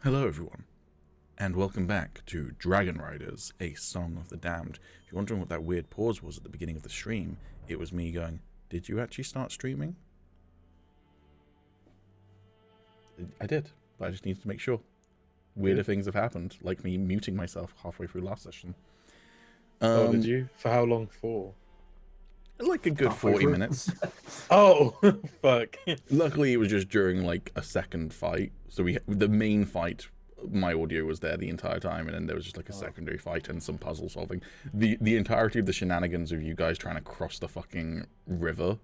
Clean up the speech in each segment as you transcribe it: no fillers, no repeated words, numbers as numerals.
Hello everyone, and welcome back to Dragonriders, a Song of the Damned. If you're wondering what that weird pause was at the beginning of the stream, it was me going, did you actually start streaming? I did, but I just needed to make sure. Weirder things have happened, like me muting myself halfway through last session. Oh, did you? For how long for? Like a good 40 minutes. Oh, fuck. Luckily, it was just during like a second fight. So the main fight, my audio was there the entire time, and then there was just like a secondary fight and some puzzle solving. The entirety of the shenanigans of you guys trying to cross the fucking river,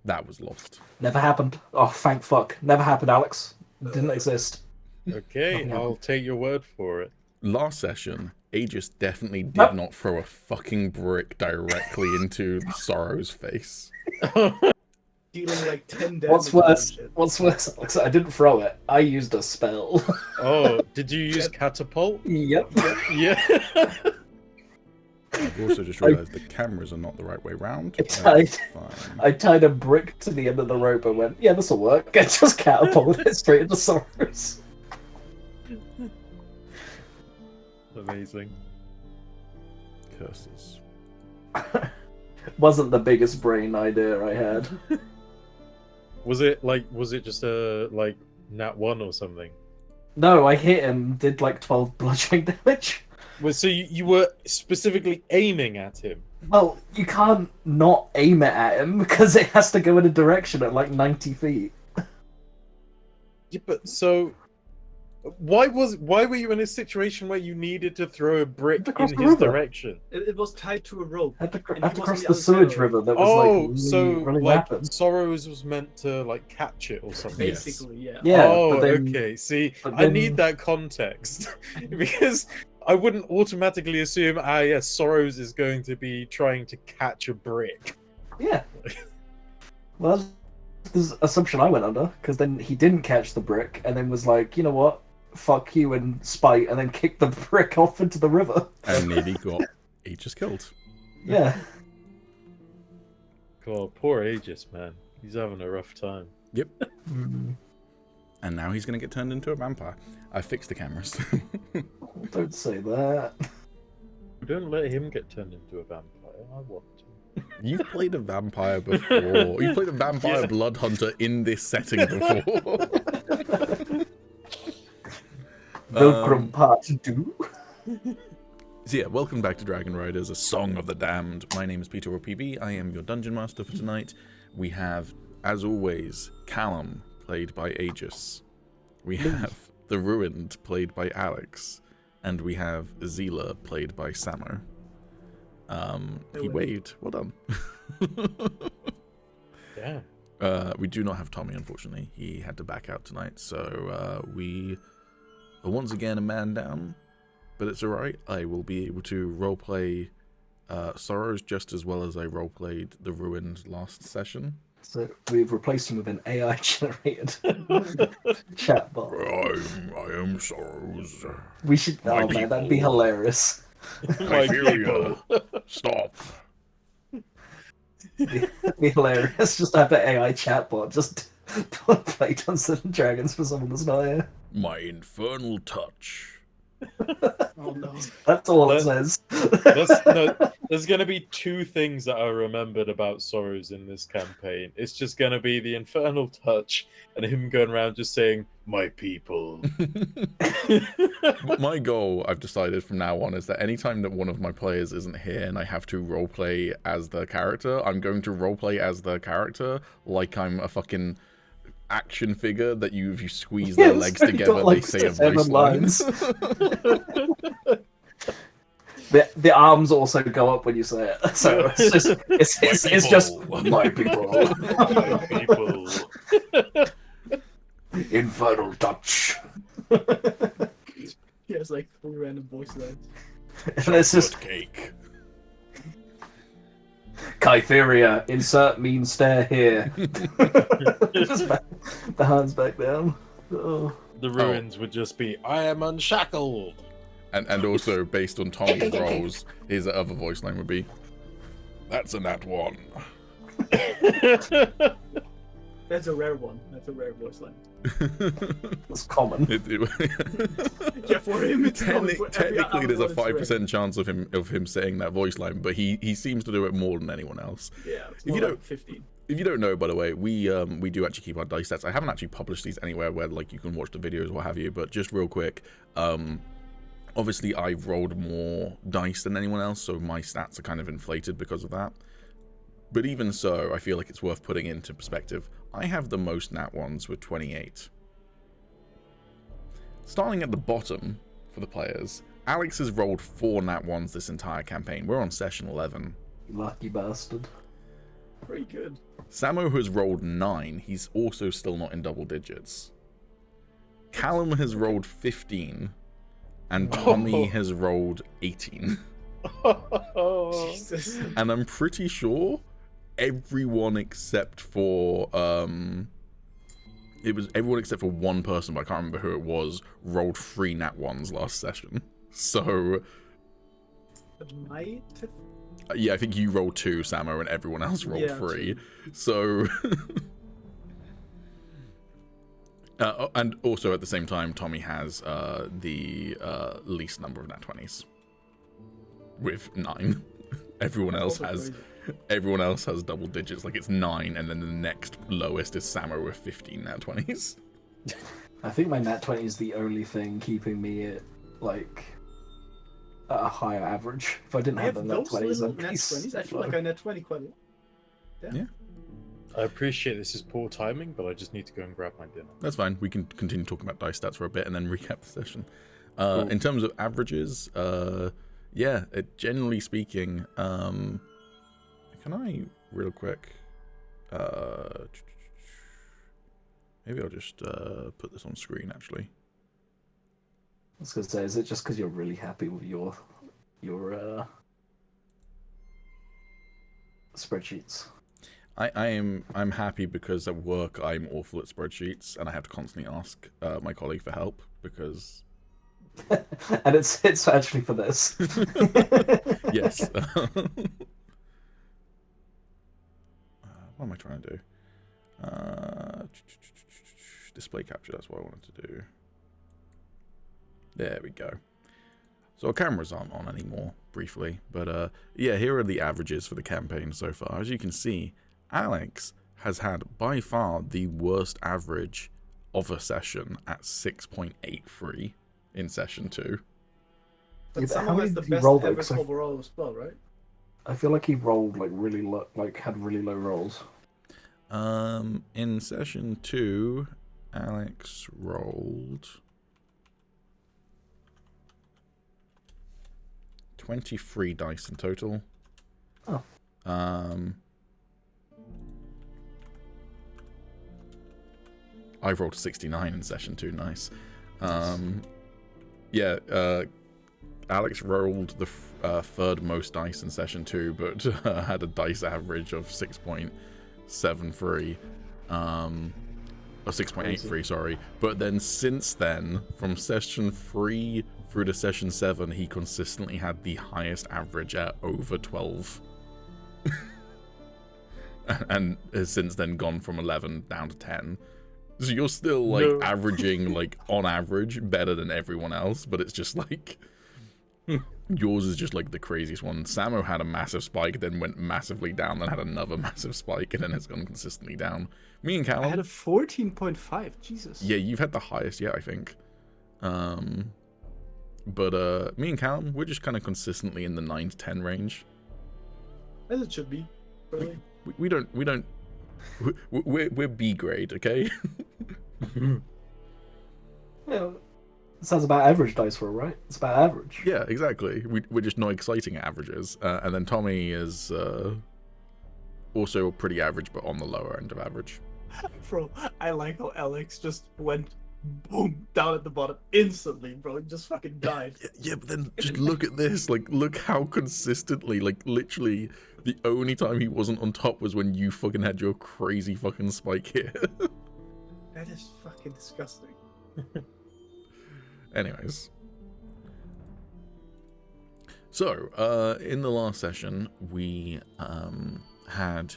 that was lost. Never happened. Oh, thank fuck. Never happened, Alex. Didn't exist. Okay, I'll take your word for it. Last session, Agis definitely did not throw a fucking brick directly into Sorrow's face. Dealing like 10 damage. What's worse, Alex, I didn't throw it. I used a spell. Oh, did you use catapult? Yep. Yeah. I've also just realised the cameras are not the right way round. I tied a brick to the end of the rope and went, yeah, this'll work. I just catapulted it straight into Sorrow's. Amazing. Curses. Wasn't the biggest brain idea I had. Was it just a nat 1 or something? No, I hit him, did like 12 bludgeoning damage. Well, so you were specifically aiming at him? Well, you can't not aim it at him because it has to go in a direction at like 90 feet. Yeah, but so why were you in a situation where you needed to throw a brick in his direction? It was tied to a rope. I had to And he was cross on the other sewage side. river that was really like rapid. Sorrows was meant to like catch it or something. Yes. Basically, yeah. Yeah, Oh, but then, okay. See, but I then- need that context because I wouldn't automatically assume, yes, Sorrows is going to be trying to catch a brick. Yeah. Well, that's the assumption I went under, because then he didn't catch the brick, and then was like, you know what, fuck you and spite, and then kicked the brick off into the river. And nearly got Agis killed. Yeah. God, poor Agis, man. He's having a rough time. Yep. And now he's going to get turned into a vampire. I fixed the cameras. Don't say that. Don't let him get turned into a vampire. I want to. You've played a vampire before. You've played a vampire blood hunter in this setting before. Vilcrum Part 2. So yeah, welcome back to Dragonriders, a Song of the Damned. My name is Peter or PB. I am your Dungeon Master for tonight. We have, as always, Calum, played by Agis. We have The Ruined, played by Alex. And we have Zila, played by Samo. He waved. Well done. Yeah. We do not have Tommy, unfortunately. He had to back out tonight, so we are once again a man down. But it's alright. I will be able to roleplay Sorrows just as well as I roleplayed The Ruined last session. So we've replaced him with an AI-generated chatbot. I am Sorrows. We should... My Oh man, that'd be people. hilarious. Hyperia, stop. It'd be hilarious just to have the AI chatbot just play Dungeons and Dragons for someone that's not here. My infernal touch. Oh no. That's all it says. There's going to be two things that I remembered about Sorrows in this campaign. It's just going to be the infernal touch and him going around just saying, "My people." My goal, I've decided from now on, is that anytime that one of my players isn't here and I have to roleplay as the character, I'm going to roleplay as the character like I'm a fucking action figure that if you squeeze their legs together, they say a voice line. The arms also go up when you say it, so it's just my people. My people. Infernal touch. He has like 3 random voice lines. And it's just cake. Kytheria, insert mean stare here. Just the hands back down. Oh. The ruins would just be, "I am unshackled." And also, based on Tommy's roles, his other voice line would be, "That's a nat 1. That's a rare one. That's a rare voice line. It's common. Yeah, for him, it's common. For every Technically, there's a other one, it's rare. 5% chance of him saying that voice line, but he seems to do it more than anyone else. Yeah, it's If more you like don't- 15. If you don't know, by the way, we do actually keep our dice stats. I haven't actually published these anywhere where like you can watch the videos or what have you, but just real quick, obviously I've rolled more dice than anyone else, so my stats are kind of inflated because of that. But even so, I feel like it's worth putting into perspective. I have the most nat ones with 28. Starting at the bottom for the players, Alex has rolled 4 nat ones this entire campaign. We're on session 11. Lucky bastard. Pretty good. Samo has rolled 9. He's also still not in double digits. Calum has rolled 15. And Tommy has rolled 18. Jesus. And I'm pretty sure everyone except for it was everyone except for one person, but I can't remember who it was, rolled 3 nat ones last session. So Might have... yeah, I think you rolled 2, Samo, and everyone else rolled Yeah, 3. So and also at the same time, Tommy has the least number of nat 20s with 9. Everyone else Also has crazy. Everyone else has double digits, like it's 9, and then the next lowest is Samo with 15 nat 20s. I think my nat 20 is the only thing keeping me at like at a higher average. If I didn't I have have the nat those 20s, little I'd be net 20s. I feel low. like I net 20 quite a lot. Yeah. I appreciate this is poor timing, but I just need to go and grab my dinner. That's fine. We can continue talking about dice stats for a bit and then recap the session. Cool. In terms of averages, yeah, generally speaking, can I real quick? Maybe I'll just put this on screen actually. I was gonna say, is it just because you're really happy with your spreadsheets? I'm happy because at work I'm awful at spreadsheets and I have to constantly ask my colleague for help because And it's actually for this. yes. What am I trying to do? Display capture, that's what I wanted to do. There we go. So our cameras aren't on anymore, briefly. But yeah, here are the averages for the campaign so far. As you can see, Alex has had by far the worst average of a session at 6.83 in session 2. Yeah, But but how someone many has the did he best roll, though? average 'Cause overall as well, right? I feel like he rolled like really low, like had really low rolls. In session 2, Alex rolled 23 dice in total. Oh. I rolled 69 in session 2, nice. Yeah, Alex rolled the third most dice in session 2, but had a dice average of 6.73. Or 6.83, sorry. But then since then, from session 3 through to session 7, he consistently had the highest average at over 12. And has since then gone from 11 down to 10. So you're still like No. averaging like on average better than everyone else, but it's just like yours is just like the craziest one. Samo had a massive spike, then went massively down, then had another massive spike, and then has gone consistently down. Me and Calum, I had a 14.5. Jesus. yeah, you've had the highest yet, I think. But me and Calum, we're just kind of consistently in the 9 to 10 range. As it should be. Really. We're B grade, okay? Yeah, it sounds about average dice roll, right? It's about average. Yeah, exactly. We're just not exciting at averages. And then Tommy is also pretty average, but on the lower end of average. Bro, I like how Alex just went boom down at the bottom instantly, bro. He just fucking died. Yeah, but then just look at this. Like, look how consistently, like, literally, the only time he wasn't on top was when you fucking had your crazy fucking spike here. That is fucking disgusting. Anyways. So, in the last session, we had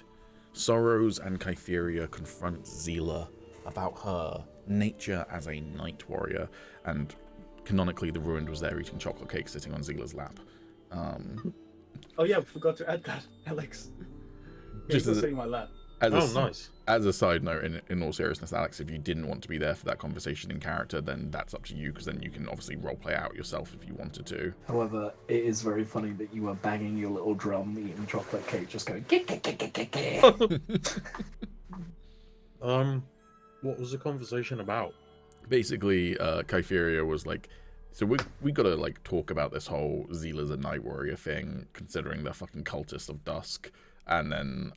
Sorrows and Kytheria confront Zila about her nature as a night warrior, and canonically the Ruined was there eating chocolate cake sitting on Zila's lap. Oh yeah, we forgot to add that, Alex. Just Just as, sitting in my lap. Nice. As a side note, in all seriousness, Alex, if you didn't want to be there for that conversation in character, then that's up to you, because then you can obviously roleplay out yourself if you wanted to. However, it is very funny that you were banging your little drum, eating chocolate cake, just going. "Kick, kick, kick, kick, kick, kick." What was the conversation about? Basically, Kytheria was like, so we gotta like talk about this whole Zila's a night warrior thing, considering they're fucking cultists of dusk. And then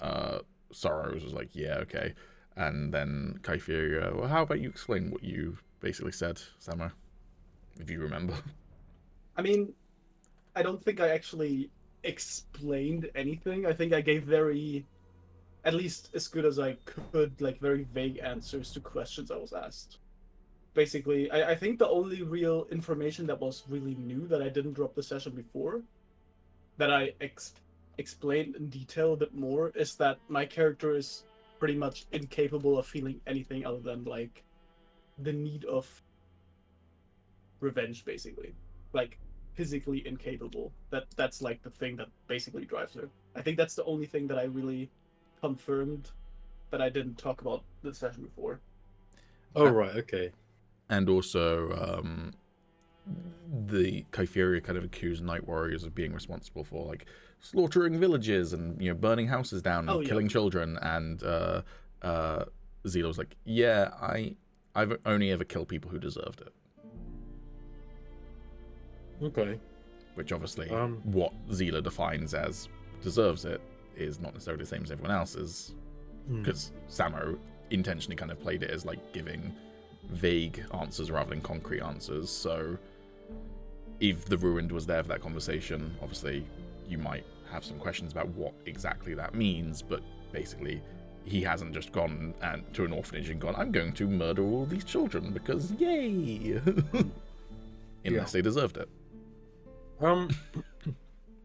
Sorrows was like, yeah, okay. And then Kytheria, well, how about you explain what you basically said, Samo, if you remember? I mean, I don't think I actually explained anything. I think I gave very, at least as good as I could, like very vague answers to questions I was asked. Basically, I think the only real information that was really new that I didn't drop the session before, that I explained in detail a bit more, is that my character is pretty much incapable of feeling anything other than like the need of revenge, basically. Like physically incapable. That's like the thing that basically drives her. I think that's the only thing that I really confirmed that I didn't talk about the session before. Oh right, okay. And also, the Kytheria kind of accused night warriors of being responsible for like slaughtering villages and burning houses down and killing children. And Zila was like, yeah, I've only ever killed people who deserved it. Okay. Which obviously, what Zila defines as deserves it is not necessarily the same as everyone else's, because Samo intentionally kind of played it as like giving vague answers rather than concrete answers. So if the Ruined was there for that conversation, obviously you might have some questions about what exactly that means, but basically he hasn't just gone to an orphanage and gone, I'm going to murder all these children because yay. Unless they deserved it.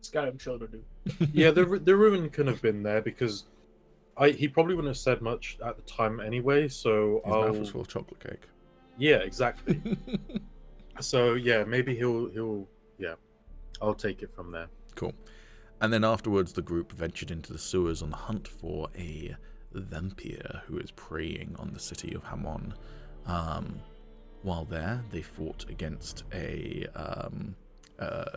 Skyrim children do. Yeah, the Ruin couldn't have been there because he probably wouldn't have said much at the time anyway, so His mouth was full of chocolate cake. Yeah, exactly. So yeah, maybe he'll I'll take it from there. Cool. And then afterwards the group ventured into the sewers on the hunt for a vampire who is preying on the city of Hamon. While there, they fought against a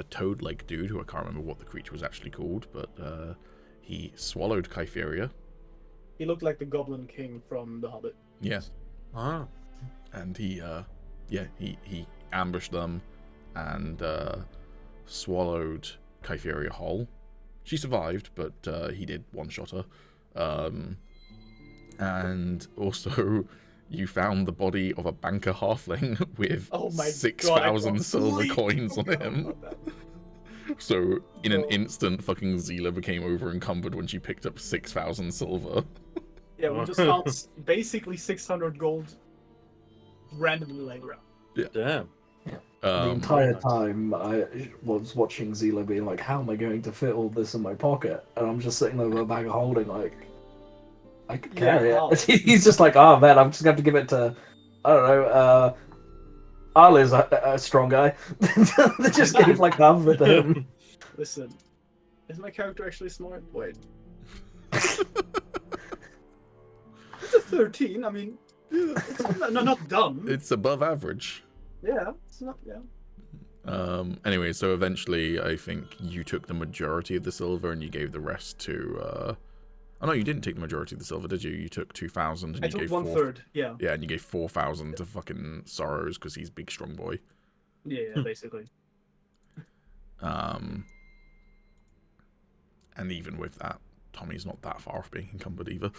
toad-like dude who I can't remember what the creature was actually called, but he swallowed Kytheria. He looked like the Goblin King from The Hobbit. Yes. Ah. And he ambushed them and swallowed Kytheria whole. She survived, but he did one-shot her. And also, you found the body of a banker halfling with 6,000 silver coins on him. So, in an instant, fucking Zila became over-encumbered when she picked up 6,000 silver. Yeah, we just found basically 600 gold randomly laying around. Yeah. Damn. The entire time I was watching Zila being like, how am I going to fit all this in my pocket? And I'm just sitting there with a bag of holding like, I could carry it. He's just like, oh man, I'm just going to have to give it to, I don't know, Arle's a strong guy. They just gave like half of it to him. Listen, is my character actually smart? Wait. It's a 13, I mean, it's not dumb. It's above average. Yeah, it's not, Anyway, so eventually I think you took the majority of the silver and you gave the rest to oh no, you didn't take the majority of the silver, did you? You took 2,000 and I you took gave 1/3, yeah. Yeah, and you gave 4,000 to fucking Sorrows because he's big strong boy. Yeah, basically. And even with that, Tommy's not that far off being encumbered either.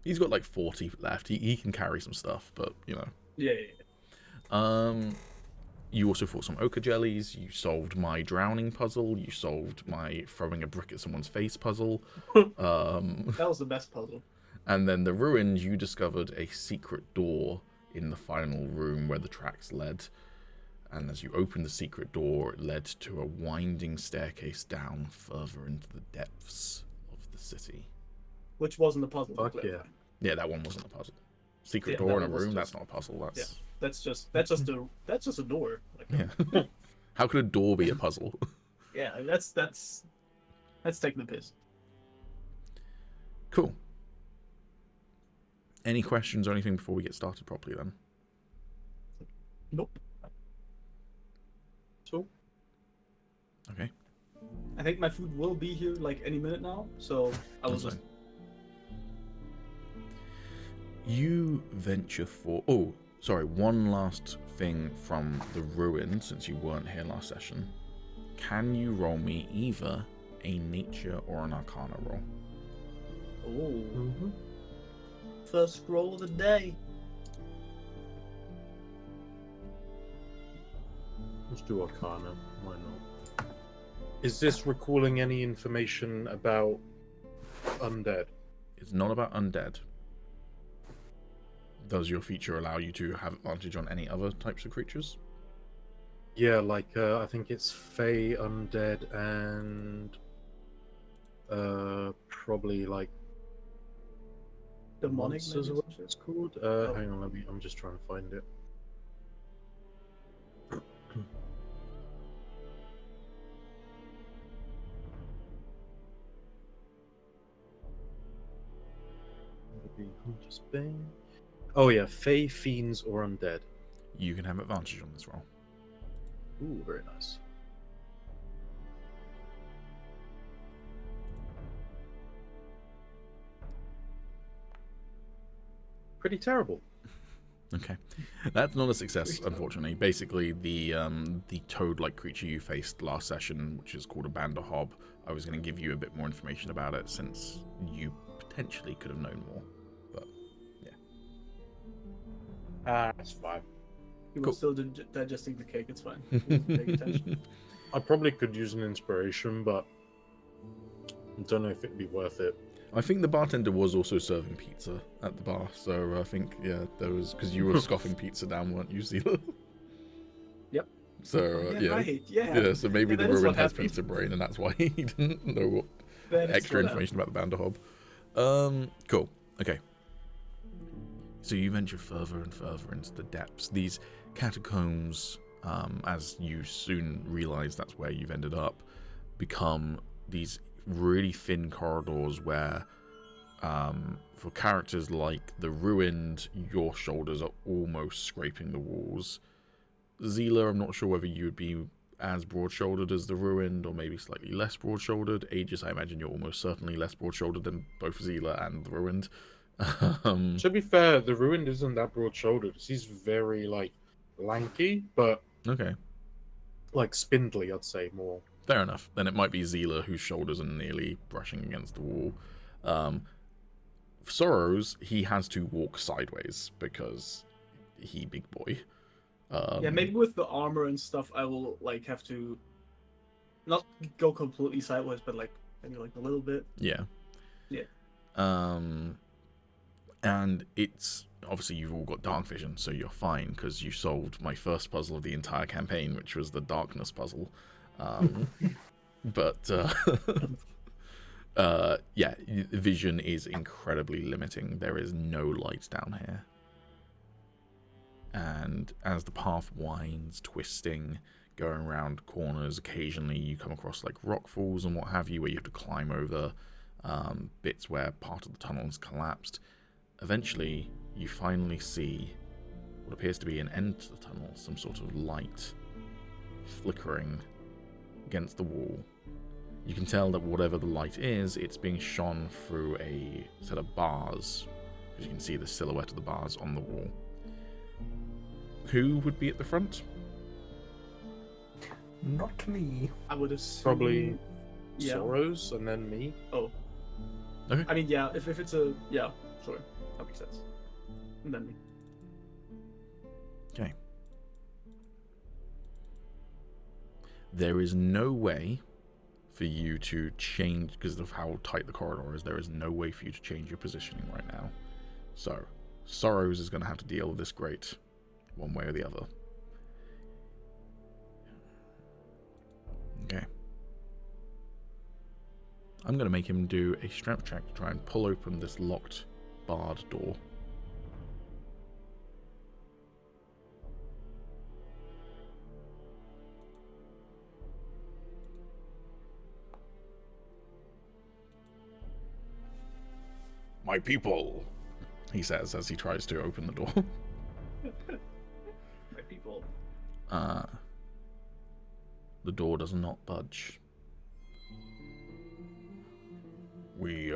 He's got like 40 left. He can carry some stuff, but you know. Yeah. You also fought some ochre jellies. You solved my drowning puzzle. You solved my throwing a brick at someone's face puzzle. That was the best puzzle. And then the Ruined, you discovered a secret door in the final room where the tracks led. And as you opened the secret door, it led to a winding staircase down further into the depths of city. Which wasn't a puzzle. Fuck yeah. Yeah, that one wasn't a puzzle. Secret Yeah, door in that a was room, just- that's not a puzzle. That's That's just a door. Like, yeah. How could a door be a puzzle? yeah, that's taking the piss. Cool. Any questions or anything before we get started properly then? Nope. So Okay. I think my food will be here like any minute now, so I will That's just. fine. You venture for... Oh, sorry. One last thing from the ruin, since you weren't here last session. Can you roll me either a nature or an arcana roll? Oh, Mm-hmm. first roll of the day. Let's do Arcana. Why not? Is this recalling any information about undead? It's not about undead. Does your feature allow you to have advantage on any other types of creatures? Yeah, like I think it's Fey, undead, and probably like Demonic, monsters maybe, or what some shit? it's called. Hang on, I'm just trying to find it. Oh yeah, Fey, fiends, or undead. You can have advantage on this roll. Ooh, very nice. Pretty terrible. Okay, that's not a success, unfortunately. Basically, the toad-like creature you faced last session, which is called a Banderhob, I was going to give you a bit more information about it since you potentially could have known more. But yeah, That's fine. He Cool. was still digesting the cake. It's fine. He wasn't paying attention. I probably could use an inspiration, but I don't know if it'd be worth it. I think the bartender was also serving pizza at the bar, so I think there was because you were scoffing pizza down, weren't you, Zila? Yep. So Yeah, yeah. right. Yeah. Yeah, so maybe Yeah, the that is ruin what has happened. pizza brain, and that's why he didn't know what That is extra what information about the Banderhob. Cool. Okay. So you venture further and further into the depths. These catacombs, as you soon realize that's where you've ended up, become these really thin corridors where, for characters like the Ruined, your shoulders are almost scraping the walls. Zila, I'm not sure whether you would be as broad-shouldered as the Ruined, or maybe slightly less broad-shouldered. Agis, I imagine you're almost certainly less broad-shouldered than both Zila and the Ruined. To be fair, the Ruined isn't that broad-shouldered. He's very, like, lanky, but, Okay, like, spindly, I'd say, more. fair enough. Then it might be Zila, whose shoulders are nearly brushing against the wall. Sorrows, he has to walk sideways because he big boy. Yeah, maybe with the armor and stuff, I will like have to not go completely sideways, but like maybe like a little bit. Yeah. Yeah. And it's obviously you've all got dark vision, so you're fine because you solved my first puzzle of the entire campaign, which was the darkness puzzle. But yeah, vision is incredibly limiting. There is no light down here. And as the path winds, twisting, going around corners, occasionally you come across like rock falls and what have you, where you have to climb over bits where part of the tunnel has collapsed. Eventually, you finally see what appears to be an end to the tunnel, some sort of light flickering against the wall. You can tell that whatever the light is, it's being shone through a set of bars, because you can see the silhouette of the bars on the wall. Who would be at the front? Not me. I would assume Probably yeah. Sorrows, and then me. Oh. Okay. I mean, yeah. If it's a yeah, sure, that makes sense. And then me. Okay. There is no way for you to change, because of how tight the corridor is, there is no way for you to change your positioning right now. So, Sorrows is going to have to deal with this grate, one way or the other. Okay. I'm going to make him do a strength check to try and pull open this locked, barred door. My people, he says as he tries to open the door. My people. The door does not budge. We,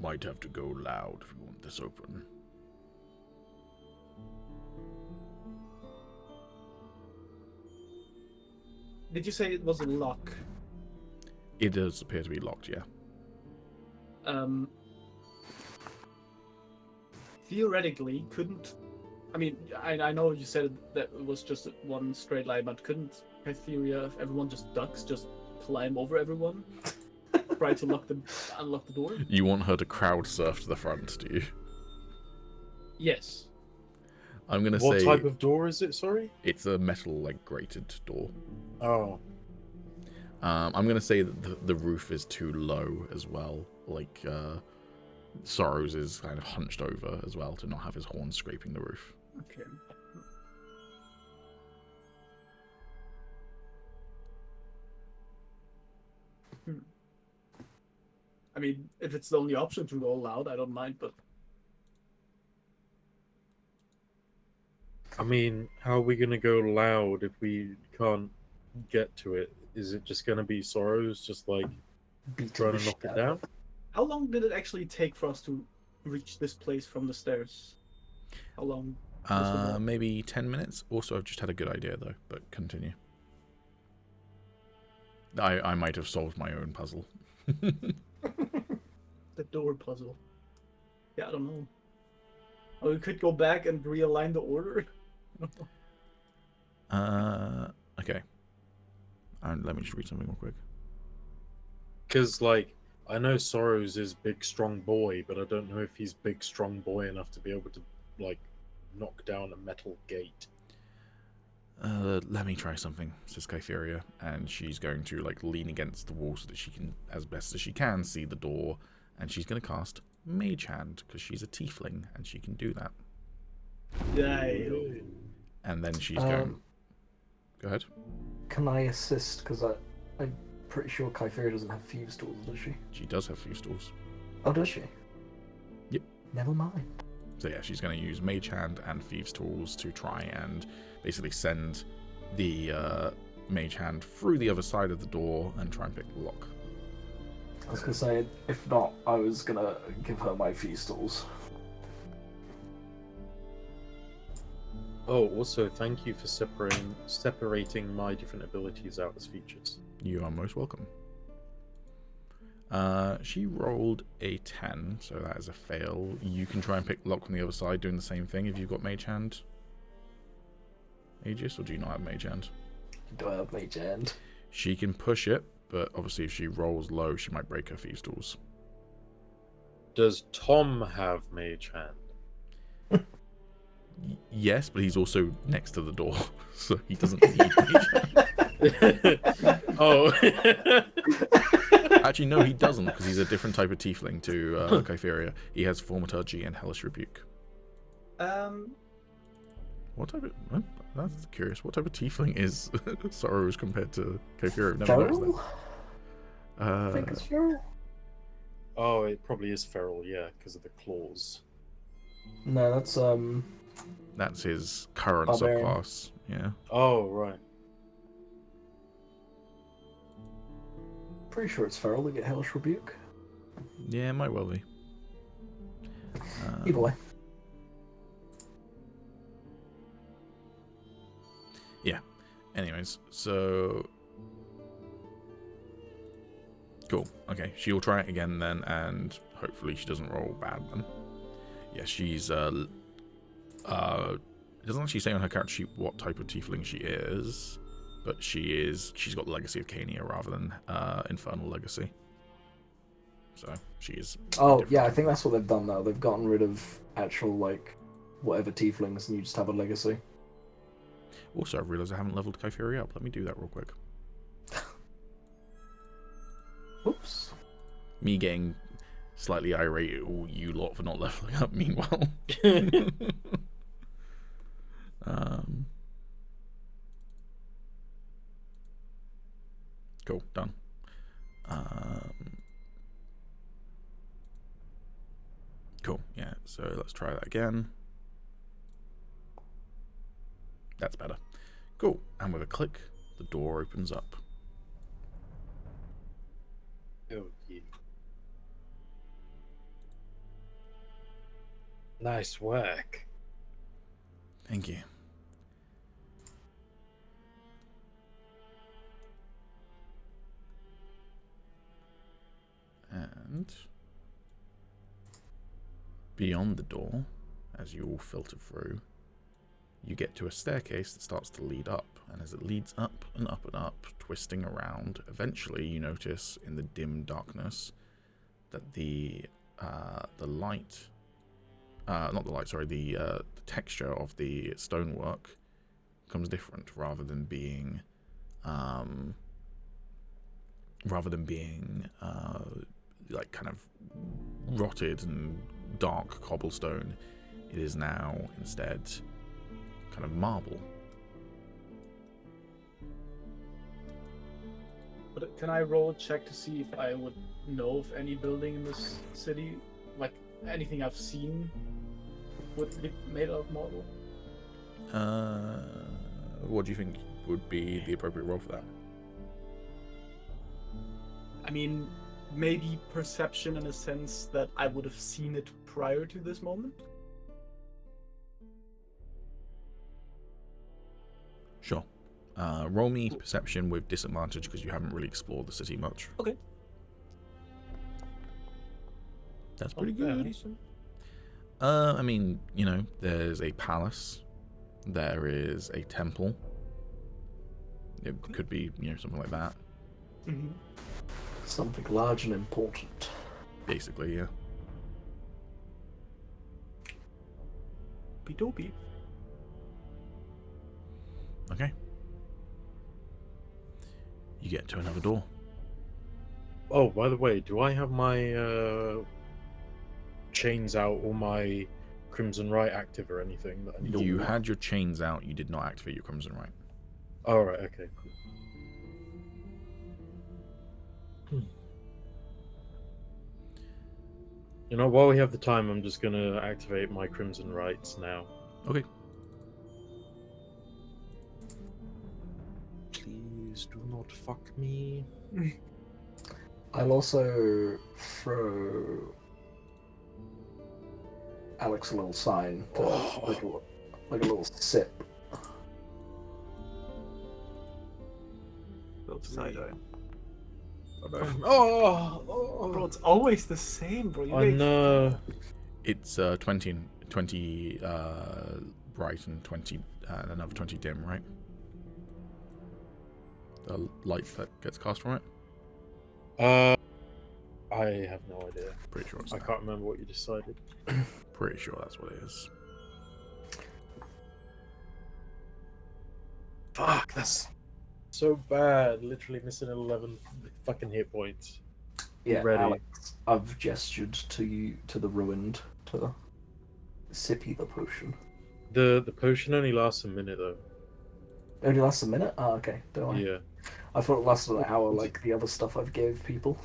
might have to go loud if we want this open. Did you say it was a lock? It does appear to be locked, yeah. Theoretically, couldn't... I mean, I know you said that it was just one straight line, but couldn't Kytheria, if everyone just ducks, just climb over everyone? Try to unlock the door? You want her to crowd surf to the front, do you? Yes. I'm gonna What say... type of door is it, sorry? It's a metal, like, grated door. Oh. I'm gonna say that the roof is too low as well. Like, Sorrows is kind of hunched over as well to not have his horns scraping the roof. Okay. I mean, if it's the only option to go loud, I don't mind, but... I mean, how are we going to go loud if we can't get to it? Is it just going to be Sorrows just, like, trying to knock it down? How long did it actually take for us to reach this place from the stairs? How long? Maybe 10 minutes. Also, I've just had a good idea, though, but continue. I might have solved my own puzzle. The door puzzle. Yeah, I don't know. Oh, we could go back and realign the order. Okay. Let me just read something real quick. Because, like, I know Sorrows is big, strong boy, but I don't know if he's big, strong boy enough to be able to, like, knock down a metal gate. Let me try something, says Kytheria, and she's going to, like, lean against the wall so that she can, as best as she can, see the door, and she's going to cast Mage Hand, because she's a tiefling, and she can do that. Damn. And then she's going... Go ahead. Can I assist? Because I'm pretty sure Kytheria doesn't have fuse tools, does she? She does have fuse tools. Oh, does she? Yep. Never mind. So yeah, she's going to use Mage Hand and Thieves' Tools to try and basically send the Mage Hand through the other side of the door and try and pick the lock. I was going to say, if not, I was going to give her my fuse tools. Oh, also, thank you for separating my different abilities out as features. You are most welcome. She rolled a 10, so that is a fail. You can try and pick the lock from the other side, doing the same thing if you've got Mage Hand. Agis, or do you not have Mage Hand? Do I have Mage Hand? She can push it, but obviously if she rolls low, she might break her Thieves' Tools. Does Tom have Mage Hand? Yes, but he's also next to the door, so he doesn't need Mage Hand. Oh. Actually, no, he doesn't, because he's a different type of tiefling to Kytheria. He has Thaumaturgy and Hellish Rebuke. What type of... Well, that's curious. What type of tiefling is Sorrows compared to Kytheria? I've never noticed that. I think it's feral. Oh, it probably is feral, yeah, because of the claws. No, that's his current Barbarian. subclass. Yeah. Oh, right. pretty sure it's feral to get Hellish Rebuke. Yeah, it might well be. Either way. Yeah. Anyways, so... Cool. Okay, she'll try it again then, and hopefully she doesn't roll bad then. Yeah, she's... it doesn't actually say on her character sheet what type of tiefling she is, but she's got the Legacy of Cania rather than Infernal Legacy. So, she is... Oh, yeah, I think that's what they've done now. They've gotten rid of actual, like, whatever tieflings, and you just have a legacy. Also, I realised I haven't leveled Kytheria up. Let me do that real quick. Oops. Me getting slightly irate at all you lot for not leveling up, meanwhile. Cool, done. Cool, yeah, so let's try that again. That's better. Cool, and with a click, the door opens up. Oh, yeah. Nice work. Thank you. And beyond the door, as you all filter through, you get to a staircase that starts to lead up, and as it leads up and up and up, twisting around, eventually you notice in the dim darkness that the texture of the stonework becomes different, rather than being like kind of rotted and dark cobblestone. It is now instead kind of marble. But can I roll a check to see if I would know of any building in this city, like anything I've seen would be made out of marble? What do you think would be the appropriate role for that? I mean, maybe perception in a sense that I would have seen it prior to this moment. Sure. Roll me perception with disadvantage because you haven't really explored the city much. Okay. That's pretty Okay. good. I mean, you know, there's a palace. There is a temple. It could be, you know, something like that. Mm-hmm. Something large and important. Basically, yeah. Be-dopey. Okay. You get to another door. Oh, by the way, do I have my chains out or my Crimson Right active or anything that I need to You do? had your chains out. You did not activate your Crimson Right. All right. Okay. Cool. You know, while we have the time, I'm just gonna activate my Crimson Rights now. Okay. Please do not fuck me. I'll also throw Alex a little sign, to, like a little sip. Little side eye. Oh, Bro, it's always the same, bro. You I make- know. It's 20 bright and 20 and another 20 dim, right? The light that gets cast from it. I have no idea. Pretty sure it's I that. can't remember what you decided. Pretty sure that's what it is. Fuck, that's so bad. Literally missing 11 fucking hit points. Yeah, Ready. Alex, I've gestured to you, to the ruined, to sippy the potion. The potion only lasts a minute though. It only lasts a minute? Oh, okay, don't worry. Yeah. I thought it lasted an hour like the other stuff I've gave people.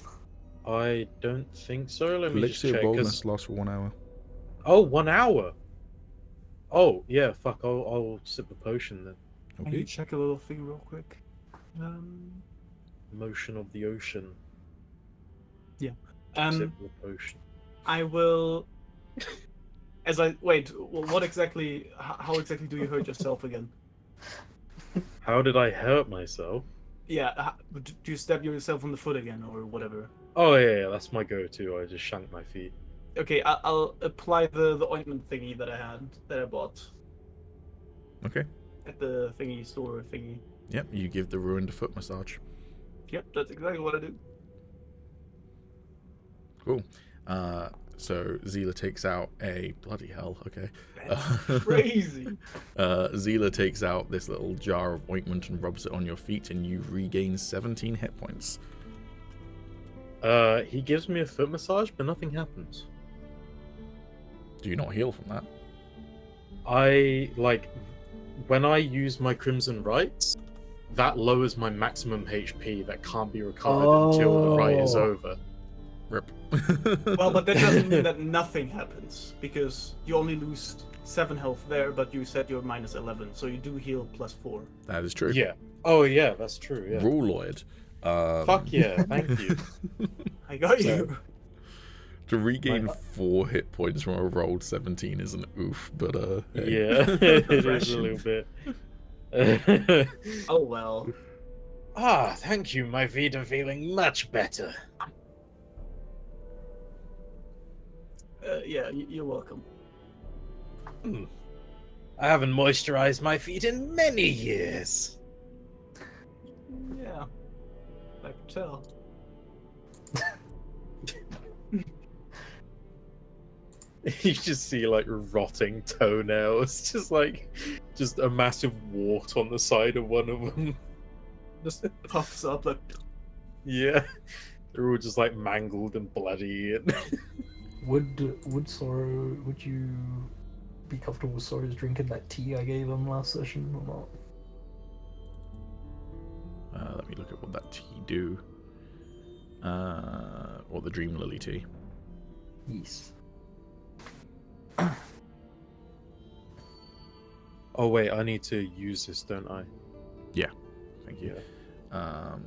I don't think so. Let me just Elixir check. of 'cause- boldness lasts for 1 hour. Oh, 1 hour. Oh yeah, fuck. I'll sip the potion then. I need to check a little thing real quick. Motion of the ocean. Sip Um, the potion. I will. As I wait, what exactly? How exactly do you hurt yourself again? How did I hurt myself? Yeah, do you stab yourself on the foot again or whatever? Oh yeah, that's my go-to. I just shank my feet. Okay, I'll apply the ointment thingy that I bought Okay. at the thingy store thingy. Yep, you give the ruined a foot massage. Yep, that's exactly what I do. Cool. So Zila takes out a bloody hell. Okay. That's crazy. Zila takes out this little jar of ointment and rubs it on your feet, and you regain 17 hit points. He gives me a foot massage, but nothing happens. Do you not heal from that? When I use my Crimson Rites, that lowers my maximum HP that can't be recovered until the rite is over. Rip. Well, but that doesn't mean that nothing happens, because you only lose 7 health there, but you said you're minus 11, so you do heal plus 4. That is true. Yeah. Oh yeah, that's true. Yeah. Rule Lloyd. Fuck yeah! Thank you. I got you. To regain 4 hit points from a rolled 17 is an oof, but hey. Yeah, it is a little bit. Oh well. Ah, thank you. My feet are feeling much better. Yeah, you're welcome. I haven't moisturized my feet in many years. Yeah, I can tell. You just see like rotting toenails, just a massive wart on the side of one of them. Just puffs up like. Yeah, they're all just like mangled and bloody. And... Would you be comfortable with Sorrow's drinking that tea I gave him last session or not? Let me look at what that tea do. Or the Dream Lily tea. Yes. Oh wait, I need to use this, don't I? Yeah, thank you. Yeah.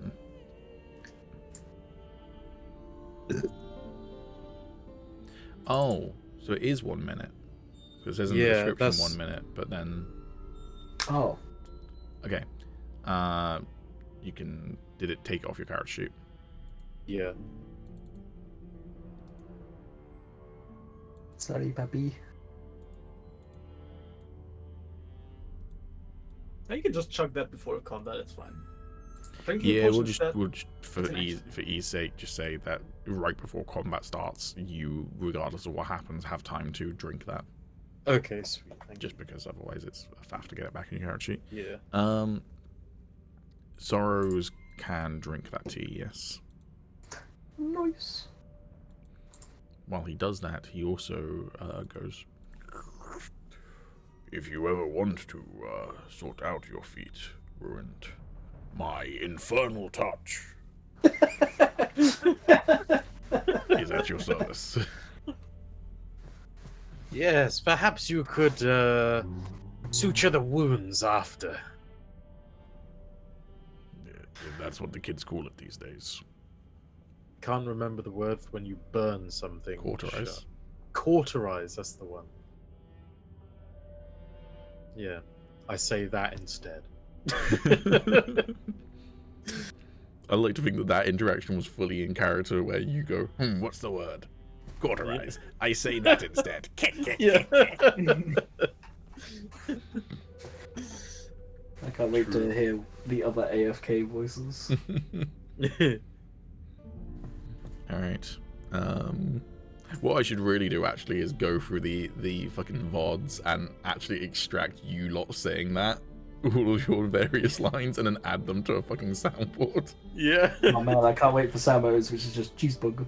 Oh, so it is 1 minute. Because it says in the description 1 minute, but then... Oh. Okay. You can... Did it take off your character sheet? Yeah. Sorry, puppy. You can just chug that before combat. It's fine. Yeah, we'll just for ease sake, just say that right before combat starts, you, regardless of what happens, have time to drink that. Okay, sweet. Just because otherwise it's a faff to get it back in your character sheet. Yeah. Sorrows can drink that tea, yes. Nice. While he does that, he also goes, if you ever want to sort out your feet ruined, my infernal touch is at your service. Yes, perhaps you could suture the wounds after. Yeah, that's what the kids call it these days. Can't remember the word for when you burn something. Cauterize. Cauterize, that's the one. Yeah, I say that instead. I like to think that interaction was fully in character, where you go, what's the word? Cauterize. Yeah. I say that instead. Yeah. I can't wait to hear the other AFK voices. Alright. What I should really do actually is go through the fucking VODs and actually extract you lot saying that, all of your various lines, and then add them to a fucking soundboard. Yeah. Oh man, I can't wait for Samo's, which is just cheeseburger.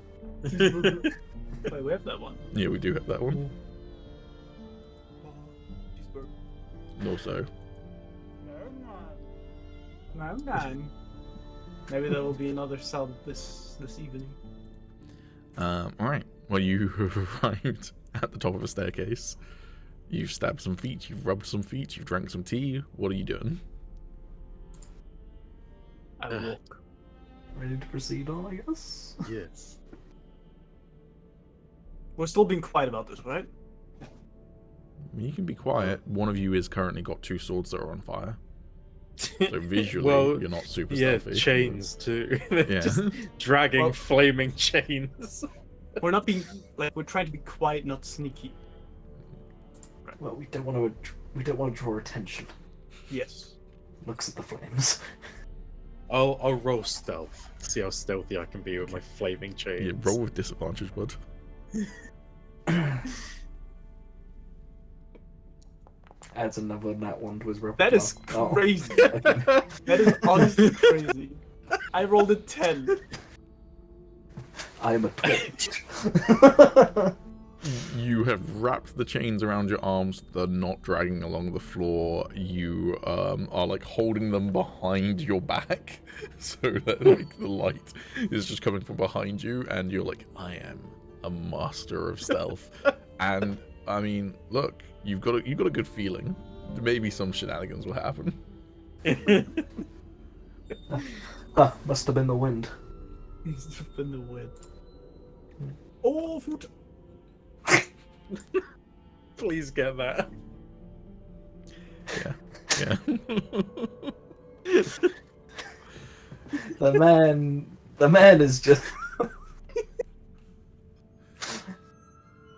Wait, we have that one. Yeah, we do have that one. Also. No. Maybe there will be another sound this evening. Alright. Well, you arrived at the top of a staircase. You've stabbed some feet, you've rubbed some feet, you've drank some tea. What are you doing? I walk. Ready to proceed on, I guess? Yes. We're still being quiet about this, right? You can be quiet. One of you is currently got 2 swords that are on fire. So visually, well, you're not super stealthy. stealthy. Chains too. Yeah. Just dragging flaming chains. We're not being we're trying to be quiet, not sneaky. Right. Well, we don't want to draw attention. Yes. Looks at the flames. I'll roll stealth. See how stealthy I can be with my flaming chains. Yeah, roll with disadvantage, bud. Adds another nat 1 to his repertoire. That is crazy. That is honestly crazy. I rolled a 10. I am a twitch. You have wrapped the chains around your arms. They're not dragging along the floor. You are like holding them behind your back so that like the light is just coming from behind you, and you're like, I am a master of stealth. And I mean, look, you've got a good feeling. Maybe some shenanigans will happen. Must have been the wind. It's been the wind. Oh, foot! Please get that. Yeah. The man is just.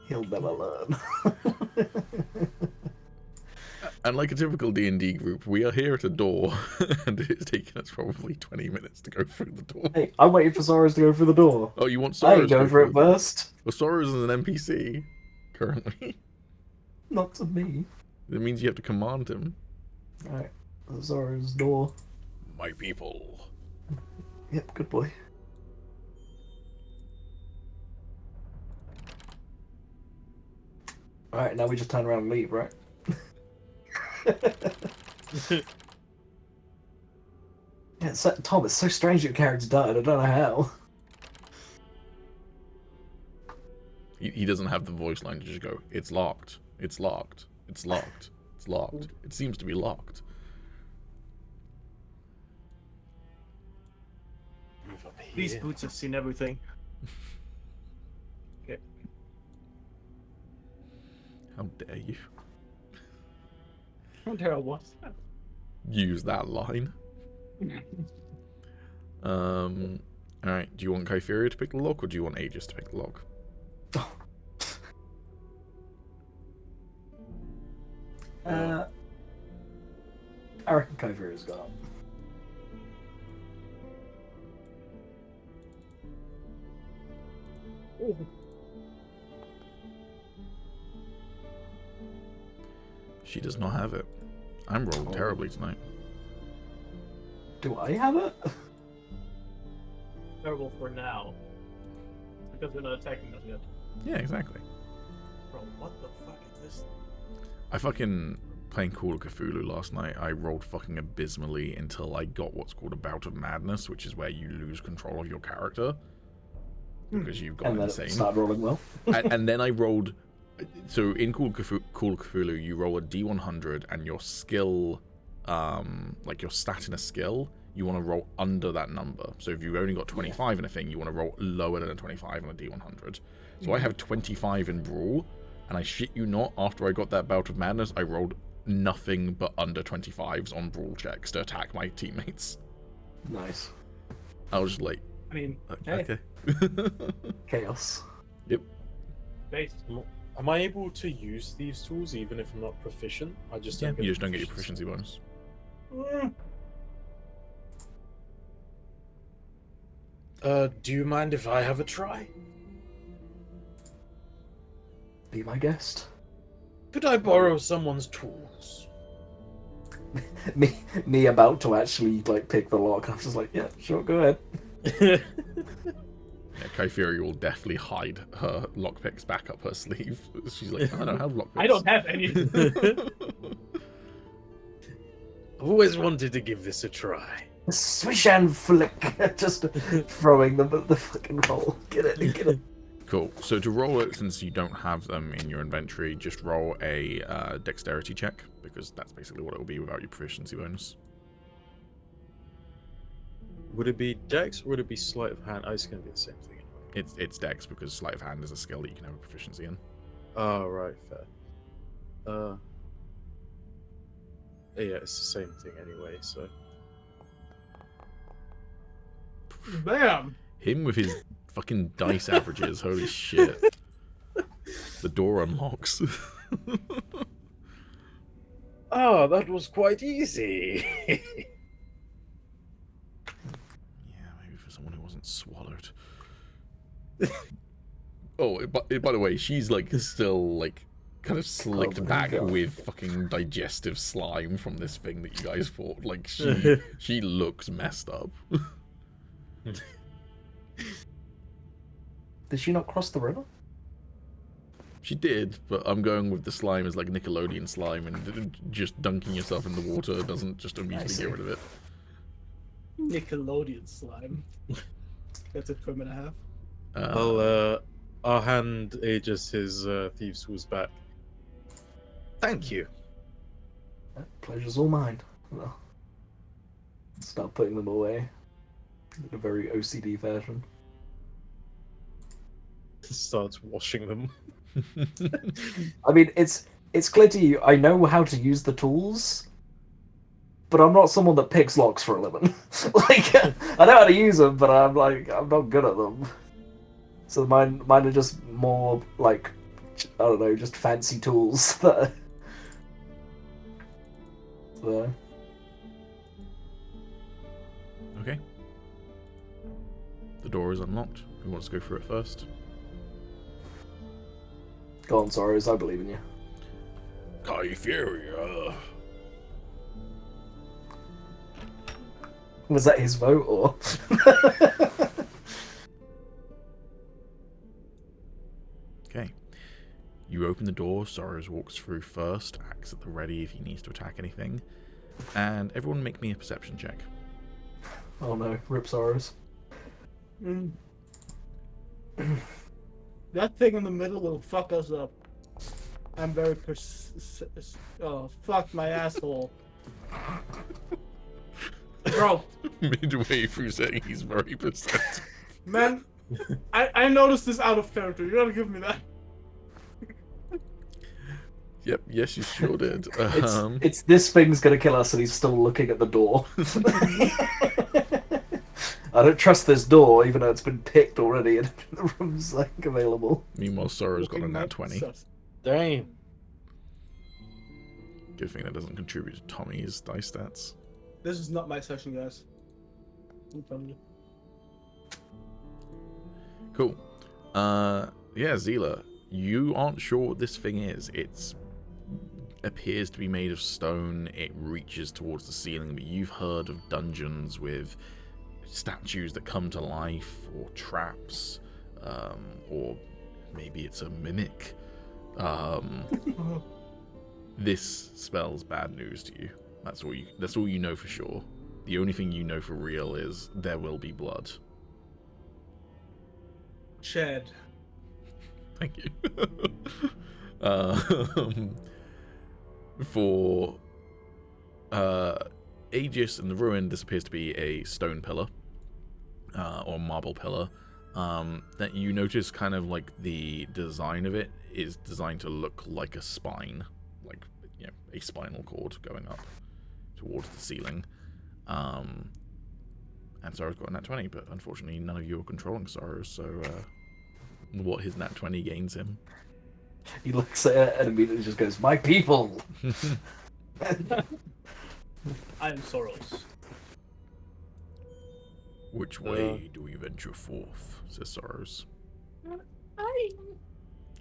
He'll never learn. And like a typical D&D group, we are here at a door, and it's taken us probably 20 minutes to go through the door. Hey, I'm waiting for Soros to go through the door. Oh, you want Soros? I ain't going for it first. Well, Soros is an NPC currently. Not to me. That means you have to command him. Alright, Soros' door. My people. Yep, good boy. Alright, now we just turn around and leave, right? Yeah, Tom, it's so strange your character died. I don't know how. He doesn't have the voice line to just go, it's locked, it's locked, it's locked, it's locked. It seems to be locked. Move up here. These boots have seen everything. Okay. How dare you Terral, what's that? use that line? Alright, do you want Kypheria to pick the lock, or do you want Agis to pick the lock? I reckon Kypheria's gone. She does not have it. I'm rolling terribly tonight. Do I have it? Terrible for now. Because they're not attacking us yet. Yeah, exactly. Bro, what the fuck is this? I fucking, playing Call of Cthulhu last night, I rolled fucking abysmally until I got what's called a Bout of Madness, which is where you lose control of your character. Because you've gone And then insane. it started rolling well. and then I rolled... So in Call of Cthulhu, you roll a D100, and your skill, like your stat in a skill, you want to roll under that number. So if you've only got 25 in a thing, you want to roll lower than a 25 on a D100. So I have 25 in Brawl, and I shit you not, after I got that Bout of Madness, I rolled nothing but under 25s on Brawl checks to attack my teammates. Nice. I was just like, I mean, okay. Chaos. Yep. base. Am I able to use these tools even if I'm not proficient? I just don't Yeah, get you just don't get your proficiency. proficiency bonus. Do you mind if I have a try? Be my guest. Could I borrow someone's tools? Me about to actually like pick the lock. I'm just like, yeah, sure, go ahead. Yeah, Kypheria will definitely hide her lockpicks back up her sleeve. She's like, I don't have lockpicks. I don't have any. I've always wanted to give this a try. Swish and flick, just throwing them at the fucking hole. Get it. Cool. So to roll it, since you don't have them in your inventory, just roll a dexterity check, because that's basically what it will be without your proficiency bonus. Would it be dex or would it be sleight of hand? Oh, it's going to be the same thing. It's dex, because sleight of hand is a skill that you can have a proficiency in. Oh, right, fair. Yeah, it's the same thing anyway, so. Bam! Him with his fucking dice averages, holy shit. The door unlocks. Oh, that was quite easy. Yeah, maybe for someone who wasn't swallowed. Oh, by the way, she's like still like kind of slicked Oh my back God. with fucking digestive slime from this thing that you guys fought. Like she looks messed up. Did she not cross the river? She did, but I'm going with the slime as like Nickelodeon slime, and just dunking yourself in the water doesn't just immediately get rid of it. Nickelodeon slime. That's a crumb and a half. I'll hand Agis his Thieves' Tools back. Thank you. Pleasure's all mine. Well, start putting them away in a very OCD fashion. Starts washing them. I mean, it's clear to you, I know how to use the tools, but I'm not someone that picks locks for a living. Like, I know how to use them, but I'm not good at them. So mine are just more, like, I don't know, just fancy tools that there. Okay. The door is unlocked. Who wants to go through it first? Go on, Sorrows, I believe in you. Kypheria. Was that his vote, or? Okay. You open the door, Sorrows walks through first, acts at the ready if he needs to attack anything. And everyone make me a perception check. Oh no, rip Sorrows. That thing in the middle will fuck us up. I'm very oh, fuck my asshole. Bro. Midway through saying he's very perceptive. Man, I noticed this out of character. You gotta give me that. Yep, yes, you sure did. It's this thing's gonna kill us, and he's still looking at the door. I don't trust this door, even though it's been picked already and the room's like available. Meanwhile, Sorrow's got a nat 20. Damn. Good thing that doesn't contribute to Tommy's dice stats. This is not my session, guys. I'm telling you. Cool. Yeah, Zila, you aren't sure what this thing is. It appears to be made of stone. It reaches towards the ceiling, but you've heard of dungeons with statues that come to life, or traps, or maybe it's a mimic. This spells bad news to you. That's all you know for sure. The only thing you know for real is there will be blood. Shed. Thank you. For Agis and the Ruin, this appears to be a stone pillar, or marble pillar, that you notice kind of like the design of it is designed to look like a spine, like, you know, a spinal cord going up towards the ceiling. And Sorrow's got a nat 20, but unfortunately none of you are controlling Sorrow, so what his nat 20 gains him. He looks at it and immediately just goes, "My people!" I am Soros. Which way do we venture forth, says Sorrows.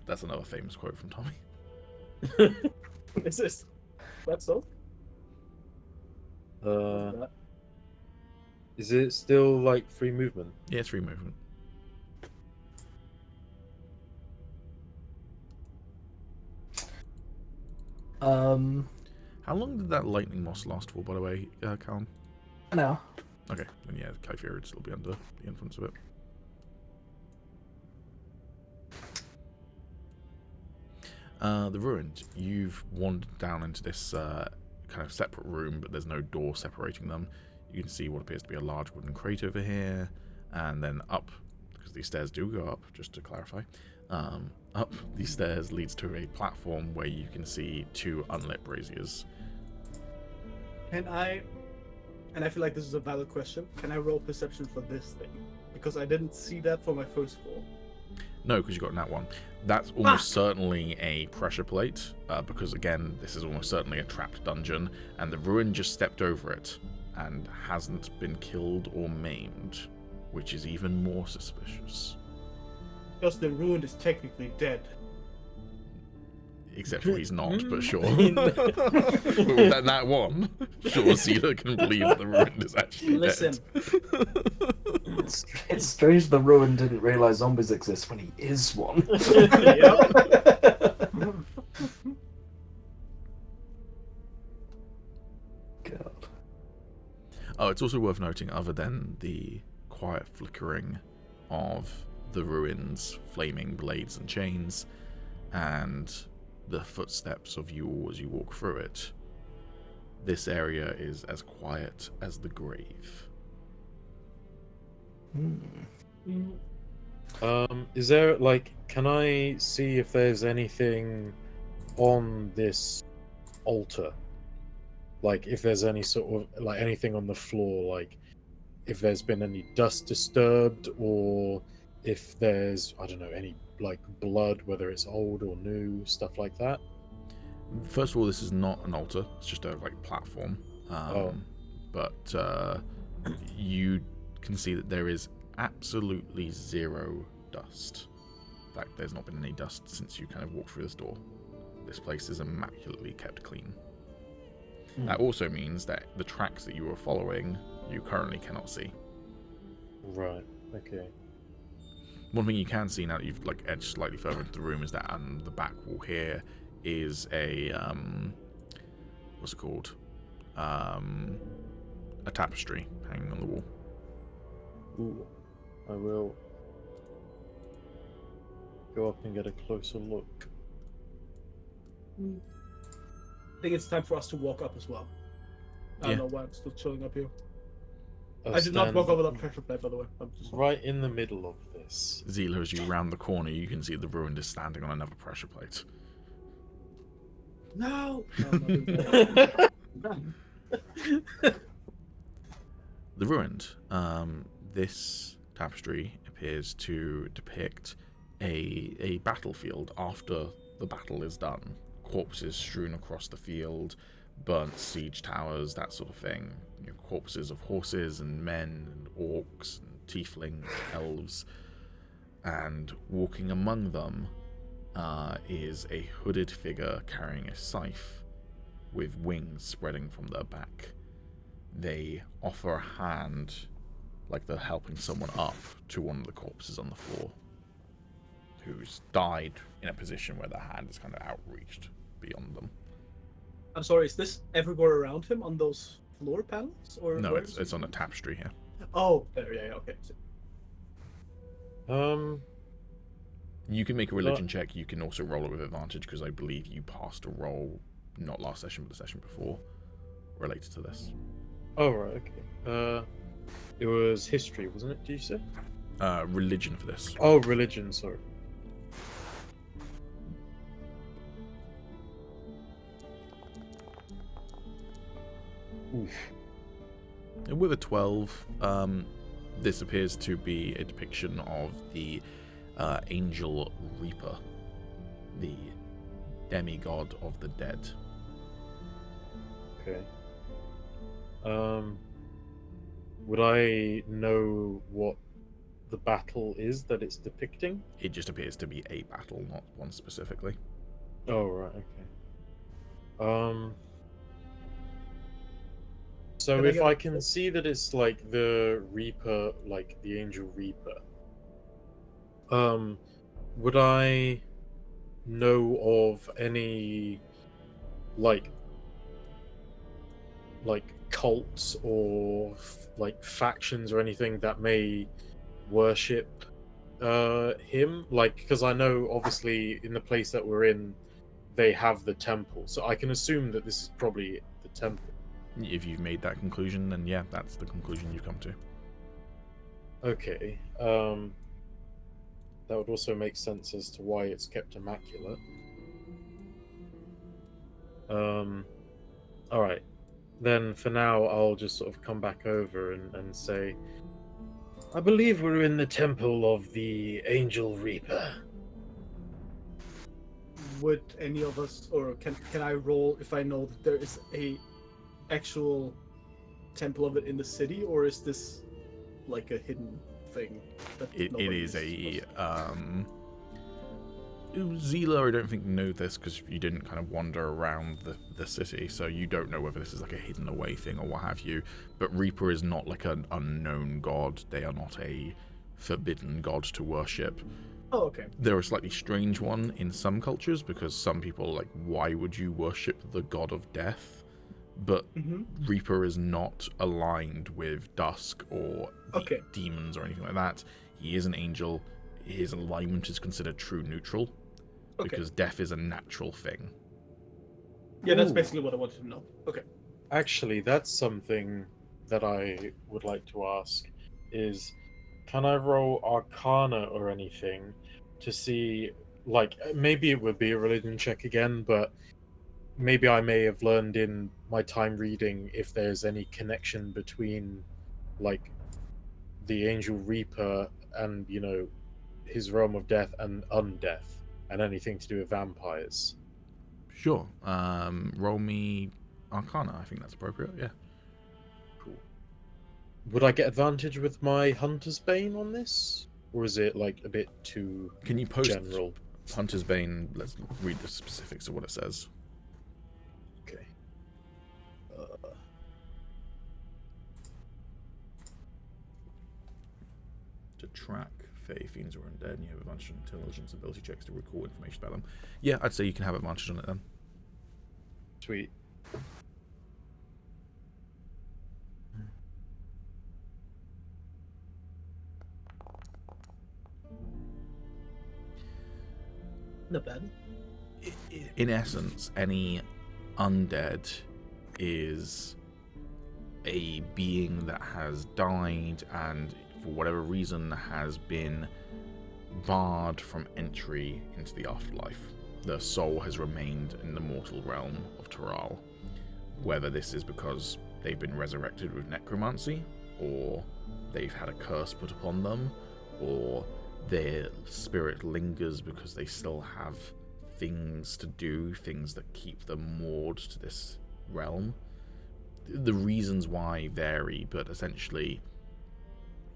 That's another famous quote from Tommy. Is this? That's so? Is it still like free movement? Yeah, it's free movement. How long did that lightning moss last for, by the way, Calum? An hour. Okay, then yeah, Kypheria would still be under the influence of it. The Ruined. You've wandered down into this kind of separate room, but there's no door separating them. You can see what appears to be a large wooden crate over here, and then up, because these stairs do go up, just to clarify, up these stairs leads to a platform where you can see two unlit braziers. Can I, and I feel like this is a valid question, can I roll perception for this thing? Because I didn't see that for my first roll. No, because you got that one. That's almost certainly a pressure plate, because again, this is almost certainly a trapped dungeon, and the Ruin just stepped over it and hasn't been killed or maimed, which is even more suspicious. Because the Ruined is technically dead. Except for he's not, but sure. But with that one, sure, Zila can believe that the Ruined is actually Listen, dead. It's strange the Ruin didn't realize zombies exist when he is one. God. Oh, it's also worth noting, other than the quiet flickering of the ruins, flaming blades and chains, and the footsteps of you all as you walk through it, this area is as quiet as the grave. Is there, like, can I see if there's anything on this altar? Like, if there's any sort of, like, anything on the floor, like, if there's been any dust disturbed, or if there's, I don't know, any, like, blood, whether it's old or new, stuff like that? First of all, this is not an altar, it's just a, like, platform. But you can see that there is absolutely zero dust. In fact, there's not been any dust since you kind of walked through this door. This place is immaculately kept clean. That also means that the tracks that you were following, you currently cannot see. Right, okay. One thing you can see now that you've like edged slightly further into the room is that on the back wall here is a what's it called? A tapestry hanging on the wall. Ooh, I will go up and get a closer look. I think it's time for us to walk up as well. I don't know why I'm still chilling up here. I did not walk over that pressure plate, by the way. I'm just... Right in the middle of this. Zila, as you round the corner, you can see the Ruined is standing on another pressure plate. No! The Ruined. This tapestry appears to depict a battlefield after the battle is done. Corpses strewn across the field, burnt siege towers, that sort of thing. You know, corpses of horses and men and orcs and tieflings, elves. And walking among them is a hooded figure carrying a scythe with wings spreading from their back. They offer a hand like they're helping someone up to one of the corpses on the floor who's died in a position where their hand is kind of outreached beyond them. I'm sorry, is this everywhere around him on those floor panels? Or No, it's on a tapestry here. Oh, there, yeah, okay. You can make a religion check. You can also roll it with advantage because I believe you passed a roll, not last session, but the session before, related to this. Oh, right, okay. It was history, wasn't it, did you say? Religion for this. Oh, religion, sorry. Oof. With a 12, this appears to be a depiction of the Angel Reaper, the demigod of the dead. Okay. Would I know what the battle is that it's depicting? It just appears to be a battle, not one specifically. Oh, right, okay. So if I can see that it's like the Reaper, like the Angel Reaper, would I know of any like cults or like factions or anything that may worship him? Like, because I know obviously in the place that we're in, they have the temple, so I can assume that this is probably the temple. If you've made that conclusion, then yeah, that's the conclusion you've come to. Okay. That would also make sense as to why it's kept immaculate. Alright. Then for now, I'll just sort of come back over and say, I believe we're in the temple of the Angel Reaper. Would any of us, or can I roll if I know that there is a actual temple of it in the city, or is this like a hidden thing? That It is a Zila, I don't think know this because you didn't kind of wander around the city, so you don't know whether this is like a hidden away thing or what have you. But Reaper is not like an unknown god. They are not a forbidden god to worship. Oh, okay. They're a slightly strange one in some cultures because some people are like, why would you worship the god of death? But Reaper is not aligned with Dusk or demons or anything like that. He is an angel. His alignment is considered true neutral because death is a natural thing. Yeah, that's basically what I wanted to know. Okay. Actually, that's something that I would like to ask is, can I roll Arcana or anything to see, like, maybe it would be a religion check again, but maybe I may have learned in my time reading if there's any connection between, like, the Angel Reaper and, you know, his realm of death and undeath, and anything to do with vampires. Sure. Roll me Arcana. I think that's appropriate. Yeah. Cool. Would I get advantage with my Hunter's Bane on this, or is it like a bit too Can you post general? Hunter's Bane? Let's read the specifics of what it says. Okay. To track Fae, Fiends, or Undead, and you have advantage on intelligence ability checks to recall information about them. Yeah, I'd say you can have advantage on it then. Sweet. Not bad. In essence, any undead is a being that has died and for whatever reason has been barred from entry into the afterlife. Their soul has remained in the mortal realm of Terral. Whether this is because they've been resurrected with necromancy, or they've had a curse put upon them, or their spirit lingers because they still have things to do, things that keep them moored to this realm. The reasons why vary, but essentially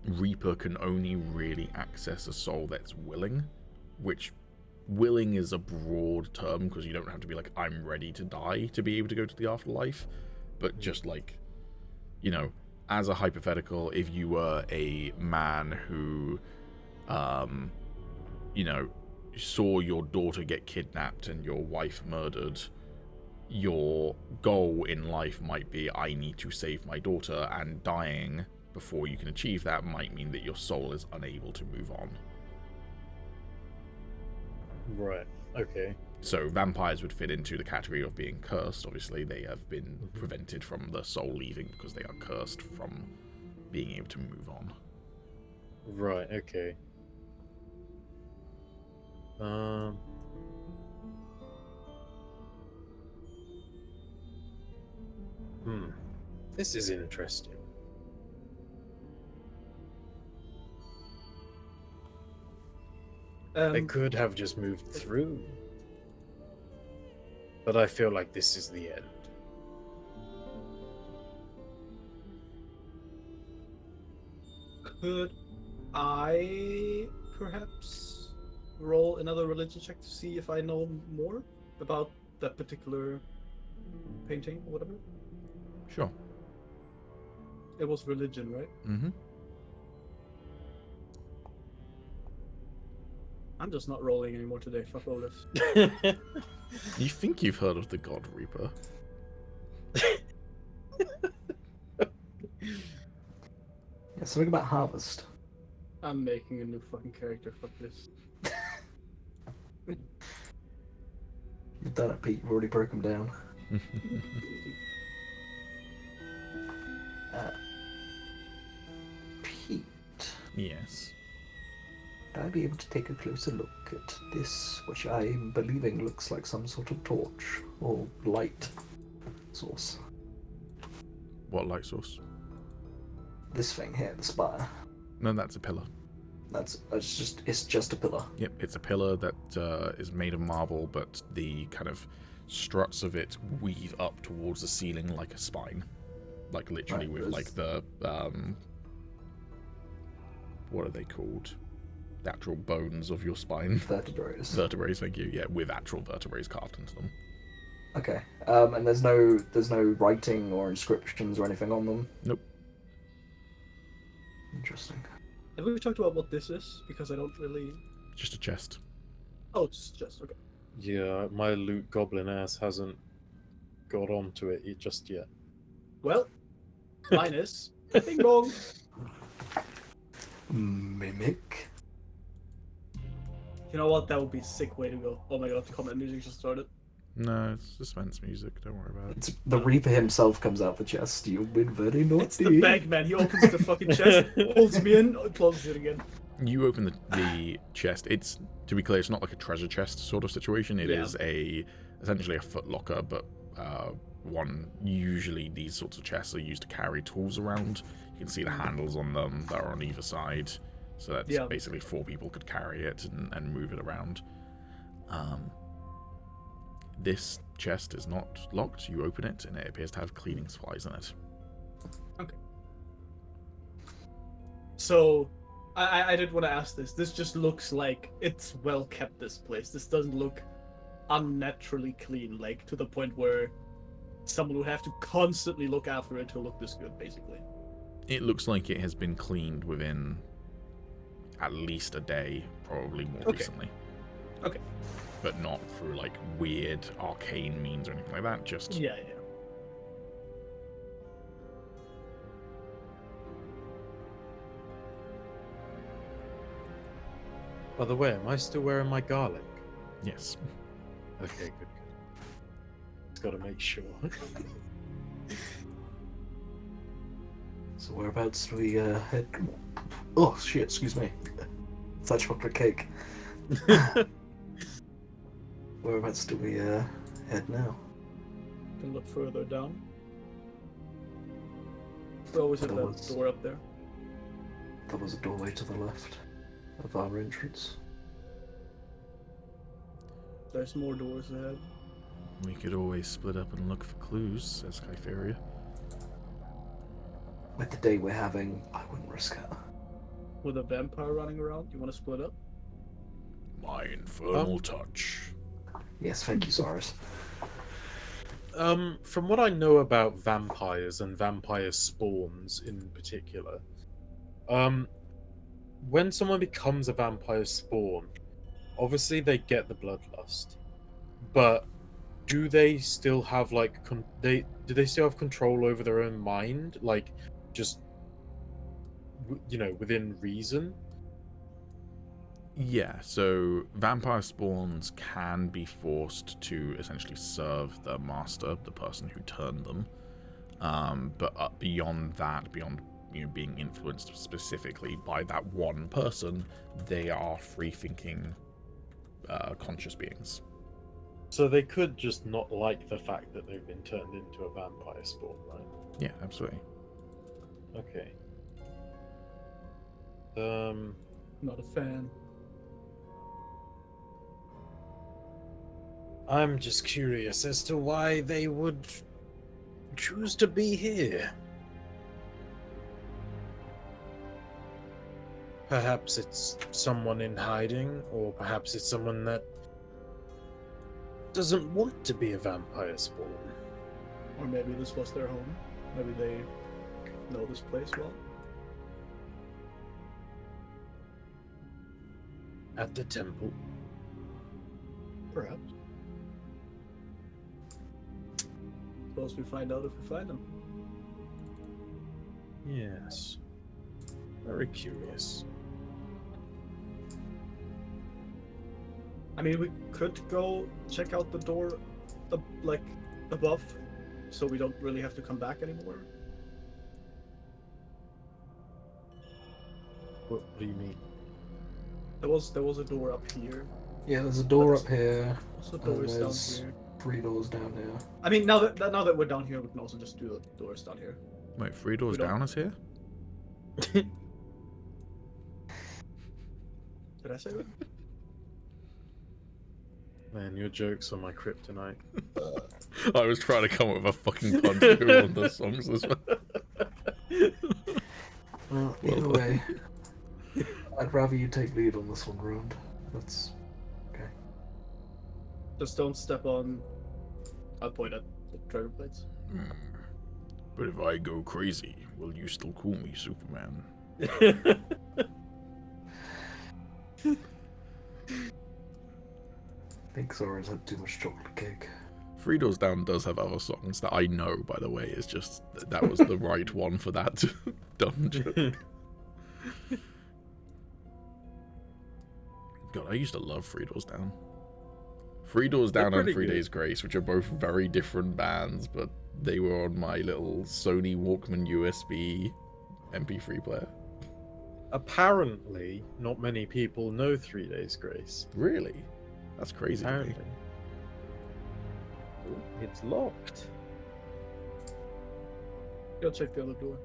Reaper can only really access a soul that's willing, which willing is a broad term because you don't have to be like, I'm ready to die to be able to go to the afterlife, but just like, you know, as a hypothetical, if you were a man who you know, saw your daughter get kidnapped and your wife murdered, your goal in life might be, I need to save my daughter, and dying before you can achieve that might mean that your soul is unable to move on. Right. Okay. So vampires would fit into the category of being cursed. Obviously, they have been prevented from the soul leaving because they are cursed from being able to move on. Right. Okay. This is interesting. They could have just moved through. But I feel like this is the end. Could I perhaps roll another religion check to see if I know more about that particular painting or whatever? Sure. It was religion, right? Mm-hmm. I'm just not rolling anymore today. Fuck all this. You think you've heard of the God Reaper? Yeah, something about harvest. I'm making a new fucking character. Fuck this. You've done it, Pete. You've already broke them down. Pete, Yes. would I be able to take a closer look at this, which I'm believing looks like some sort of torch or light source? What light source? This thing here, the spire. No, that's a pillar. It's just a pillar. Yep, it's a pillar that is made of marble, but the kind of struts of it weave up towards the ceiling like a spine. Like literally Right, with like the what are they called? the actual bones of your spine. Vertebrae. Vertebrae, thank you. Yeah, with actual vertebrae carved into them. Okay. And there's no writing or inscriptions or anything on them. Nope. Interesting. Have we talked about what this is? Because I don't really. Just a chest. Oh, it's just okay. Yeah, my loot goblin ass hasn't got onto it just yet. Well, mine is. Bing bong. Mimic. You know what? That would be a sick way to go. Oh my god, the comment music just started. No, it's suspense music. Don't worry about it. It's, the Reaper himself comes out the chest. You've been very naughty. It's the bagman. He opens the fucking chest, holds me in, closes it again. You open the chest. It's, to be clear, it's not like a treasure chest sort of situation. It is essentially a footlocker, but one. Usually these sorts of chests are used to carry tools around. You can see the handles on them that are on either side. So that's basically 4 people could carry it and move it around. This chest is not locked. You open it, and it appears to have cleaning supplies in it. Okay. So, I did want to ask this. This just looks like it's well kept, this place. This doesn't look unnaturally clean, like to the point where someone would have to constantly look after it to look this good, basically. It looks like it has been cleaned within at least a day, probably more recently. Okay. But not through like weird arcane means or anything like that. Just Yeah. By the way, am I still wearing my garlic? yes. Okay, good. Just gotta make sure. So whereabouts do we head? Oh shit! Excuse me. It's that chocolate cake. Whereabouts do we head now? Can look further down. We always have that door up there. There was a doorway to the left of our entrance. There's more doors ahead. We could always split up and look for clues, says Kytheria. With the day we're having, I wouldn't risk it. With a vampire running around, you want to split up? My infernal touch. Yes, thank you, Cyrus. From what I know about vampires and vampire spawns in particular, when someone becomes a vampire spawn, obviously they get the bloodlust, but do they still have like do they still have control over their own mind, like just within reason? Yeah, so vampire spawns can be forced to essentially serve their master, the person who turned them. But beyond that, beyond being influenced specifically by that one person, they are free-thinking, conscious beings. So they could just not like the fact that they've been turned into a vampire spawn, right? Yeah, absolutely. Okay. Not a fan. I'm just curious as to why they would choose to be here. Perhaps it's someone in hiding, or perhaps it's someone that doesn't want to be a vampire spawn. Or maybe this was their home. Maybe they know this place well. At the temple. Perhaps. Suppose we find out if we find them. Yes. Very curious. I mean, we could go check out the door, above, so we don't really have to come back anymore. What do you mean? There was a door up here. Yeah, there's a door up here. Also doors there's down here. 3 doors down here. I mean, now that we're down here, we can also just do the doors down here. Wait, 3 doors We don't- down is here? Did I say that? Man, your jokes are my kryptonite. I was trying to come up with a fucking pun to go on the songs as well. Well, Well either done. way. I'd rather you take lead on this one, Round. That's okay. Just don't step on. I'll point at the dragon plates. But if I go crazy, will you still call me Superman? I think Zora's had too much chocolate cake. Three Doors Down does have other songs that I know, by the way. It's just that was the right one for that dungeon. God, I used to love Three Doors Down. Three Doors They're Down and pretty 3 good. Days Grace, which are both very different bands, but they were on my little Sony Walkman USB MP3 player. Apparently, not many people know 3 Days Grace. Really? That's crazy to me. Apparently. Oh, it's locked. Go check the other door.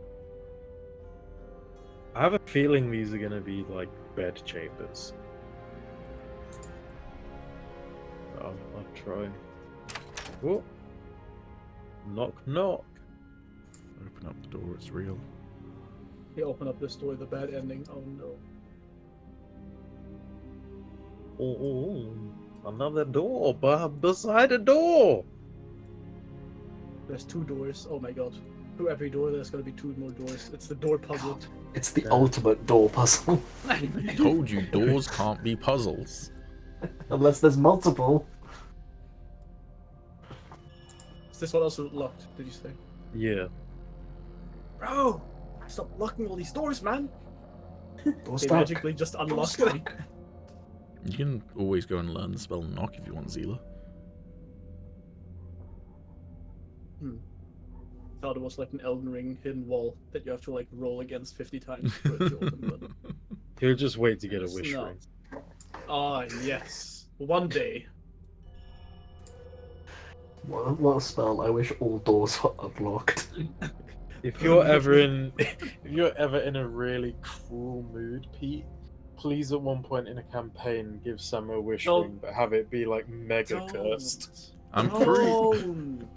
I have a feeling these are gonna be like bed chambers. I'll try. Oh. Knock, knock. Open up the door, it's real. He opened up this door, the bad ending. Oh no. Oh, another door, beside a door. There's 2 doors. Oh my god. Through every door, there's gonna be 2 more doors. It's the door puzzle. It's the ultimate door puzzle. I told you, doors can't be puzzles. Unless there's multiple. Is this one also locked, did you say? Yeah. Bro! Stop locking all these doors, man! Door's They stuck. magically just Door's unlock them. stuck. You can always go and learn the spell knock if you want, Zila. Thought it was like an Elden Ring hidden wall that you have to like roll against 50 times for it to open, but He'll just wait to get a it's wish not. ring. Ah, yes. One day. What a spell. I wish all doors were unlocked. If you're ever in a really cruel mood, Pete, please at one point in a campaign give Sam a wish Don't. ring, but have it be like mega cursed. I'm pretty... Don't.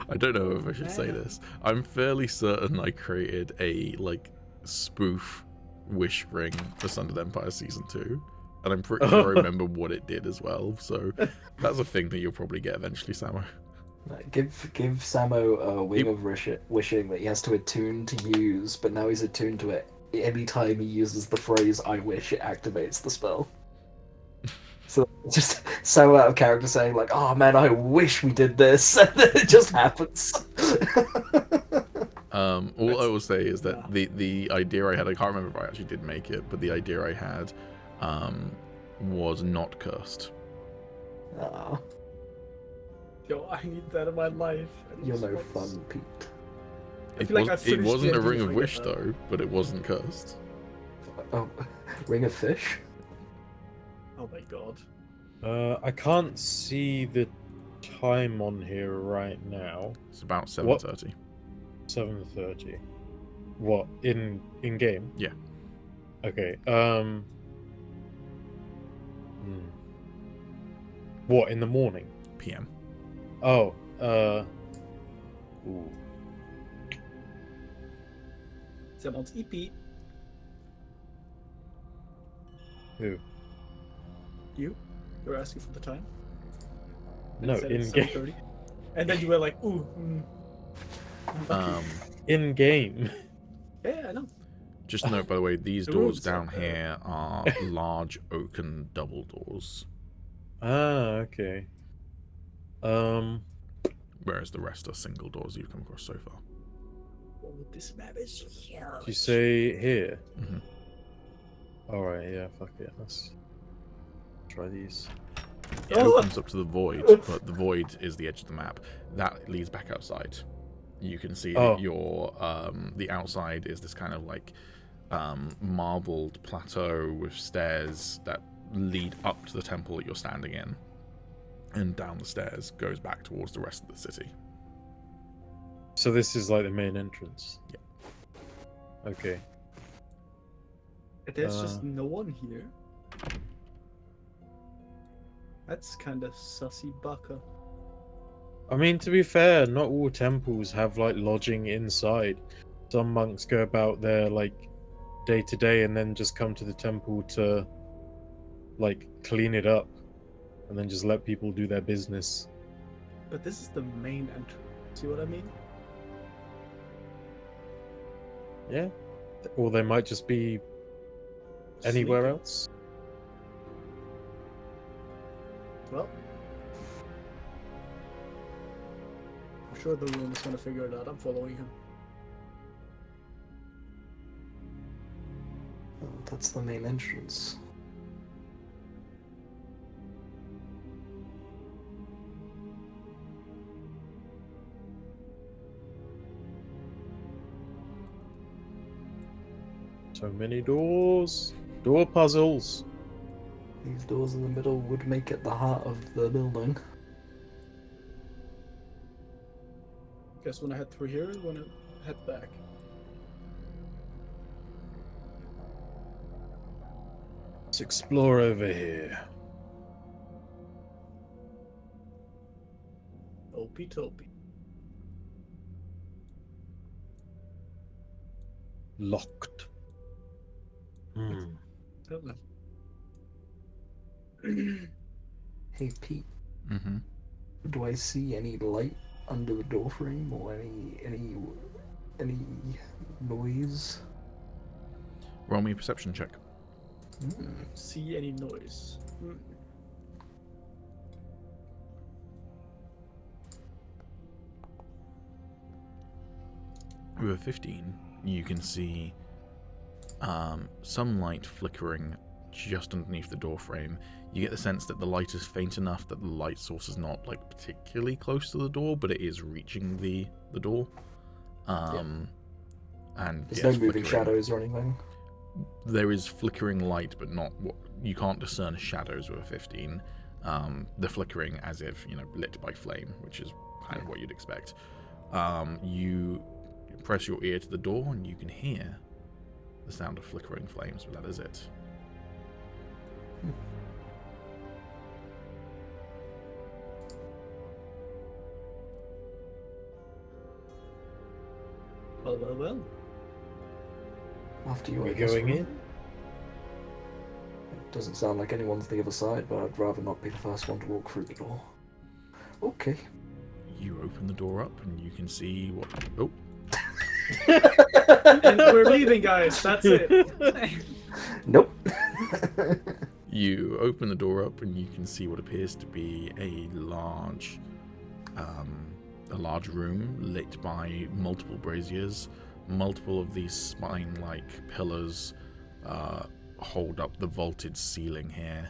I don't know if I should say this. I'm fairly certain I created a, like, spoof wish ring for Son of the Empire Season 2. And I'm pretty sure I remember what it did as well. So that's a thing that you'll probably get eventually, Samo. Give Samo a wing of wishing that he has to attune to use, but now he's attuned to it. Anytime he uses the phrase "I wish," it activates the spell. So just so out of character saying like, "Oh man, I wish we did this," and then it just happens. All I will say is that the idea I had, I can't remember if I actually did make it, but the idea I had was not cursed. Aw, Yo, I need that in my life. you're no fun, Pete. It, feel like was, I it finished wasn't a D&D ring of before I wish get that. though, but it wasn't cursed. Oh, ring of fish. Oh my god. I can't see the time on here right now. It's about What? 7:30. 7:30. What in game? Yeah. Okay. What in the morning? PM. Oh. Ooh. Someone's EP. Who? You? You were asking for the time? And No, it said it's in game. 7:30. And then you were like, ooh. In game. Yeah, I know. Just note, by the way, these The doors rooms down are there. here are large oaken double doors, Ah, okay. whereas the rest are single doors you've come across so far. Oh, this map is huge. Did you say here? Mhm. Alright, yeah, fuck it. Let's try these. It opens up to the void, but the void is the edge of the map. That leads back outside. You can see that your the outside is this kind of like marbled plateau with stairs that lead up to the temple that you're standing in, and down the stairs goes back towards the rest of the city. So this is like the main entrance? Yeah. Okay. There's just no one here. That's kind of sussy baka. I mean, to be fair, not all temples have like lodging inside. Some monks go about their like day to day and then just come to the temple to like clean it up and then just let people do their business. But this is the main entrance. See what I mean? Yeah. Or they might just be anywhere Sneaky. else. Well, I'm sure the room is gonna figure it out. I'm following him. Oh, that's the main entrance. So many doors. Door puzzles. These doors in the middle would make it the heart of the building. Guess when I head through here, when I head back. Let's explore over here. Opie Topi. Locked. Hey Pete, Mm-hmm. do I see any light under the door frame or any noise? Roll me a perception check. See any noise? With a 15, you can see some light flickering just underneath the door frame. You get the sense that the light is faint enough that the light source is not like particularly close to the door, but it is reaching the door. And There's yes, no moving flickering. shadows or anything. There is flickering light, but not what you can't discern shadows with a 15. The flickering as if lit by flame, which is kind of what you'd expect. You press your ear to the door and you can hear the sound of flickering flames, but that is it. Well. After you, Are we I guess, going right? in? It doesn't sound like anyone's the other side, but I'd rather not be the first one to walk through the door. Okay. You open the door up and you can see what... Oh, And we're leaving, guys. That's it. Nope. you open the door up and you can see what appears to be a large room lit by multiple braziers. Multiple of these spine-like pillars hold up the vaulted ceiling here,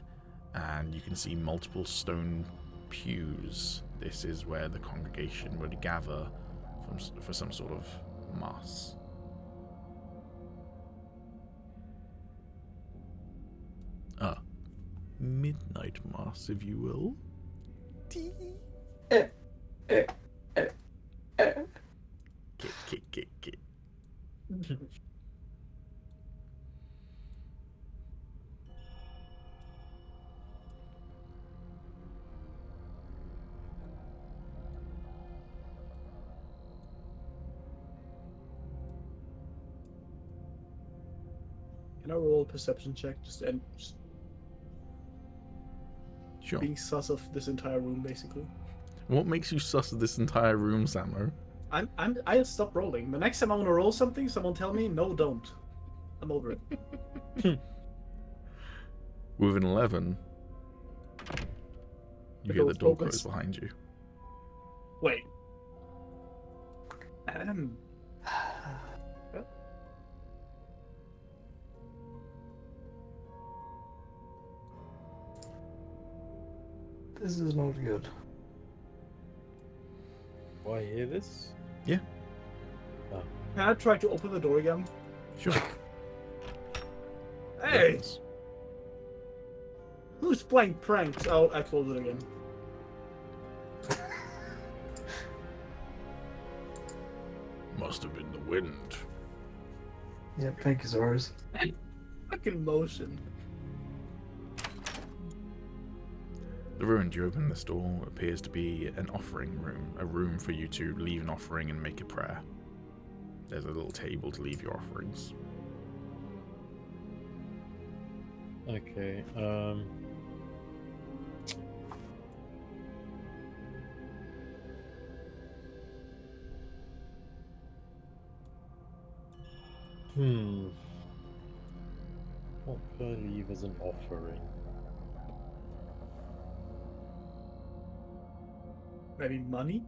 and you can see multiple stone pews. This is where the congregation would gather for some sort of mass. Midnight mass, if you will. Kick. Can I roll a perception check? Just Sure. being sus of this entire room, basically. What makes you sus of this entire room, Samo? I'll stop rolling. The next time I want to roll something, someone tell me, no, don't. I'm over it. With an 11, you I hear go the door focus. close behind you. Wait. This is not good. Do I hear this? Yeah. Oh. Can I try to open the door again? Sure. Hey! Yes. Who's playing pranks? Oh, I close it again. Must have been the wind. Yep, thank you, Zars. Fucking motion. The room you open this door appears to be an offering room, a room for you to leave an offering and make a prayer. There's a little table to leave your offerings. Okay. What could I leave as an offering? Maybe money?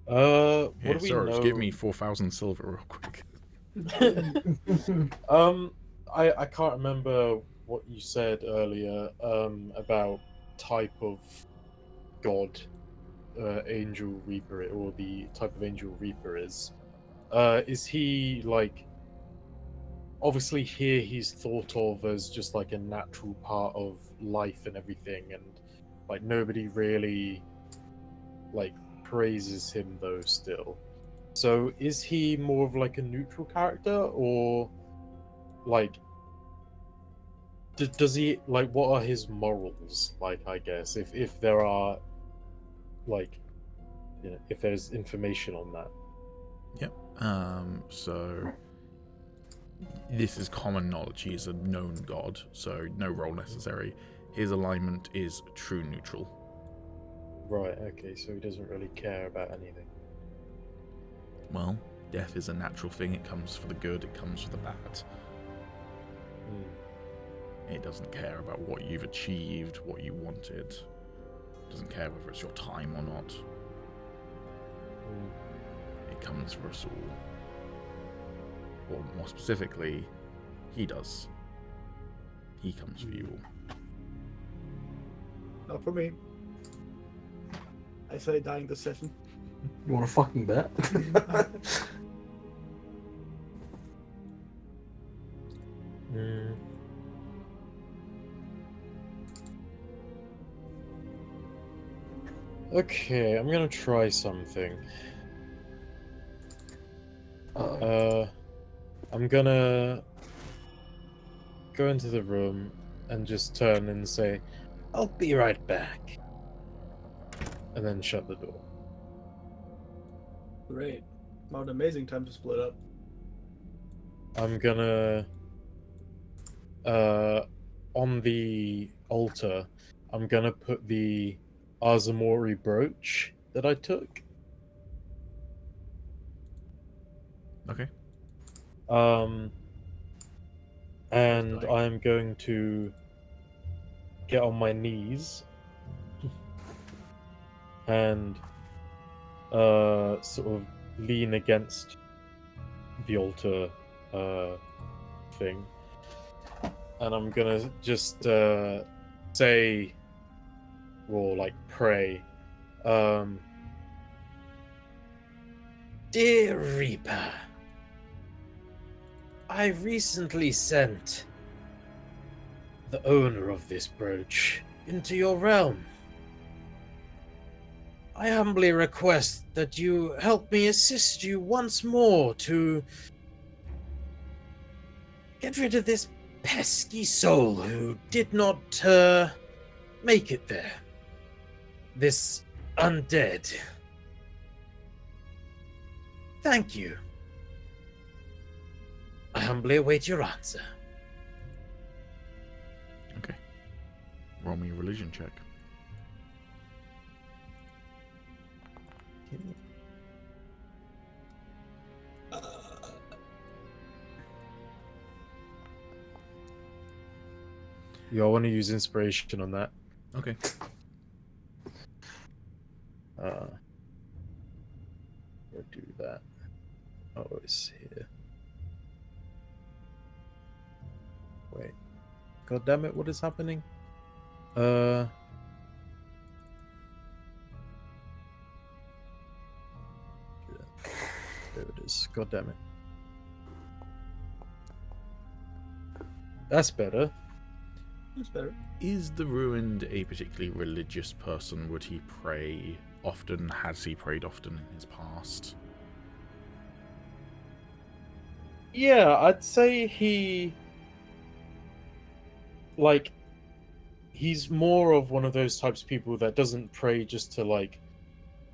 What Yeah, do we Soros, know? give me 4,000 silver real quick. I can't remember what you said earlier about type of god Angel Reaper or the type of Angel Reaper is. Is he like obviously here he's thought of as just like a natural part of life and everything, and like nobody really like praises him though still. So is he more of like a neutral character, or like does he like what are his morals like, I guess, if there are like, you know, if there's information on that. Yep. So this is common knowledge. He is a known god, so no roll necessary. His alignment is true neutral. Right, okay, so he doesn't really care about anything. Well, death is a natural thing. It comes for the good, it comes for the bad. It doesn't care about what you've achieved, what you wanted. It doesn't care whether it's your time or not. It comes for us all. Or more specifically, he does. He comes for you all. Not for me. I say dying this session. You want to fucking bet? Okay, I'm gonna try something. I'm gonna go into the room and just turn and say, "I'll be right back," and then shut the door. Great. What an amazing time to split up. I'm gonna, on the altar, I'm gonna put the Azamori brooch that I took. Okay. And I'm going to get on my knees and sort of lean against the altar thing, and I'm gonna just say, or like pray, "Dear Reaper, I recently sent the owner of this brooch into your realm. I humbly request that you help me assist you once more to get rid of this pesky soul who did not make it there. This undead. Thank you. I humbly await your answer." Okay. Roll me a religion check. Yeah, I want to use inspiration on that. Okay. I'll do that. Oh, it's here. Wait. God damn it, what is happening? There it is. God damn it. That's better. That's better. Is the ruined a particularly religious person? Would he pray often? Has he prayed often in his past? Yeah, I'd say he's more of one of those types of people that doesn't pray just to like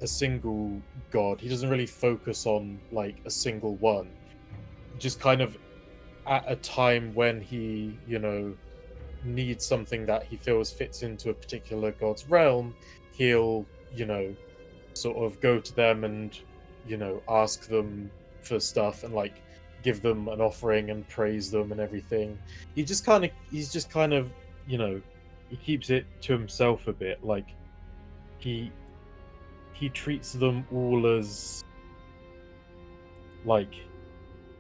a single god. He doesn't really focus on like a single one. Just kind of at a time when he, needs something that he feels fits into a particular god's realm, he'll, sort of go to them and, ask them for stuff and like give them an offering and praise them and everything. He's just kind of, he keeps it to himself a bit. Like he treats them all as like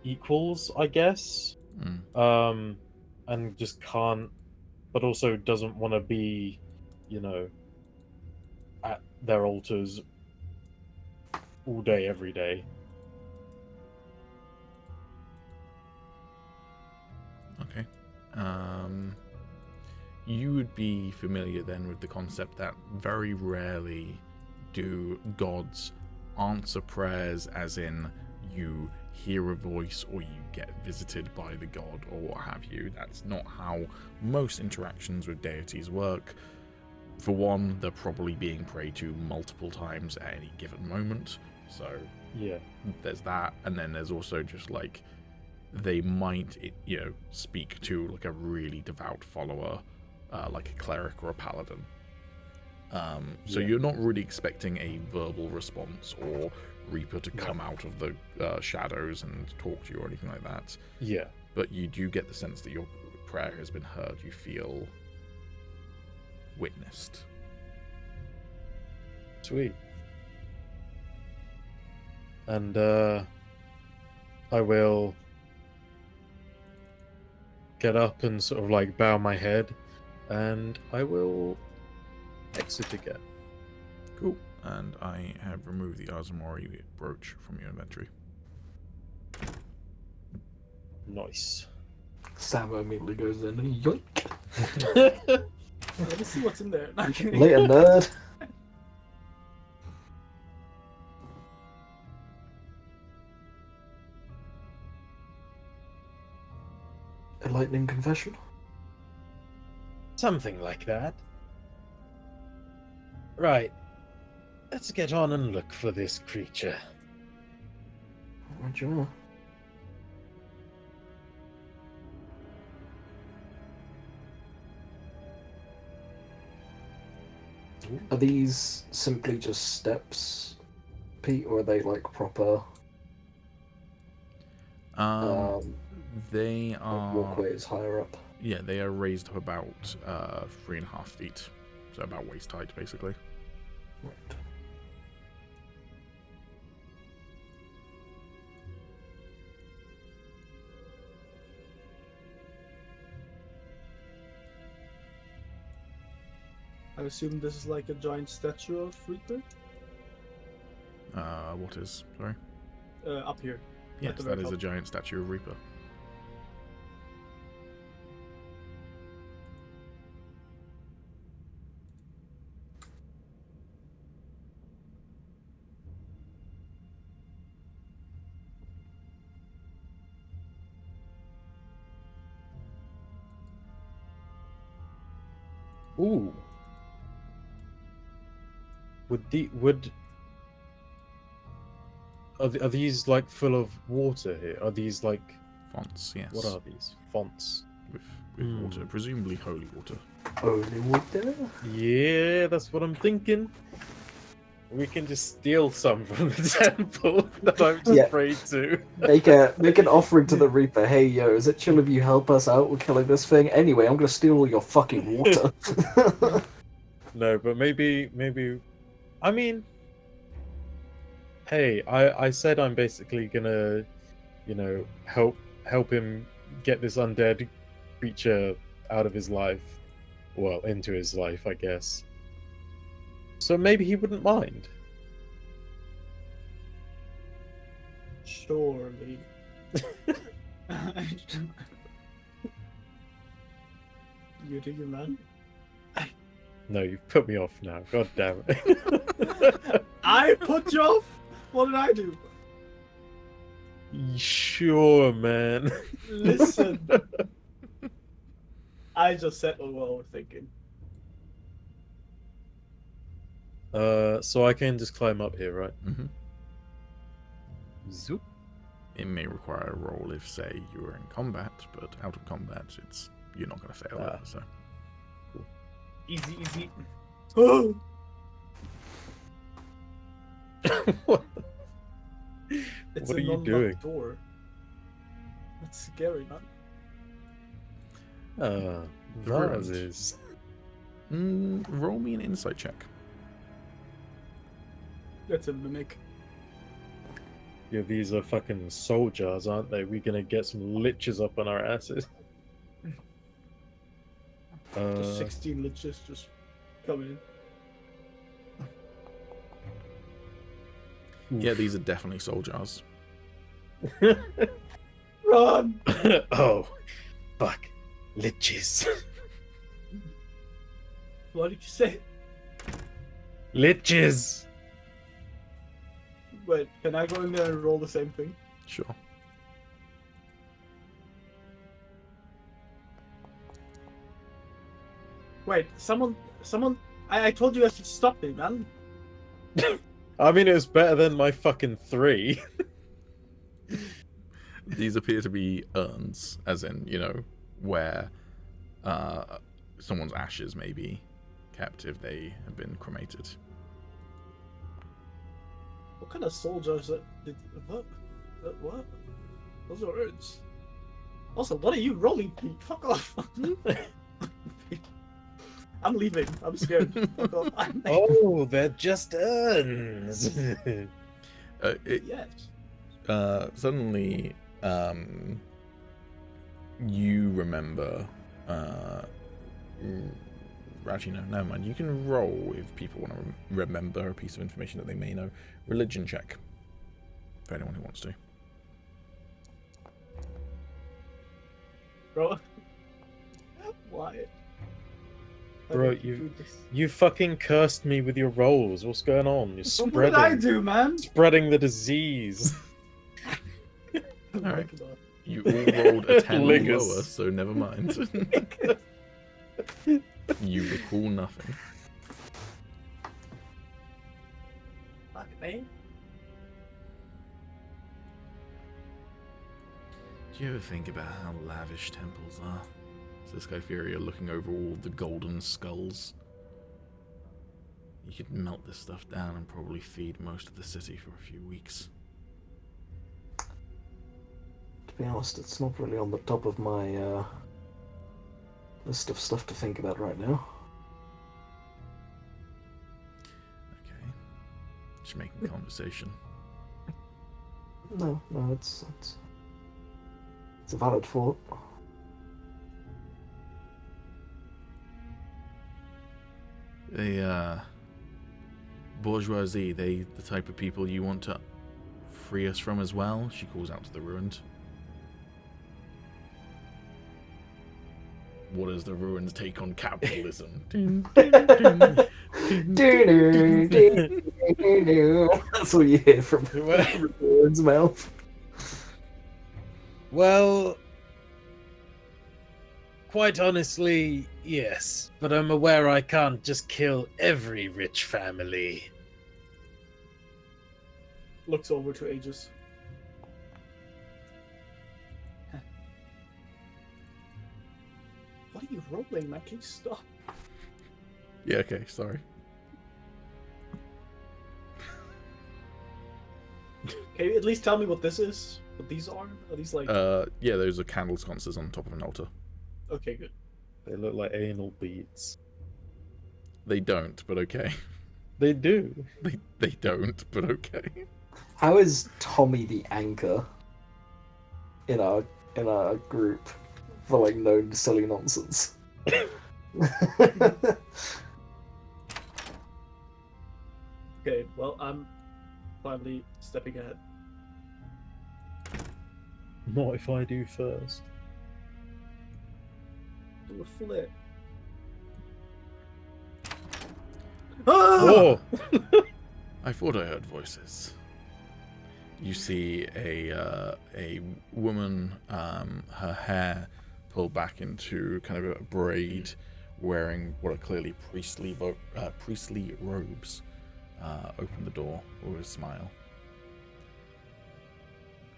equals, I guess. And just can't, but also doesn't want to be, at their altars all day, every day. Okay. You would be familiar then with the concept that very rarely do gods answer prayers, as in you hear a voice or you get visited by the god or what have you. That's not how most interactions with deities work. For one, they're probably being prayed to multiple times at any given moment, so Yeah. there's that. And then there's also just like they might speak to like a really devout follower, like a cleric or a paladin. So Yeah. you're not really expecting a verbal response or Reaper to come out of the shadows and talk to you or anything like that. Yeah. But you do get the sense that your prayer has been heard. You feel witnessed. Sweet. And I will get up and sort of like bow my head, and I will exit again. Cool. And I have removed the Azamori brooch from your inventory. Nice. Sam immediately goes in and yoink. Let me see what's in there. Later, nerd. A lightning confession? Something like that. Right. Let's get on and look for this creature. What do you want? Are these simply just steps, Pete, or are they like proper They are walkways higher up? Yeah, they are raised up about 3.5 feet, so about waist height, basically. Right. I assume this is like a giant statue of Reaper? What is? Sorry? Up here. Yes, the that very is a top. giant statue of Reaper. Ooh. Are these like full of water here? Are these like Fonts, yes. what are these? Fonts. With water, presumably holy water. Holy water. Yeah, that's what I'm thinking. We can just steal some from the temple that I'm just Yeah. afraid to. Make an offering to the Reaper. Hey, yo, is it chill if you help us out with killing this thing? Anyway, I'm gonna steal all your fucking water. No, but maybe. I mean, hey, I said I'm basically gonna, help him get this undead creature out of his life, well, into his life, I guess. So maybe he wouldn't mind. Surely. You do you, man. No, you've put me off now. God damn it. I put you off? What did I do? Sure, man. Listen. I just said what we were thinking. So I can just climb up here, right? Hmm. Zoop. It may require a roll if, say, you were in combat, but out of combat, you're not going to fail it. So Easy, easy. Oh! What? It's What a are you non-locked doing? door. That's scary, man. Vases. roll me an insight check. That's a mimic. Yeah, these are fucking soldiers, aren't they? We're gonna get some liches up on our asses. Just 16 liches just coming in. Yeah, these are definitely soul jars. Run! Oh, fuck. Liches. What did you say? Liches! Wait, can I go in there and roll the same thing? Sure. Wait, someone, I told you guys to stop me, man. I mean, it was better than my fucking 3. These appear to be urns, as in, where someone's ashes may be kept if they have been cremated. What kind of soldiers did what? What? Those are urns. Also, what are you rolling, Pete? Fuck off. I'm leaving. I'm scared. Fuck off. Oh, they're just urns. Yes. Suddenly, you remember. Actually, no, never mind. You can roll if people want to remember a piece of information that they may know. Religion check. For anyone who wants to. Bro. Why? How Bro, did do this? You fucking cursed me with your rolls. What's going on? You're What spreading, did I do, man? spreading the disease. Oh my Alright. God. You all rolled a 10 or Liggers. lower, so never mind. You recall nothing. Fuck me. Do you ever think about how lavish temples are? Says Skyferia, looking over all the golden skulls. You could melt this stuff down and probably feed most of the city for a few weeks. To be honest, it's not really on the top of my list of stuff to think about right now. Okay. Just making conversation. No, it's a valid thought. Bourgeoisie, they the type of people you want to free us from as well? She calls out to the ruined. What is the ruined take on capitalism? That's all you hear from Ruin's mouth. Well, quite honestly, yes. But I'm aware I can't just kill every rich family. Looks over to Agis. What are you rolling, man? Can you stop? Yeah, okay, sorry. Can you at least tell me what this is? What these are? Are these like... Yeah, those are candle sconces on top of an altar. Okay, good. They look like anal beads. They don't, but okay. They do. They don't, but okay. How is Tommy the anchor in our group for like no silly nonsense? Okay, well, I'm finally stepping ahead. Not if I do first. Do a flip. Oh! I thought I heard voices. You see a woman, her hair pulled back into kind of a braid, wearing what are clearly priestly robes, open the door with a smile.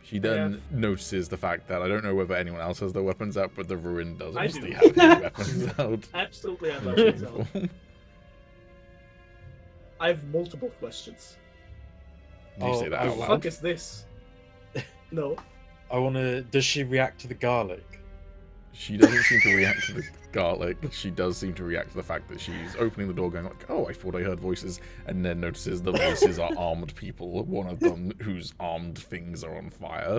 She then notices the fact that I don't know whether anyone else has their weapons out, but the Ruin does obviously have his weapons out. Absolutely have my weapons out. I have multiple questions. Did you say that out What the loud? fuck is this? No. I want to. Does she react to the garlic? She doesn't seem to react to the garlic. She does seem to react to the fact that she's opening the door going like, oh, I thought I heard voices, and then notices the voices are armed people, one of them whose armed things are on fire.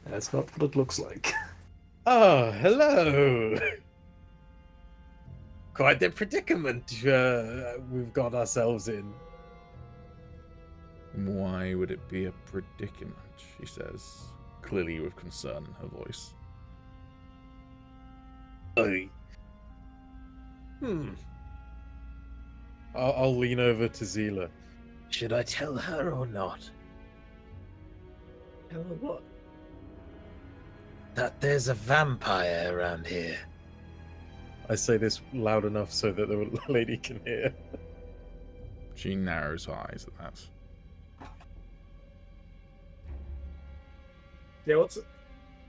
That's not what it looks like. Oh, hello. Quite the predicament we've got ourselves in. Why would it be a predicament, she says, clearly with concern in her voice. I'll lean over to Zila. Should I tell her or not? Tell her what? That there's a vampire around here. I say this loud enough so that the lady can hear. She narrows her eyes at that. Yeah,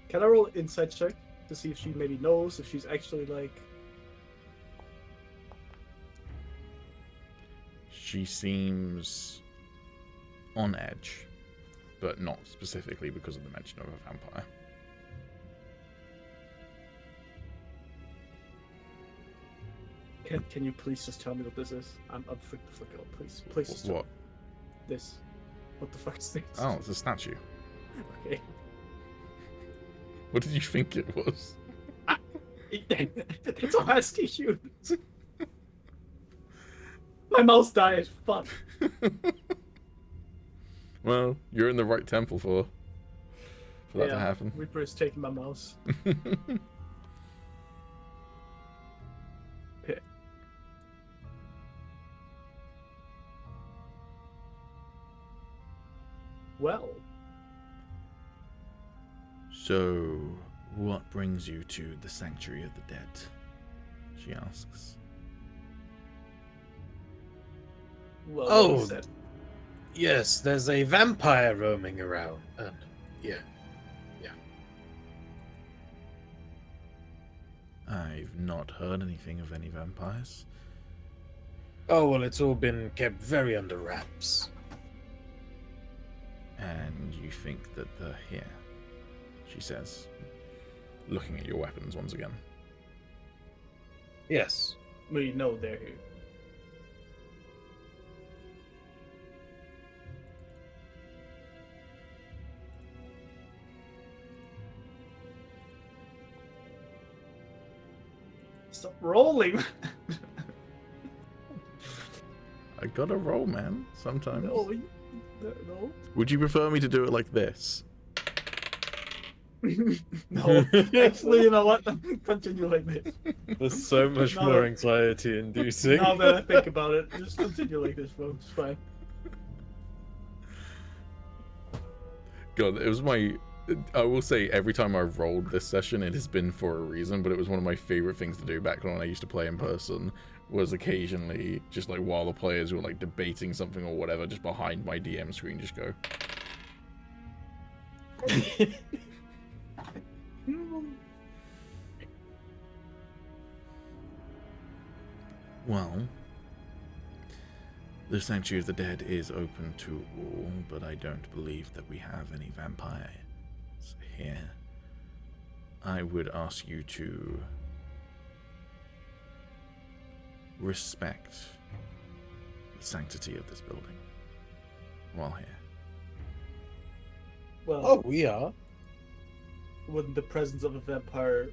can I roll an insight check to see if she maybe knows, if she's actually like... She seems on edge, but not specifically because of the mention of a vampire. Can you please just tell me what this is? I'm freaked the fuck out. Please just tell What? me. This. What the fuck is this? Oh, it's a statue. Okay. What did you think it was? It's a mass tissue. My mouse died. Fuck. Well, you're in the right temple for that to happen. Reaper is taking my mouse. Okay. Well. So, what brings you to the Sanctuary of the Dead? She asks. Well, Oh. like I said, Yes, there's a vampire roaming around, and yeah. I've not heard anything of any vampires. Oh well, it's all been kept very under wraps. And you think that they're here? She says, looking at your weapons once again. Yes. we know they're here. Stop rolling. I gotta roll, man, sometimes. No. Would you prefer me to do it like this? No. Actually, you know what? Continue like this. There's so much No. more anxiety inducing. Now that I think about it, just continue like this, bro. It's fine. God, it was my... I will say, every time I've rolled this session, it has been for a reason, but it was one of my favorite things to do back when I used to play in person, was occasionally, just like while the players were like debating something or whatever, just behind my DM screen, just go... Well, the Sanctuary of the Dead is open to all, but I don't believe that we have any vampires here. I would ask you to respect the sanctity of this building while here. Well, Oh, we are. wouldn't the presence of a vampire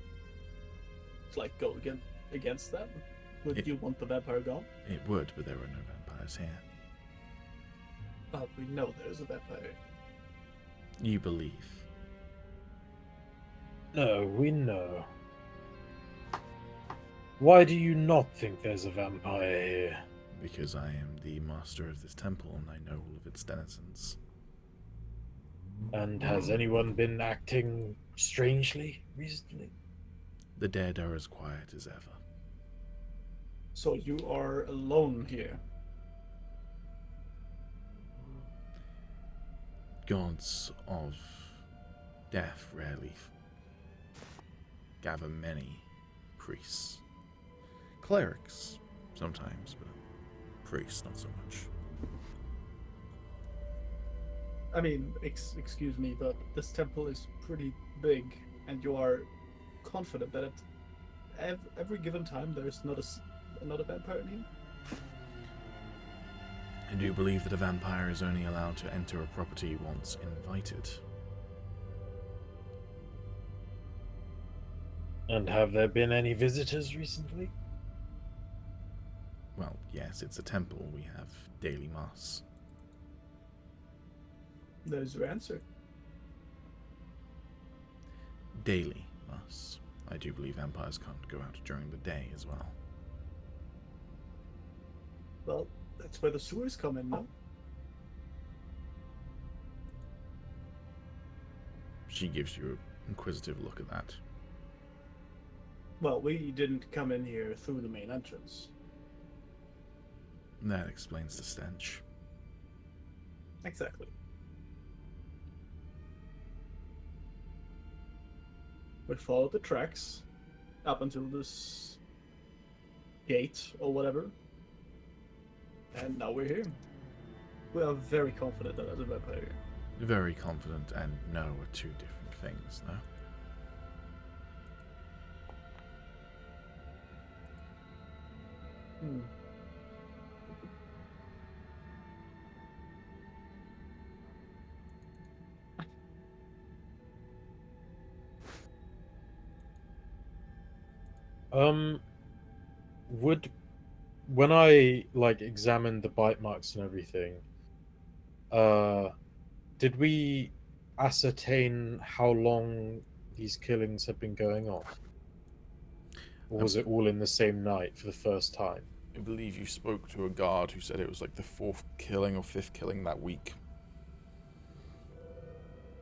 like go against that? Would you want the vampire gone? It would, but there are no vampires here. Oh, we know there's a vampire. You believe. No, we know. Why do you not think there's a vampire here? Because I am the master of this temple and I know all of its denizens. And has anyone been acting strangely recently? The dead are as quiet as ever. So you are alone here. Gods of death rarely gather many priests. Clerics, sometimes, but priests not so much. I mean, excuse me, but this temple is pretty big, and you are confident that at every given time there's not a vampire in here? I do believe that a vampire is only allowed to enter a property once invited. And have there been any visitors recently? Well, yes, it's a temple. We have daily mass. There's your answer. Daily mass. I do believe vampires can't go out during the day as well. Well, that's where the sewers come in, no? She gives you an inquisitive look at that. Well, we didn't come in here through the main entrance. That explains the stench. Exactly. We followed the tracks up until this gate or whatever. And now we're here. We are very confident that there's a vampire here. Very confident and no are two different things, no? Hmm. When I examined the bite marks and everything, did we ascertain how long these killings had been going on? Or was it all in the same night for the first time? I believe you spoke to a guard who said it was like the 4th killing or 5th killing that week.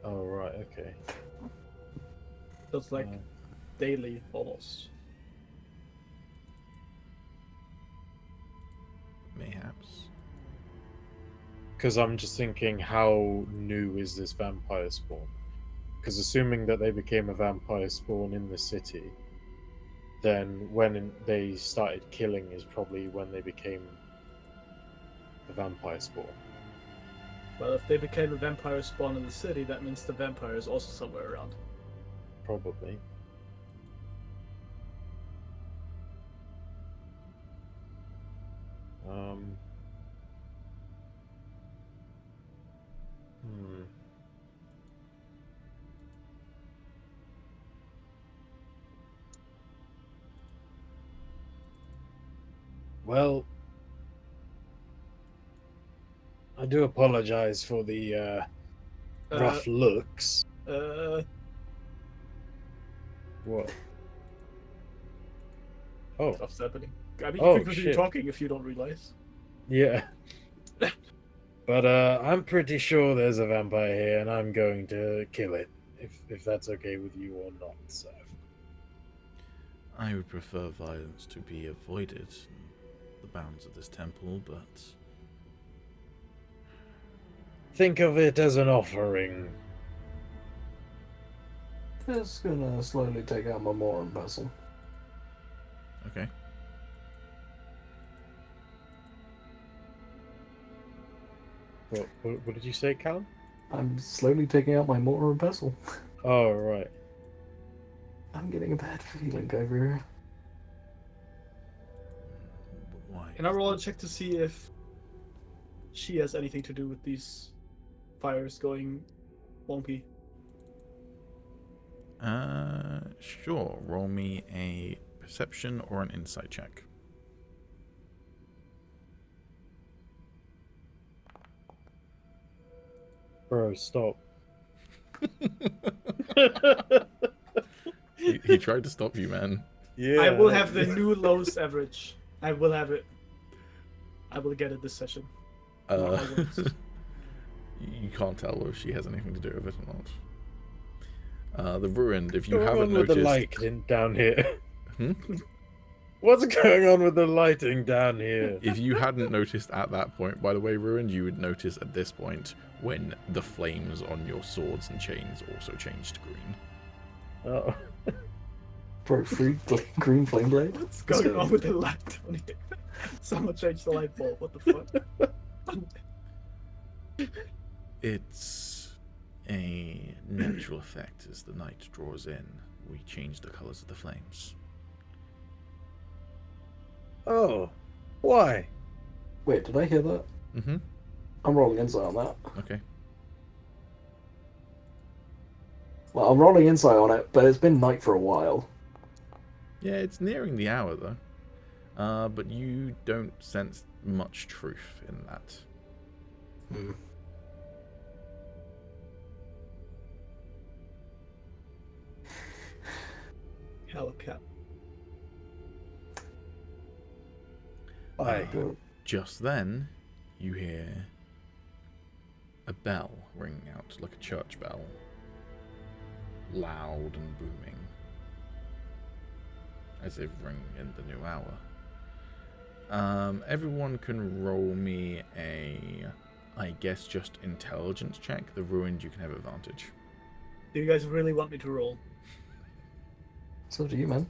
Oh, right, okay. So it's like daily almost. Mayhaps. Because I'm just thinking, how new is this vampire spawn? Because assuming that they became a vampire spawn in the city, then when they started killing is probably when they became a vampire spawn. Well, if they became a vampire spawn in the city, that means the vampire is also somewhere around. Probably. Well, I do apologize for the rough looks. What? Oh. Stuff's happening. I mean, Oh, you can continue shit. talking if you don't realize. Yeah. But I'm pretty sure there's a vampire here, and I'm going to kill it, if that's okay with you or not. So. I would prefer violence to be avoided in the bounds of this temple, but Think of it as an offering. Just gonna slowly take out my mortar and pestle. okay. What did you say, Calum? I'm slowly taking out my mortar and pestle. Oh, right. I'm getting a bad feeling over here. Why? Can I roll a check to see if she has anything to do with these fires going wonky? Sure. Roll me a perception or an insight check. Bro, stop. He tried to stop you, man. Yeah. I will have the new lowest average. I will have it. I will get it this session. No, I won't. You can't tell if she has anything to do with it or not. The ruined, if you What's haven't wrong with noticed... the light down here? Hmm? What's going on with the lighting down here? If you hadn't noticed at that point, by the way, Ruined, you would notice at this point when the flames on your swords and chains also changed to green. Oh. Broke free green flame blade. What's going on with the light on here? Someone changed the light bulb. What the fuck? It's a natural effect as the night draws in. We change the colors of the flames. Oh. Why? Wait, did I hear that? Mm-hmm. I'm rolling insight on that. Okay. Well, I'm rolling insight on it, but it's been night for a while. Yeah, it's nearing the hour, though. But you don't sense much truth in that. Hmm. Hellcat. Why? Just then, you hear a bell ring out like a church bell. Loud and booming. As if ringing in the new hour. Everyone can roll me a, I guess, just intelligence check. The Ruined, you can have advantage. Do you guys really want me to roll? So do you, man.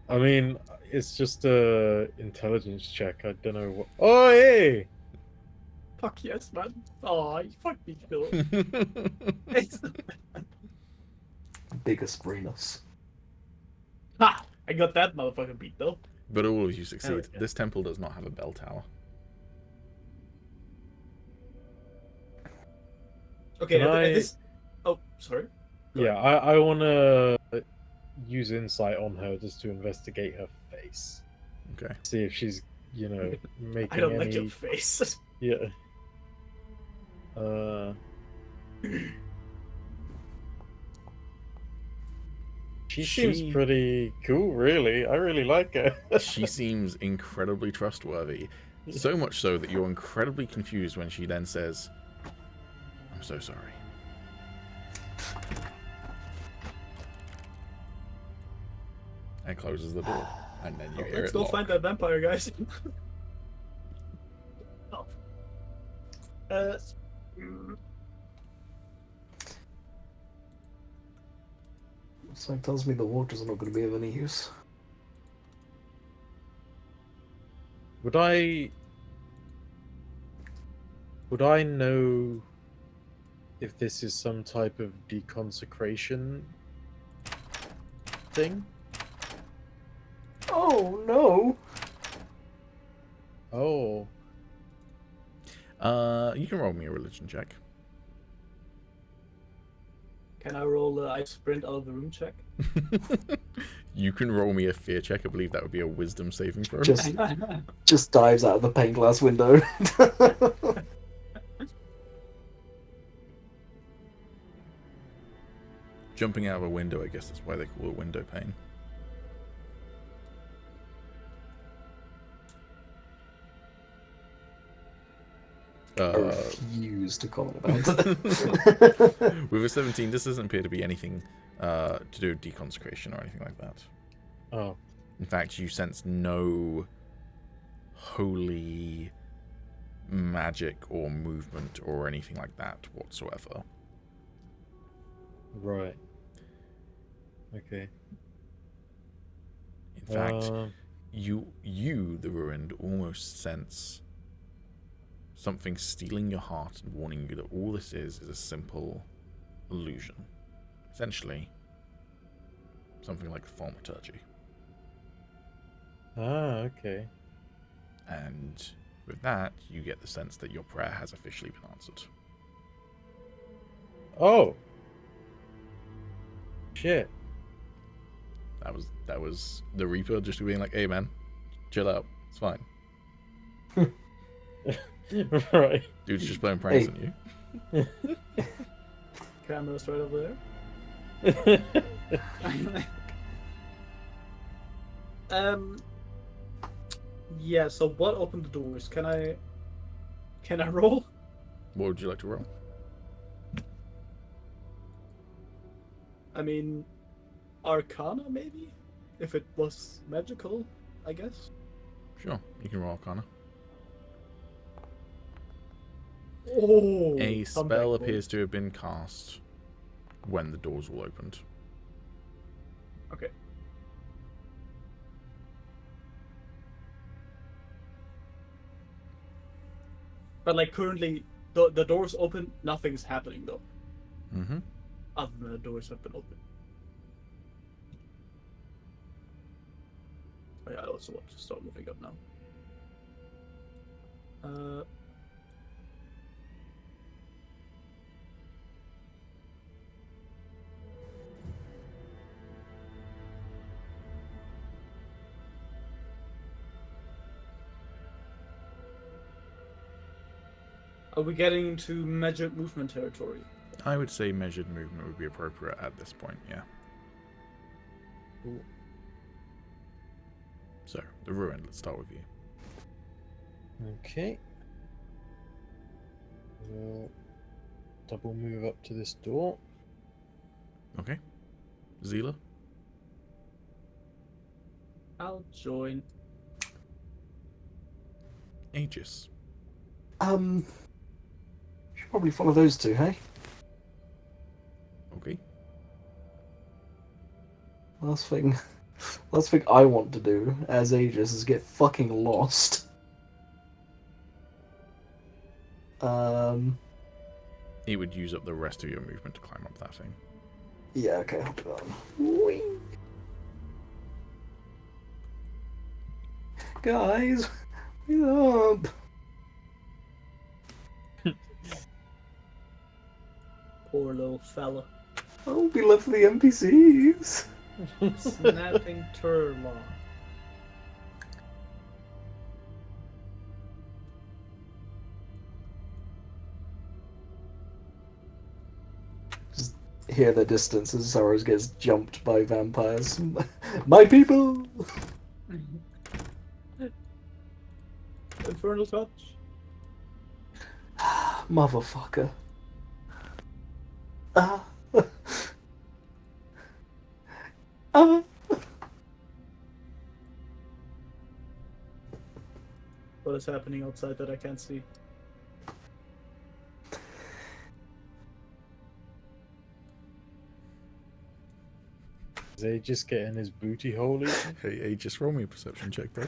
I mean, it's just a intelligence check. I don't know what. Oh, hey! Fuck yes, man. Oh, you fucked me, Phil. Biggest Renus. Ha! I got that motherfucker beat though. But all of you succeed. Hell yeah. This temple does not have a bell tower. Okay, Can I- this. Oh, sorry. Go Yeah, I want to use insight on her just to investigate her face. Okay. See if she's, making I don't any... like your face. Yeah. She seems pretty cool, really. I really like her. She seems incredibly trustworthy. So much so that you're incredibly confused when she then says, "I'm so sorry." And closes the door. And then you hear Let's it go lock. find that vampire, guys. Oh. Something tells me the water's not going to be of any use. Would I know if this is some type of deconsecration thing? Oh no! Oh. You can roll me a religion check. Can I roll I sprint out of the room check? You can roll me a fear check. I believe that would be a wisdom saving throw. Just dives out of the pane glass window. Jumping out of a window, I guess that's why they call it window pane. I refuse to comment about it. With a 17, this doesn't appear to be anything to do with deconsecration or anything like that. Oh. In fact, you sense no holy magic or movement or anything like that whatsoever. Right. Okay. In fact, you, the Ruined, almost sense something stealing your heart and warning you that all this is a simple illusion. Essentially, something like thaumaturgy. Okay. And with that, you get the sense that your prayer has officially been answered. Oh. Shit. That was the Reaper just being like, "Hey man, chill out. It's fine. Right. Dude's just playing pranks Hey. on you." Camera's right over there. Yeah, so what opened the doors? Can I roll? What would you like to roll? I mean, Arcana maybe? if it was magical, I guess. Sure, you can roll Arcana. Oh, A comeback spell board. appears to have been cast when the doors were opened. Okay. But like currently, the doors open, nothing's happening though. Mm-hmm. Other than the doors have been open. Oh, yeah, I also want to start moving up now. Are we getting into measured movement territory? I would say measured movement would be appropriate at this point, yeah. Cool. So, the Ruin, let's start with you. Okay. We'll double move up to this door. Okay. Zila? I'll join. Agis? Should probably follow those two, hey? Okay. Last thing I want to do as Agis is get fucking lost. It would use up the rest of your movement to climb up that thing. Yeah, okay, hold on. Whee! Guys, wake up! Poor little fella. I'll be left for the NPCs. Snapping Terral. Just hear the distance as Soros gets jumped by vampires. My people! Infernal touch. Motherfucker. Ah. Ah. What is happening outside that I can't see? Is he just getting his booty hole eaten? Hey, Agis, roll me a perception check, bro.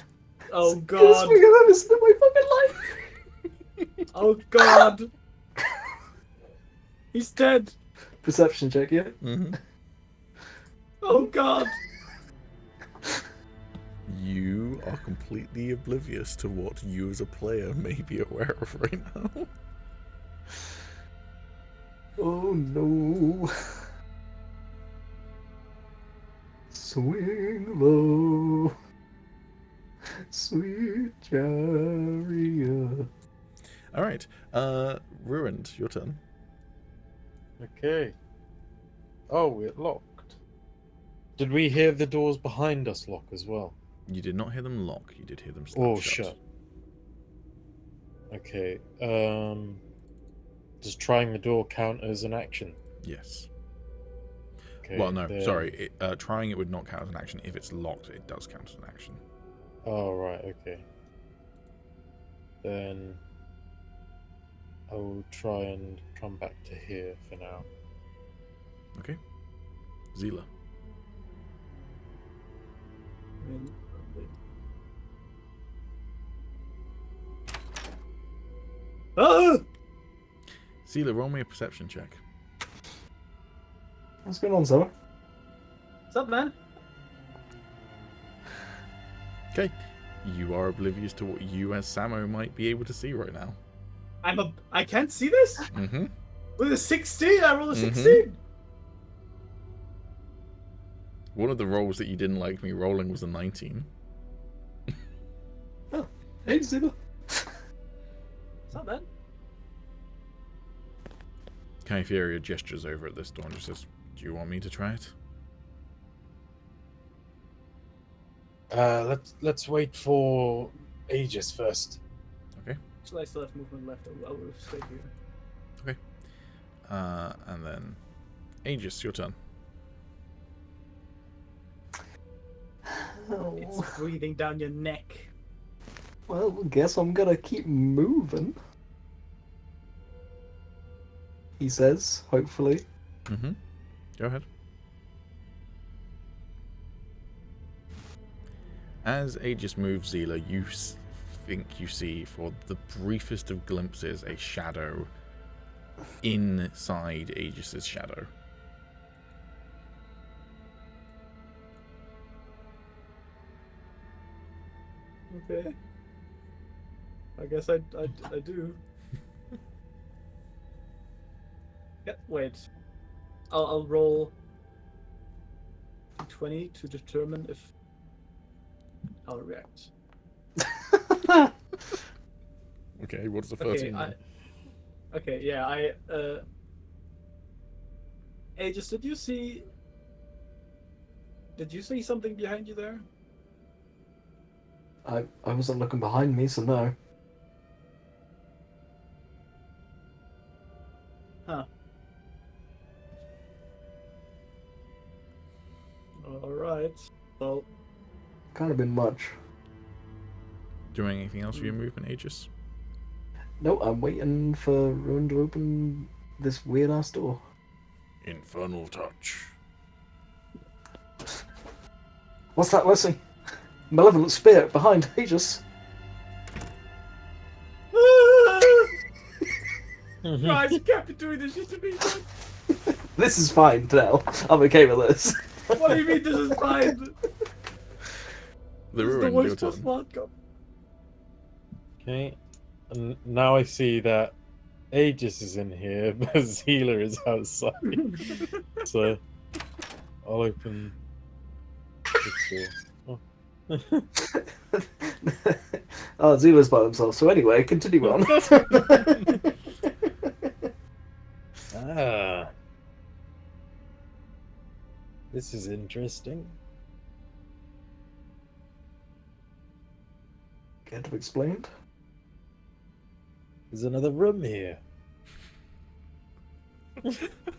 Oh Best god! thing I've ever seen in my fucking life! Oh god! He's dead! Perception check, yeah? Mm-hmm. Oh god! You are completely oblivious to what you as a player may be aware of right now. Oh no. Swing low. Sweet chariot. Alright, Ruined, your turn. Okay. Oh, we're locked. Did we hear the doors behind us lock as well? You did not hear them lock, you did hear them slap Oh, shut. shut. Okay. Does trying the door count as an action? Yes. Okay, Well, no, then- sorry. Trying it would not count as an action. If it's locked, it does count as an action. Oh, right, okay. Then I will try and come back to here for now. Okay. Zila. Ah! Zila, roll me a perception check. What's going on, Sarah? What's up, man? Okay. You are oblivious to what you as Samo might be able to see right now. I can't see this? Mm-hmm. With a 16, I rolled a Mhm. 16! One of the rolls that you didn't like me rolling was a 19. Hey, Zilla. What's up, man? Kytheria gestures over at this door and just says, "Do you want me to try it?" Let's wait for Agis first. Okay. Actually, I still have movement left. I will stay here. And then Agis, your turn. It's Oh, breathing down your neck. well, guess I'm gonna keep moving. He says, hopefully. Mm-hmm. Go ahead. As Agis moves, Zila, you think you see, for the briefest of glimpses, a shadow inside Aegis's shadow. Okay. I guess I do. Yeah, wait. I'll roll 20 to determine if I'll react. Okay, what's the 13? Okay, yeah, Aegis, did you see something behind you there? I wasn't looking behind me, so no. Huh. Alright. Well, Kind of been much. Doing anything else with your movement, Aegis? No, I'm waiting for Ruin to open this weird ass door. Infernal touch. What's that, Leslie? Malevolent spirit behind Aegis. guys, you can't be doing this shit to me, man. This is fine, Terral. I'm okay with this. What do you mean this is fine? The This is the ruin, your worst turn. possible outcome. Okay. And now I see that Agis is in here, but Zila is outside. So I'll open this door. Oh, Zila's by themselves. So anyway, continue on. Ah. This is interesting. Care to explain? There's another room here.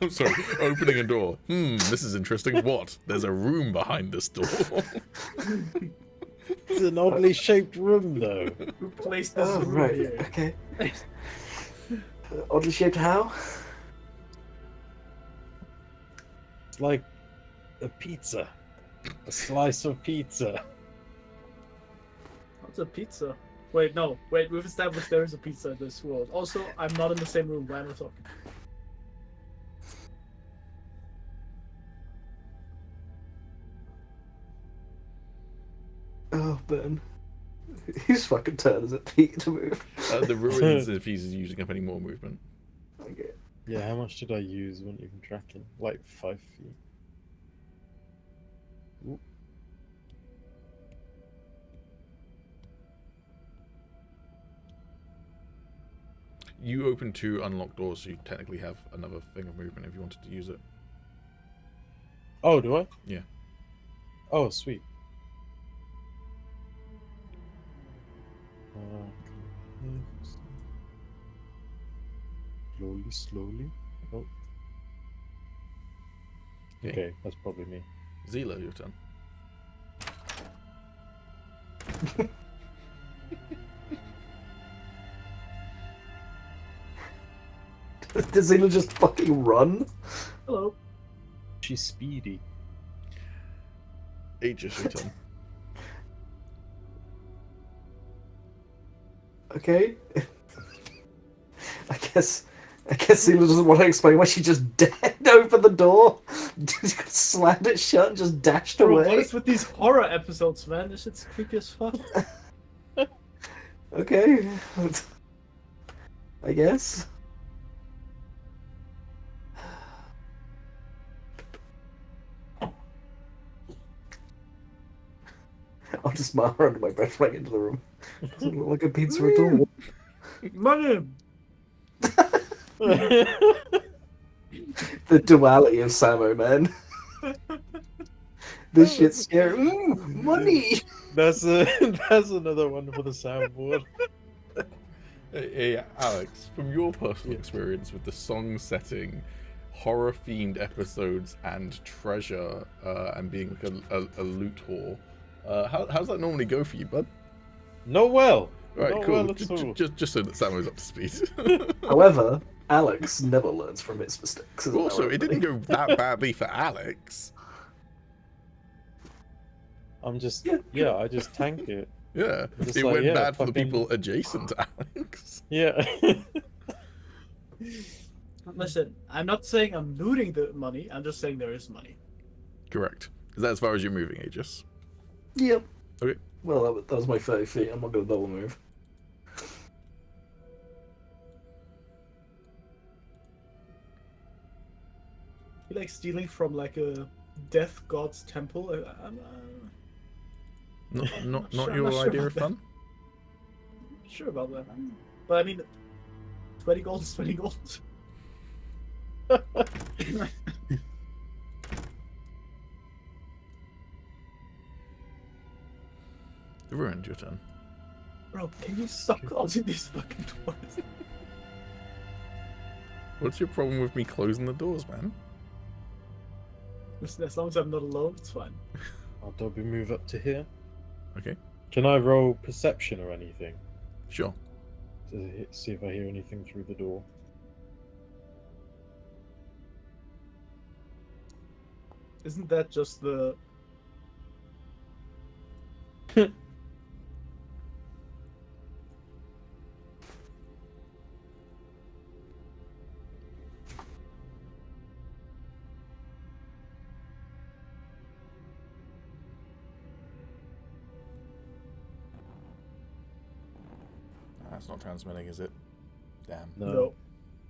I'm sorry, opening a door. This is interesting. What? There's a room behind this door. It's an oddly shaped room, though. Who placed this Oh, room right. here? Okay. Oddly shaped how? It's like a pizza. A slice of pizza. What's a pizza? Wait, no. Wait, we've established there is a pizza in this world. Also, I'm not in the same room. Why am I talking? Oh, Ben. Whose fucking turn is it, Pete, to move? The ruins, if he's using up any more movement. Okay. Yeah, how much did I use? Wasn't even tracking. Like 5 feet. Ooh. You open 2 unlocked doors, so you technically have another thing of movement if you wanted to use it. Oh, do I? Yeah. Oh, sweet. Slowly. Oh. Okay, that's probably me. Zila, your turn. Does Zila just fucking run? Hello. She's speedy. Aegis, your turn. Okay. I guess Zila doesn't want to explain why she just opened the door, slammed it shut, and just dashed Bro, away. what is with these horror episodes, man? This shit's creepy as fuck. Okay. I guess. I'll just smile under my breath right into the room. Doesn't look like a pizza at all. Money! The duality of Samo, man. This shit's scary. Money! That's another one for the soundboard. Hey, Alex, from your personal experience with the song setting, horror-themed episodes, and treasure, and being like a loot whore, How's that normally go for you, bud? Not well. Right, Not cool. well at all. Just so that Samuel's up to speed. However, Alex never learns from his mistakes. Isn't Also, that it didn't go that badly for Alex. I'm just Yeah. I just tank it. Yeah, Just it like, went yeah, bad for the fucking- people adjacent to Alex. Yeah. Listen, I'm not saying I'm looting the money. I'm just saying there is money. Correct. Is that as far as you're moving, Agis? Yep. Okay. Well, that was my 30 feet. I'm not going to double move. You like stealing from like a death god's temple? I'm Not sure- I'm your not sure idea about of that. fun? sure about that. But I mean, 20 gold is 20 gold. The ruined your turn. Bro, can you stop closing these fucking doors? What's your problem with me closing the doors, man? Listen, as long as I'm not alone, it's fine. I'll Dobby move up to here. Okay, Can I roll perception or anything sure. to see if I hear anything through the door? Isn't that just the... That's not transmitting, is it? Damn. No.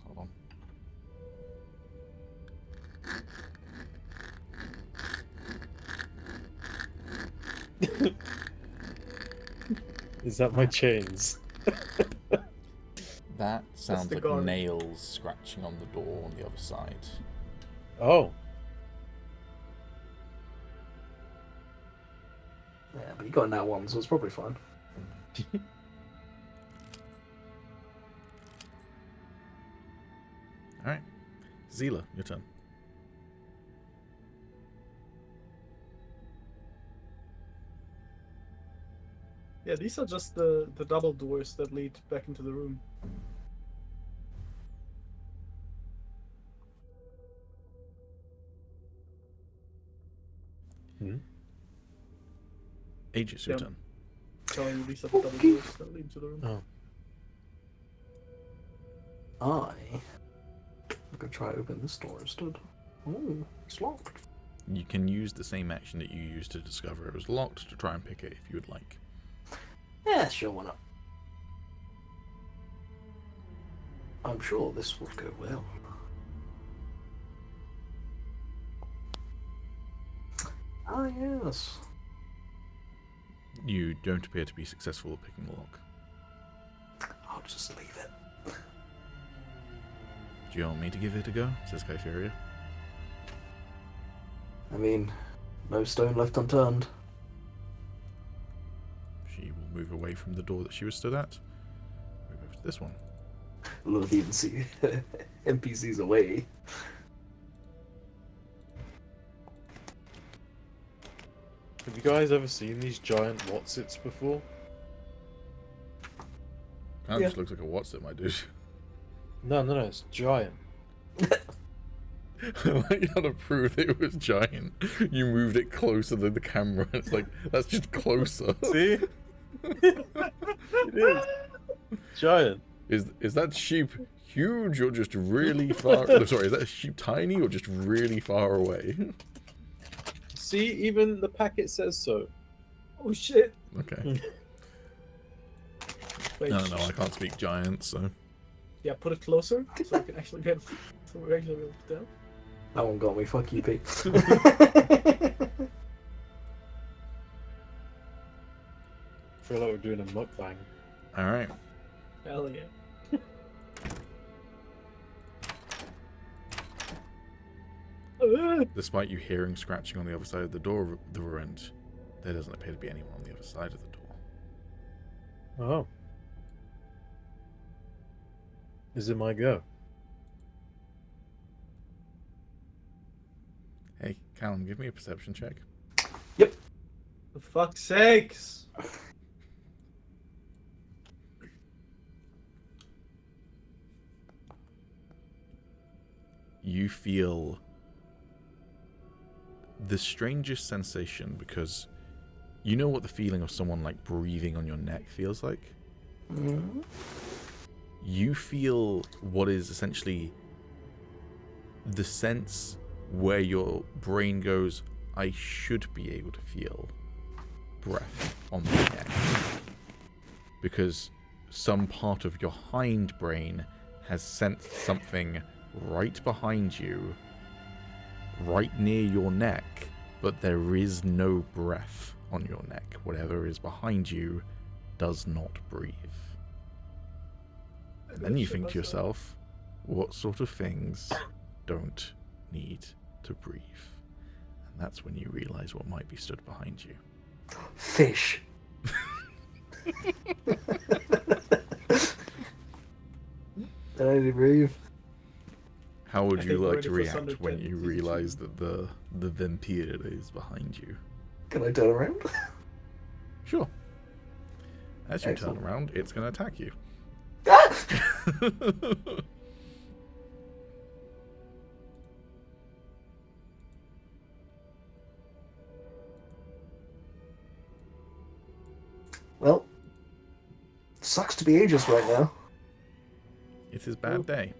Hold on. Is that my chains? That sounds the like guard. nails scratching on the door on the other side. Oh. Yeah, but you got that one, so it's probably fine. Alright. Zila, your turn. Yeah, these are just the double doors that lead back into the room. Agis, your Yeah. turn. Telling you these are the double doors that lead to the room. Oh. I'm gonna try to open this door instead. Oh, it's locked. You can use the same action that you used to discover it was locked to try and pick it if you would like. Yeah, sure, why not? I'm sure this will go well. Ah, yes. You don't appear to be successful at picking the lock. I'll just leave it. Do you want me to give it a go? Says Kypheria. I mean, no stone left unturned. She will move away from the door that she was stood at. Move over to this one. Love even see NPCs away. Have you guys ever seen these giant Watsits before? Kind of Yeah. just looks like a what's it, my dude. No, it's giant. I like how to prove it was giant. You moved it closer than the camera. It's like, that's just closer. See? It is. Giant. Is that sheep huge or just really far? No, sorry, is that sheep tiny or just really far away? See, even the packet says so. Oh shit! Okay. Wait, I don't know. I can't speak giant, so. yeah, put it closer so I can actually get some regular down. That one got me. Fuck you, Pete. I feel like we're doing a mukbang. All right. Hell yeah. Despite you hearing scratching on the other side of the door, the end, there doesn't appear to be anyone on the other side of the door. Oh. Is it my go? Hey, Calum, give me a perception check. Yep. For fuck's sakes! You feel the strangest sensation, because you know what the feeling of someone like breathing on your neck feels like? Mm. You feel what is essentially the sense where your brain goes, I should be able to feel breath on my neck. Because some part of your hindbrain has sensed something right behind you, right near your neck, but there is no breath on your neck. Whatever is behind you does not breathe. And then you think to yourself, what sort of things don't need to breathe? And that's when you realize what might be stood behind you. Fish. Did I breathe? How would I you think we're like ready to for react Thunder when Jet you Season realize 2. that the vampire is behind you? Can I turn around? Sure. As you Excellent. turn around, it's going to attack you. Ah! Well, sucks to be Agis right now. It's his bad day.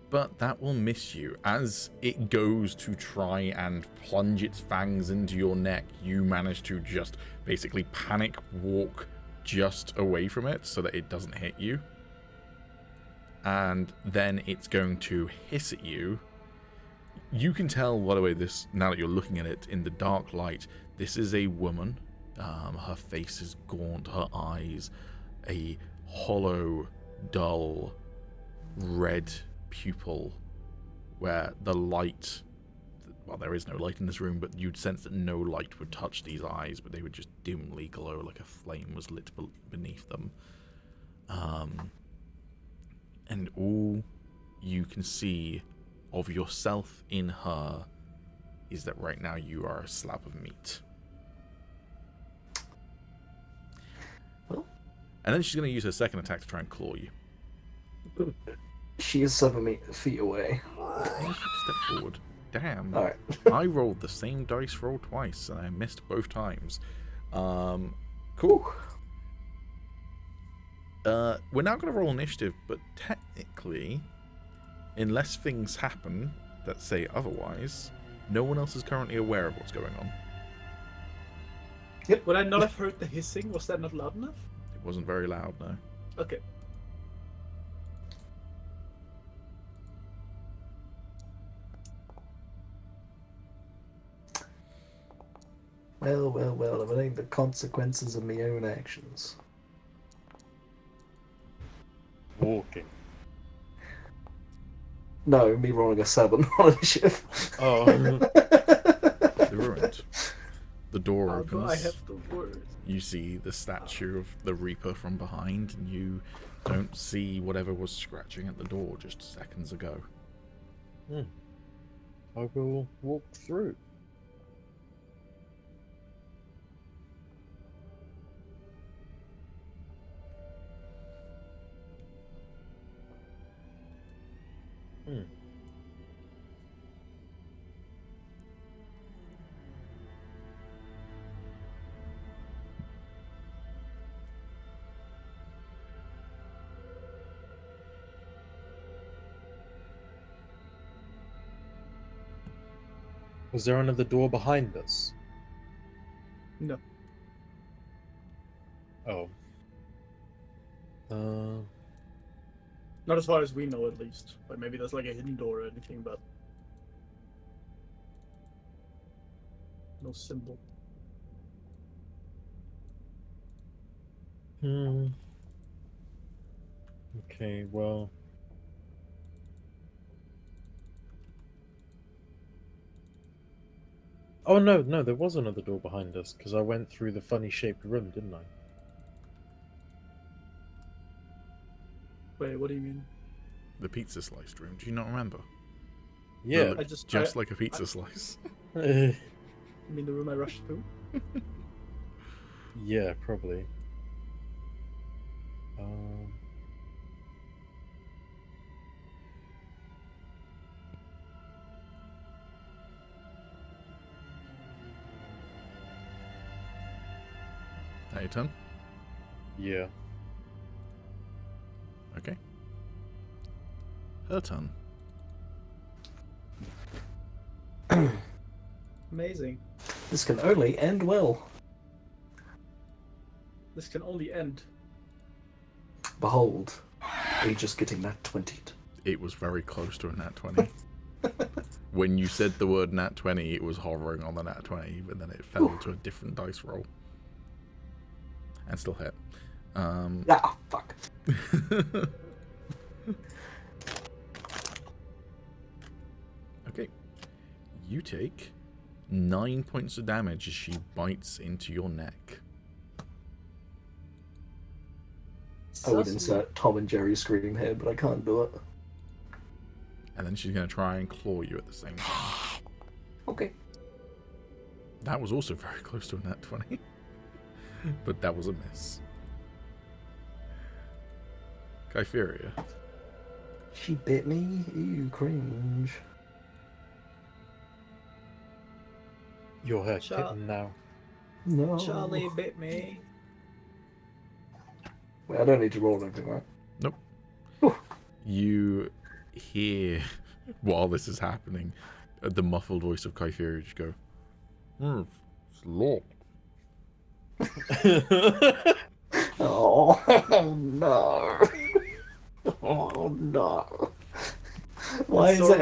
But that will miss you. As it goes to try and plunge its fangs into your neck, you manage to just basically panic walk just away from it so that it doesn't hit you. And then it's going to hiss at you. You can tell, by the way, this, now that you're looking at it in the dark light, this is a woman. Her face is gaunt, her eyes a hollow, dull, red pupil where the light, well, there is no light in this room, but you'd sense that no light would touch these eyes, but they would just dimly glow like a flame was lit beneath them. And all you can see of yourself in her is that right now you are a slab of meat. Well, and then she's going to use her second attack to try and claw you. she is 7 feet away. You should step forward. Damn. Alright. I rolled the same dice roll twice, and I missed both times. Cool. We're now going to roll initiative, but technically, unless things happen that say otherwise, no one else is currently aware of what's going on. Would I not have heard the hissing? Was that not loud enough? It wasn't very loud, no. Okay. Well, if it ain't the consequences of my own actions. Walking. No, me rolling a 7 on initiative. Oh. The ruined. The door How do I opens. have the word? You see the statue of the Reaper from behind, and you don't see whatever was scratching at the door just seconds ago. I will walk through. Was there another door behind us? No. Oh. Not as far as we know, at least. But maybe there's like a hidden door or anything, but no symbol. Okay, well. Oh no, there was another door behind us because I went through the funny shaped room, didn't I? Wait, what do you mean? The pizza sliced room. Do you not remember? Yeah. Looked just like a pizza slice. You mean the room I rushed through? Yeah, probably. That your turn? Yeah. Okay. Her turn. Amazing. This can only end well. This can only end. Behold, Agis getting that 20'd. It was very close to a nat 20. When you said the word nat 20, it was hovering on the nat 20, but then it fell to a different dice roll. And still hit. Ah, fuck. Okay. You take 9 points of damage as she bites into your neck. I would insert Tom and Jerry scream here, but I can't do it. And then she's going to try and claw you at the same time. Okay. That was also very close to a nat 20. But that was a miss. Kypheria. She bit me? Ew, cringe. You're her Shut- kitten now. No. Charlie bit me. Wait, I don't need to roll anything, right? Nope. Whew. You hear, while this is happening, the muffled voice of Kypheria just go, it's locked. Oh, no. Oh, no. Why is it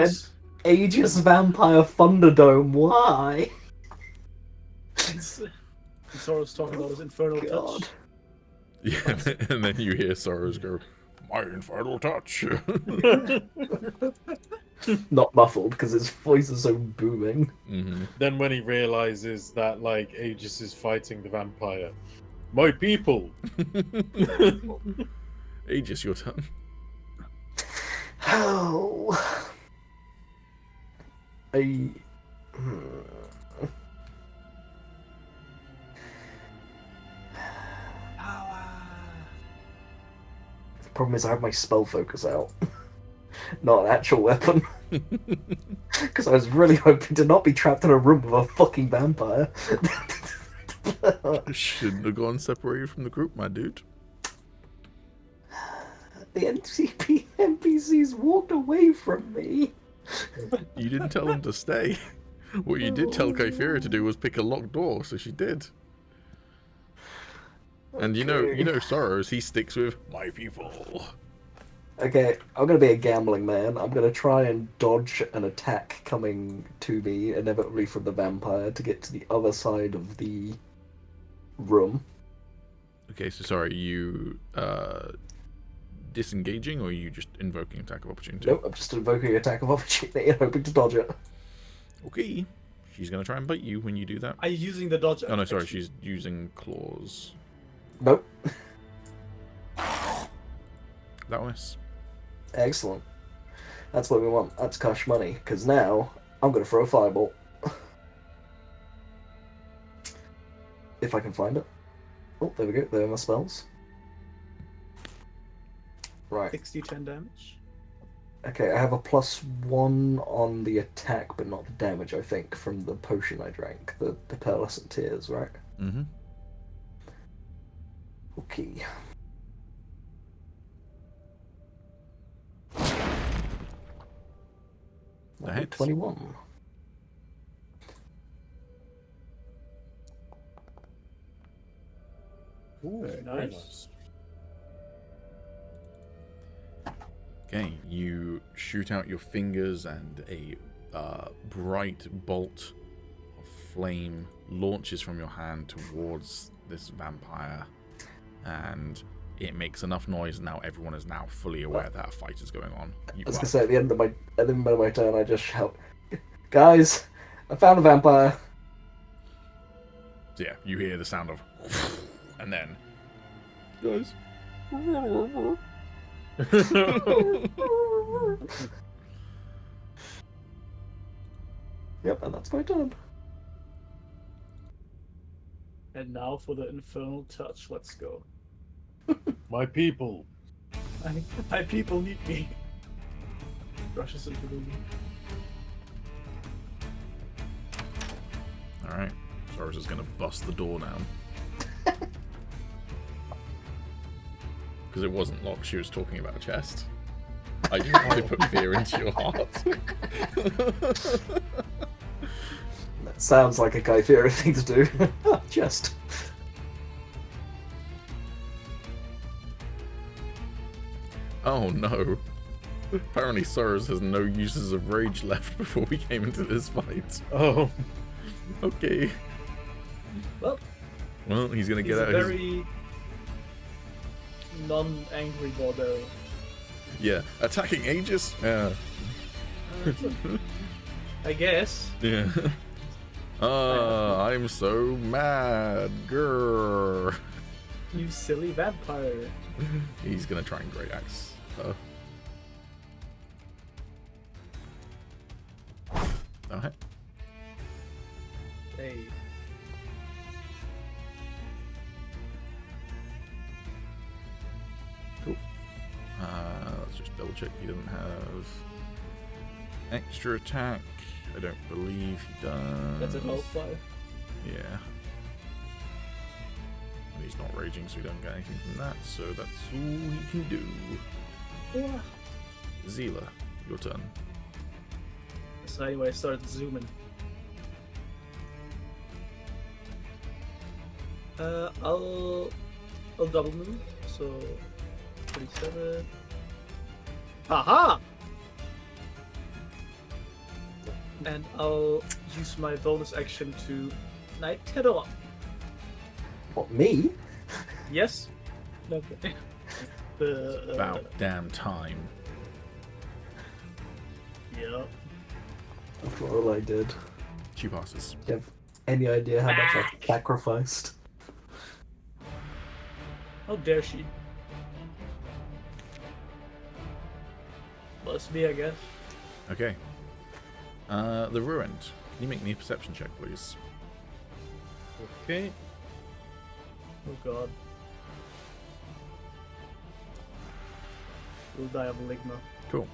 an Agis Vampire Thunderdome? Why? Soros talking about his infernal God. touch. Yeah, and then you hear Sorrows go, my infernal touch. Not muffled, because his voice is so booming. Mm-hmm. Then when he realizes that, like, Agis is fighting the vampire. My people! Agis, your turn. Oh. I... The problem is I have my spell focus out. Not an actual weapon. Because I was really hoping to not be trapped in a room with a fucking vampire. Shouldn't have gone separated from the group, my dude. The NPCs walked away from me. You didn't tell them to stay. What you did tell Kypheria to do was pick a locked door, so she did. And you know Sorrows, he sticks with my people. Okay, I'm gonna be a gambling man. I'm gonna try and dodge an attack coming to me, inevitably from the vampire, to get to the other side of the room. Okay, so sorry, you disengaging, or are you just invoking attack of opportunity? Nope, I'm just invoking attack of opportunity and hoping to dodge it. Okay, she's gonna try and bite you when you do that. Are you using the dodge? Oh no, sorry, action? she's using claws. Nope. That one is. Excellent. That's what we want. That's cash money. Because now, I'm going to throw a fireball. If I can find it. Oh, there we go. There are my spells. Right. 60-10 damage. Okay, I have a +1 on the attack, but not the damage, I think, from the potion I drank. The pearlescent tears, right? Mm-hmm. Okay. That hits. 21. Ooh, Very very nice. Okay, you shoot out your fingers and a bright bolt of flame launches from your hand towards this vampire, and it makes enough noise. Now everyone is now fully aware that a fight is going on. I was gonna say at the end of my turn, I just shout, "Guys, I found a vampire!" So yeah, you hear the sound of, and then, guys. Yep, and that's my turn. And now for the infernal touch. Let's go. My people. My people need me. Rushes into the room. Alright. Soros is gonna bust the door down. Because it wasn't locked, she was talking about a chest. I usually put fear into your heart. That sounds like a Kythera thing to do. Just. Oh no. Apparently Soros has no uses of rage left before we came into this fight. Oh. Okay. Well, He's gonna he's get a out his... very non-angry barbarian. Yeah. Attacking Agis? Yeah. I guess. Yeah. I'm so mad. Grrr. You silly vampire. He's gonna try and Great Axe her. Alright. Hey. Cool. Let's just double check he doesn't have extra attack. I don't believe he does. That's a health 5. Yeah. And he's not raging, so we don't get anything from that, so that's all he can do. Yeah. Zila, your turn. So anyway, I started zooming. I'll double move, so 37. Haha! And I'll use my bonus action to Knight Terral. What, me? Yes? Okay. About damn time. Yeah. That's all I did. She passes. Do you have any idea how much I sacrificed? How dare she? Must be, I guess. Okay. The Ruined. Can you make me a perception check, please? Okay. Oh god. We'll die of Ligma. Cool.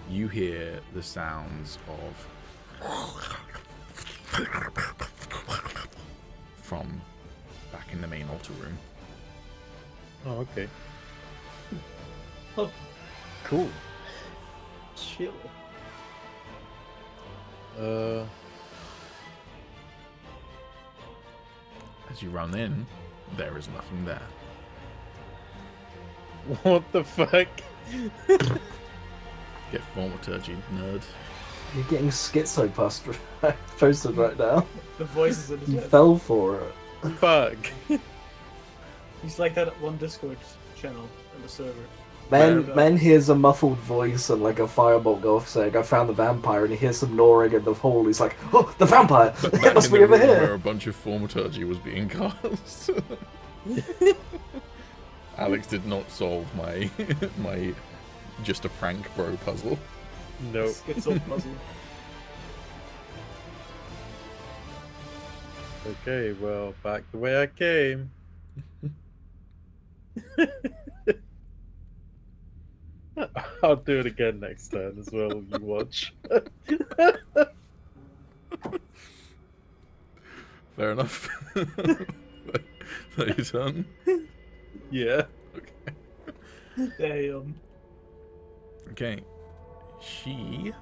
You hear the sounds of from back in the main altar room. Oh, okay. Oh, Cool. chill. As you run in, there is nothing there. What the fuck? Get thaumaturgy, nerd. You're getting schizo posted right now. The voices in his You head. fell for it. Fuck. He's like that one Discord channel on the server. Man hears a muffled voice and like a firebolt go off saying, I found the vampire, and he hears some gnawing in the hall. He's like, oh, the vampire! It Back must in be the over room where here! a bunch of thaumaturgy was being cast. Alex did not solve my my just a prank bro puzzle. Nope. Schizo puzzle. Okay, well, back the way I came. I'll do it again next turn as well, you watch. Fair enough. That your turn? Yeah. Damn. Okay. She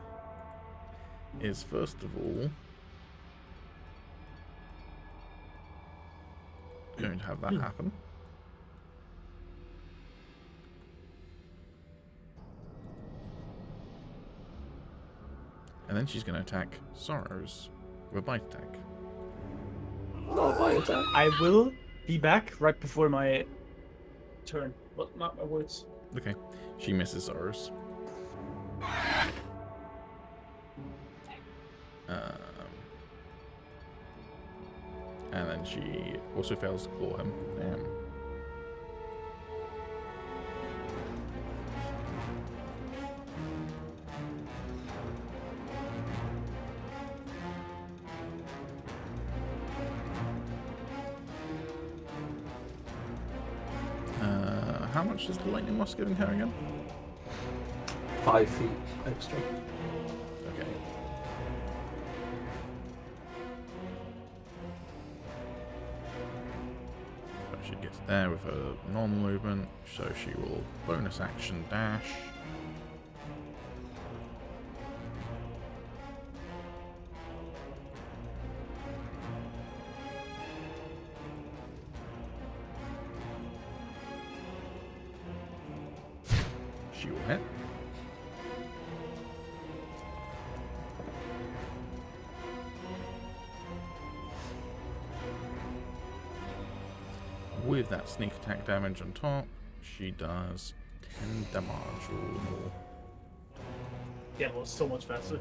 is first of all going to have that happen. And then she's going to attack Sorrows with a bite attack. Not my attack. I will be back right before my turn. What? Not my words. Okay. She misses Sorrows. And then she also fails to claw him. Damn. how much is the lightning moss giving her again? 5 feet extra. Okay. So she gets there with her normal movement, so she will bonus action dash. She will hit. With that sneak attack damage on top, she does 10 damage or more. Yeah, well, so much faster.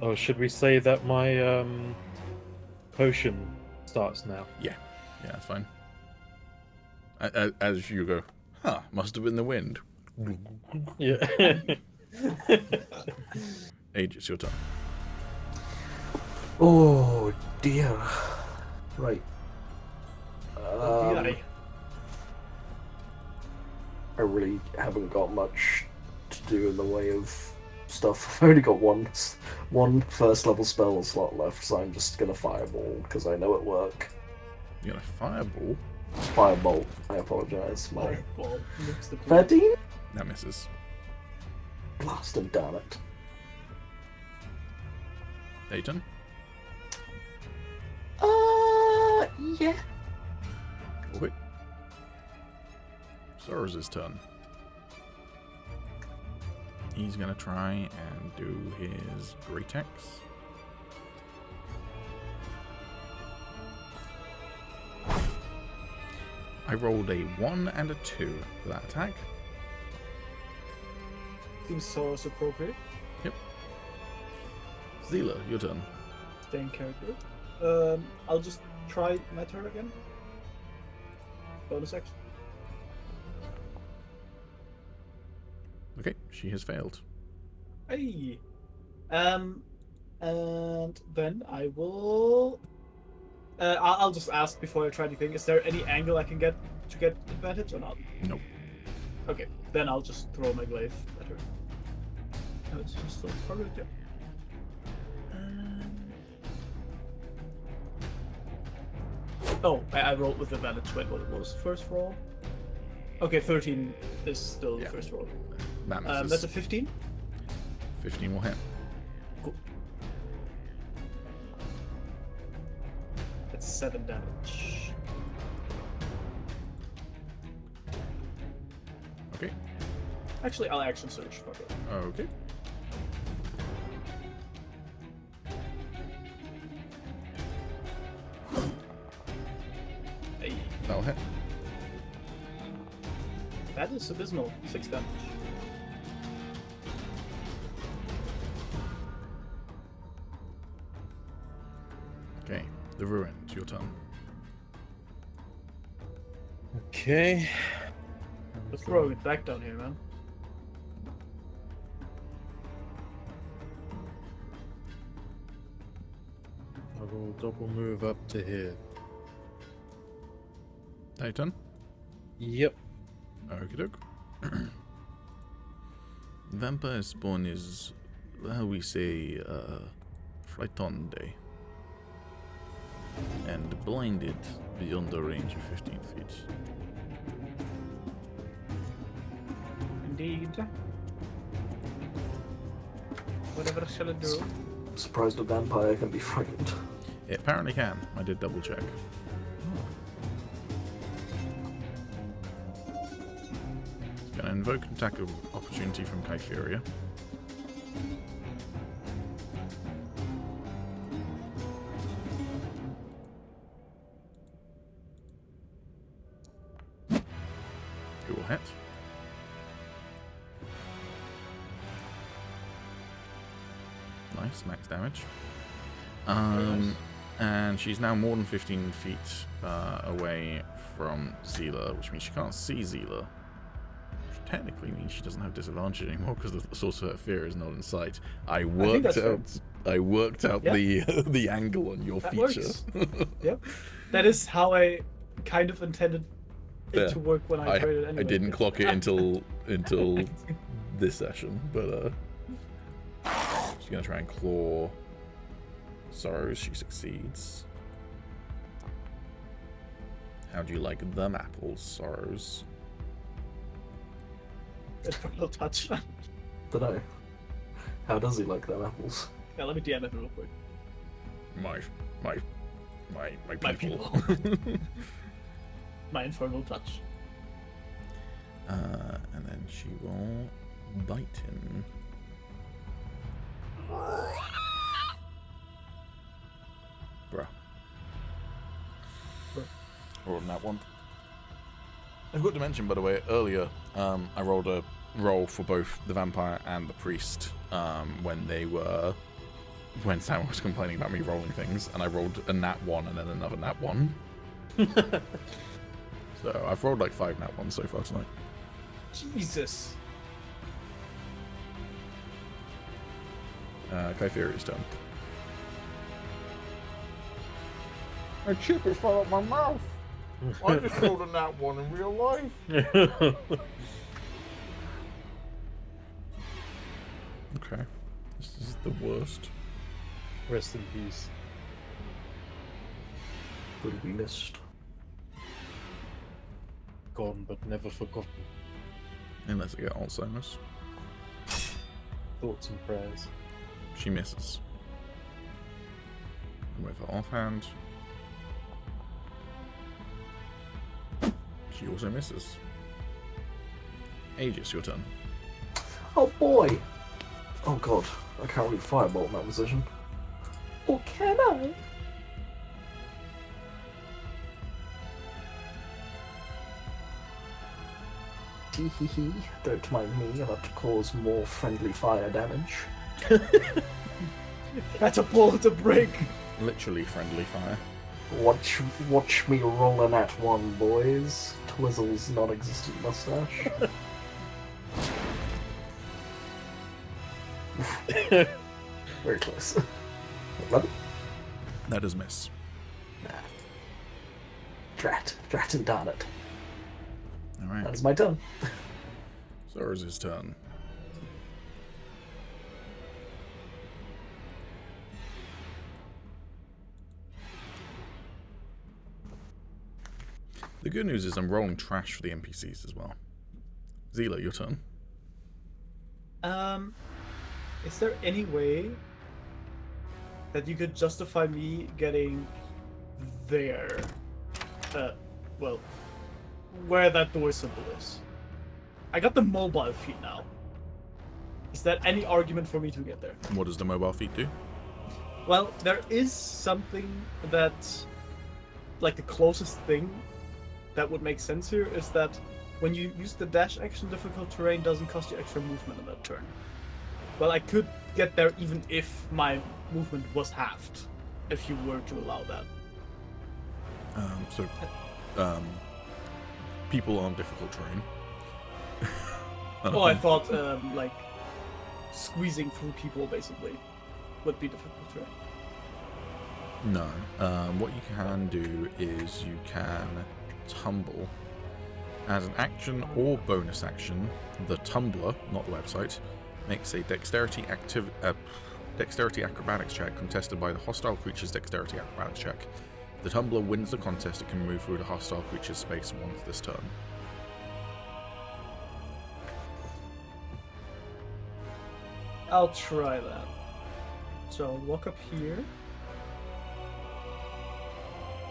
Oh, should we say that my potion starts now? Yeah, that's fine. As you go, must have been the wind. Yeah. Agis, your turn. Oh dear. Right. Yeah. I really haven't got much to do in the way of stuff. I've only got one first level spell slot left, so I'm just gonna fireball because I know it work. You're gonna fireball. Firebolt. I apologize. My Fireball looks the 13. That misses. Blasted, damn it. Dayton. Yeah. Okay. Sora's turn. He's gonna try and do his Great Axe. I rolled a 1 and a 2 for that attack. Seems so appropriate. Yep. Zila, your turn. Stay in character. I'll just try my turn again. Bonus action. Okay, she has failed. Hey. And then I will. I'll just ask before I try anything. Is there any angle I can get to get advantage or not? Nope. Okay, then I'll just throw my glaive at her. Oh, it's just so target, yeah. Oh, I rolled with advantage. Wait, what was the first roll? Okay, 13 is still the first roll. That misses. That's a 15. 15 will hit. Cool. That's 7 damage. Okay. Actually, I'll action search. Fuck it. Okay. Hey, That'll hit. that is abysmal. 6 damage. Okay. The Ruins, your turn. Okay. Let's throw it back down here, man. I will double move up to here. Dayton. Yep. Okie doke. Vampire spawn is, how we say, frightened and blinded beyond the range of 15 feet. Indeed. Whatever shall I do? Surprised a vampire can be frightened. It apparently can. I did double check. It's gonna invoke an attack of opportunity from Kypheria. Who will hit? Nice, max damage. And she's now more than 15 feet away from Zila, which means she can't see Zila. Which technically means she doesn't have disadvantage anymore because the source of her fear is not in sight. I worked out Yeah. the angle on your That feature. works. Yep. That is how I kind of intended Fair. to work when I traded anyway. I didn't clock it until this session, but she's gonna try and claw Sorrows. She succeeds. How do you like them apples, Sorrows? Infernal touch. Dunno. How does he like them apples? Yeah, let me DM it real quick. My My people. My infernal touch. And then she will bite him. Bruh. Rolled on that one. I forgot to mention, by the way, earlier, I rolled a roll for both the vampire and the priest when Sam was complaining about me rolling things, and I rolled a nat 1 and then another nat 1. So I've rolled like 5 nat 1s so far tonight. Jesus. Kypheria's turn. My chip has fallen out my mouth. I just rolled a nat 1 in real life. Okay. This is the worst. Rest in peace. Would we missed? Gone but never forgotten. Unless I get Alzheimer's. Thoughts and prayers. She misses. And with her offhand, she also misses. Agis, your turn. Oh boy! Oh god, I can't read Firebolt in that position. Or can I? Teehee, don't mind me, about to cause more friendly fire damage. That's a ball to break. Literally friendly fire. Watch me roll a nat 1, boys. Twizzle's non-existent mustache. Very close. 11? That does miss. Nah. Drat and darn it. Alright. That is my turn. Sorrow's turn. The good news is I'm rolling trash for the NPCs as well. Zila, your turn. Is there any way that you could justify me getting there? Well, where that door symbol is. I got the mobile feat now. Is that any argument for me to get there? What does the mobile feat do? Well, there is something that, like the closest thing that would make sense here is that when you use the dash action, difficult terrain doesn't cost you extra movement on that turn. Well, I could get there even if my movement was halved, if you were to allow that. People on difficult terrain. Oh, I thought, like, squeezing through people, basically, would be difficult terrain. No. What you can do is you can tumble. As an action or bonus action, the tumbler, not the website, makes a dexterity acrobatics check contested by the hostile creature's dexterity acrobatics check. If the tumbler wins the contest, it can move through the hostile creature's space once this turn. I'll try that. So I'll walk up here.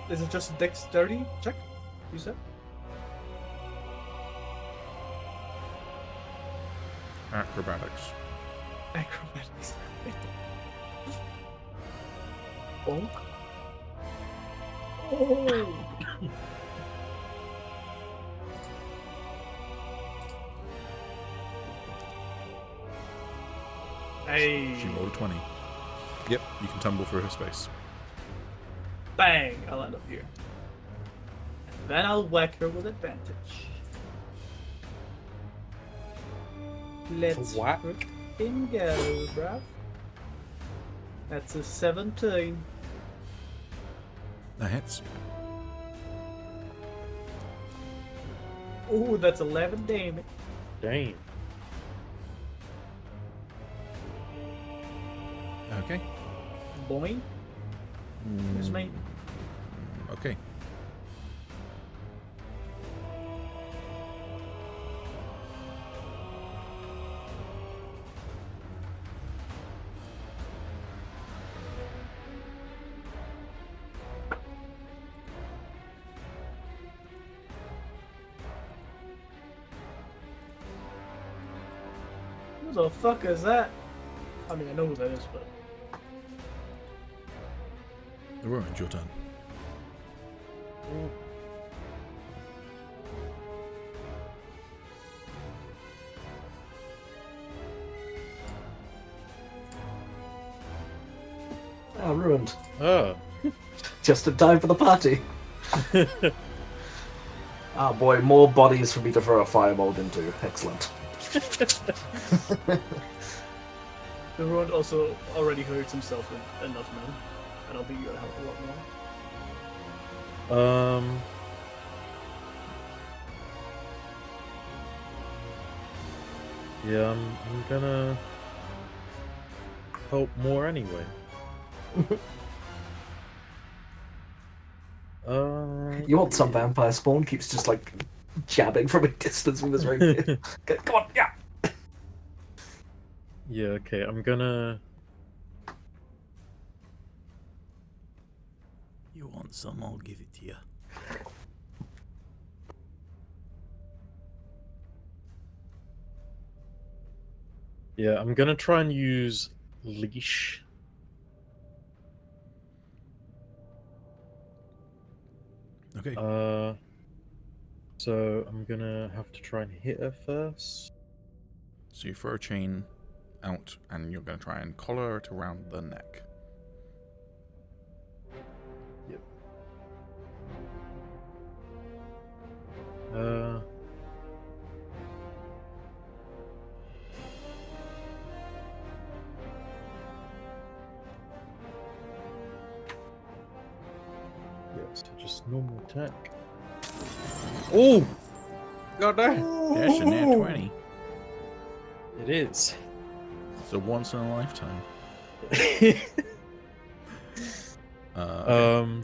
Is it just a dexterity check, you said? Acrobatics. Acrobatics. Bonk. Oh! Hey! She rolled a 20. Yep, you can tumble through her space. Bang! I'll end up here. Then I'll whack her with advantage. Let's Whack? frickin' go, bruv. That's a 17. That hits. Ooh, that's 11 damage. Damn. Okay. Boing. Who's me? Okay. Who the fuck is that? I mean, I know who that is, but... Ruined your turn. Ah, ruined. Oh. Just in time for the party. Ah, boy, more bodies for me to throw a firebolt into. Excellent. The Ruined also already hurts himself enough now. I don't think you're gonna help a lot more. Yeah, I'm gonna help more anyway. You want some vampire spawn? Keeps just like jabbing from a distance with his rapier. Come on, yeah. Yeah, okay, I'm gonna... You want some? I'll give it to you. Yeah, I'm gonna try and use leash. Okay. So I'm gonna have to try and hit her first. So you throw a chain out, and you're going to try and collar it around the neck. Yep. Yeah, so just normal attack. Oh! God damn! That's a nat 20. It is. It's a once in a lifetime. Okay.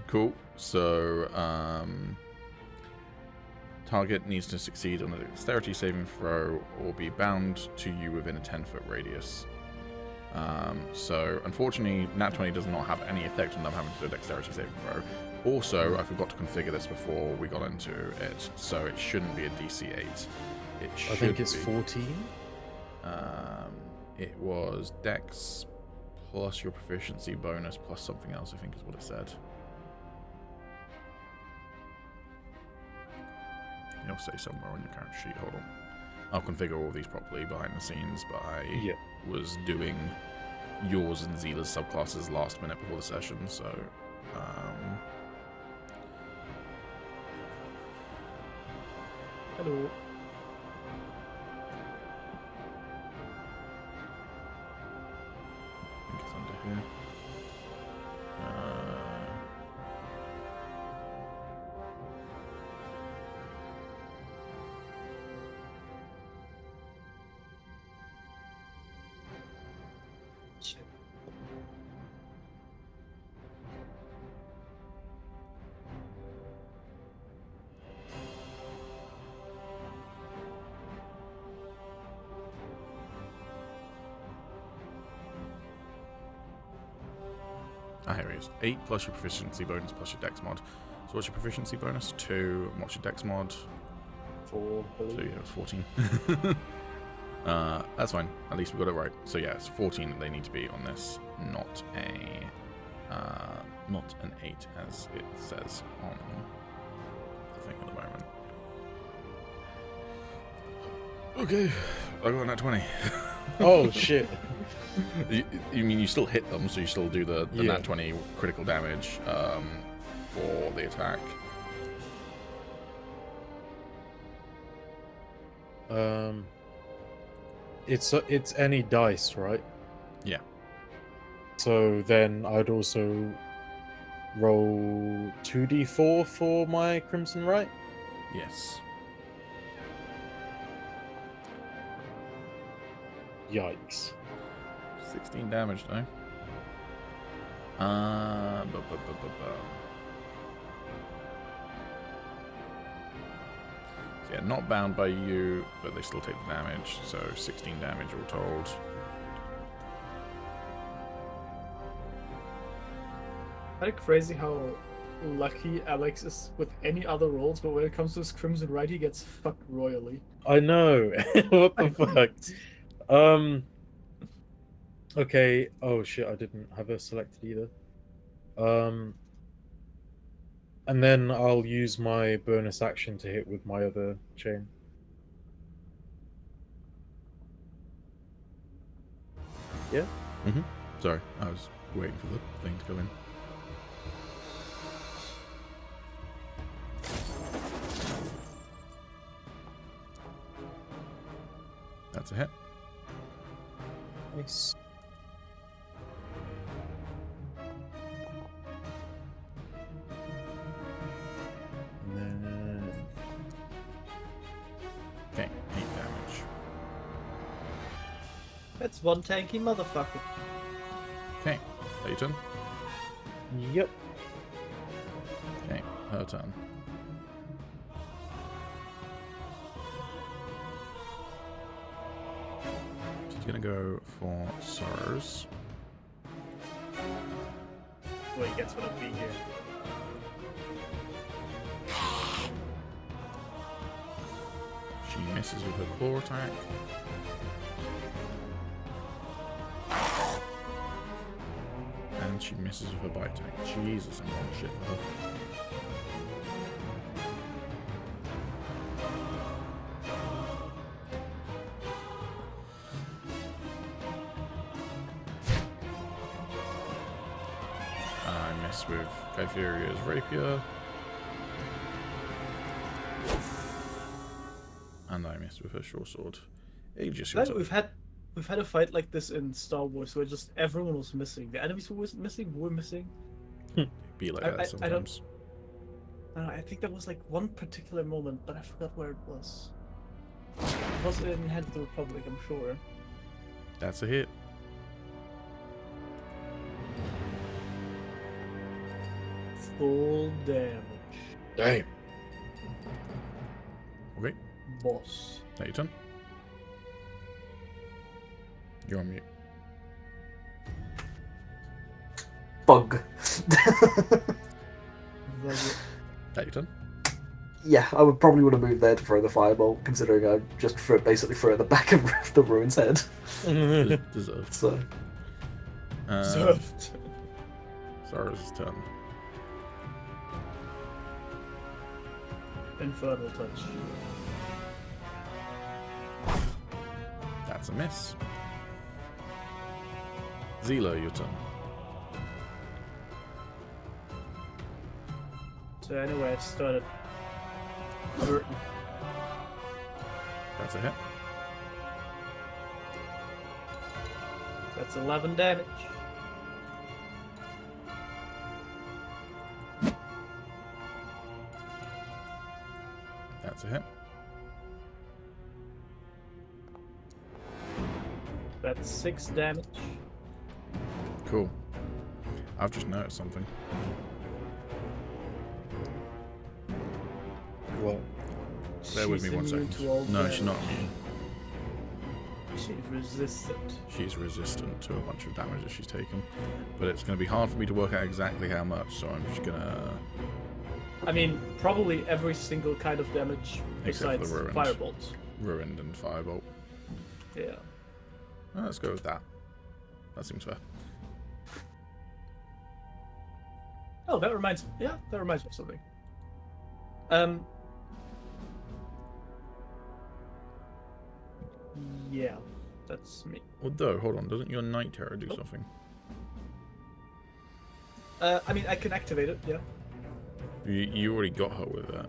Cool. So, target needs to succeed on a dexterity saving throw or be bound to you within a 10-foot radius. So, unfortunately, nat 20 does not have any effect on them having to do a dexterity saving throw. Also, I forgot to configure this before we got into it, so it shouldn't be a DC 8. It should I think it's be. 14. It was Dex plus your proficiency bonus plus something else, I think is what it said. You'll say somewhere on your character sheet. Hold on. I'll configure all these properly behind the scenes, but I was doing yours and Zila's subclasses last minute before the session, so... Hello. I think it's under here. Here he is. 8 plus your proficiency bonus plus your dex mod. So what's your proficiency bonus? 2. And what's your dex mod? 4. So yeah, it was 14. That's fine. At least we got it right. So yeah, it's 14 that they need to be on this, not an 8 as it says on the thing at the moment. Okay, I got that 20. Oh shit! You mean you still hit them, so you still do the nat 20 critical damage for the attack. It's any dice, right? Yeah. So then I'd also roll 2d4 for my Crimson Right? Yes. Yikes. 16 damage though. So yeah, not bound by you, but they still take the damage. So 16 damage all told. Kind of crazy how lucky Alex is with any other rolls, but when it comes to his Crimson Right, he gets fucked royally. I know. What the fuck? Okay. Oh shit, I didn't have her selected either. And then I'll use my bonus action to hit with my other chain. Yeah. Sorry, I was waiting for the thing to go in. That's a hit. Nice. And then Okay, 8 damage. That's one tanky motherfucker. Okay, Leighton. yep. Okay, her turn. She's gonna go for Sorrows. What he gets for not being here. She misses with her claw attack. And she misses with her bite attack. Jesus, I'm on shit for her. I miss with Kypheria's rapier. And I missed with her short sword. Aegis, your turn. We've had a fight like this in Star Wars where just everyone was missing. The enemies were missing. We're missing. Be like I that don't- sometimes. I don't know, I think there was like one particular moment, but I forgot where it was. It was in Head of the Republic, I'm sure. That's a hit. Full damage. Damn. Okay, Boss. now your turn. You're on mute. Bug. Now your turn. Yeah, I probably would have moved there to throw the fireball, considering I just basically threw it at the back of the ruin's head. Deserved. So Deserved. Sarah's turn. Infernal touch. That's a miss. Zila, your turn. So anyway, I started hurting. That's a hit. That's 11 damage. That's a hit. That's 6 damage. Cool. I've just noticed something. What? Bear with me She's 1 immune second. to all No, damage. she's not immune. She's resistant. She's resistant to a bunch of damage that she's taken. But it's going to be hard for me to work out exactly how much, so I'm just going to... I mean, probably every single kind of damage Except for besides the ruined. firebolts. Ruined and Firebolt. Yeah. Let's go with that. That seems fair. Oh, that reminds me. Yeah, that reminds me of something. Yeah, that's me. Although, hold on, doesn't your Night Terror do something? I mean, I can activate it. Yeah. You already got her with that.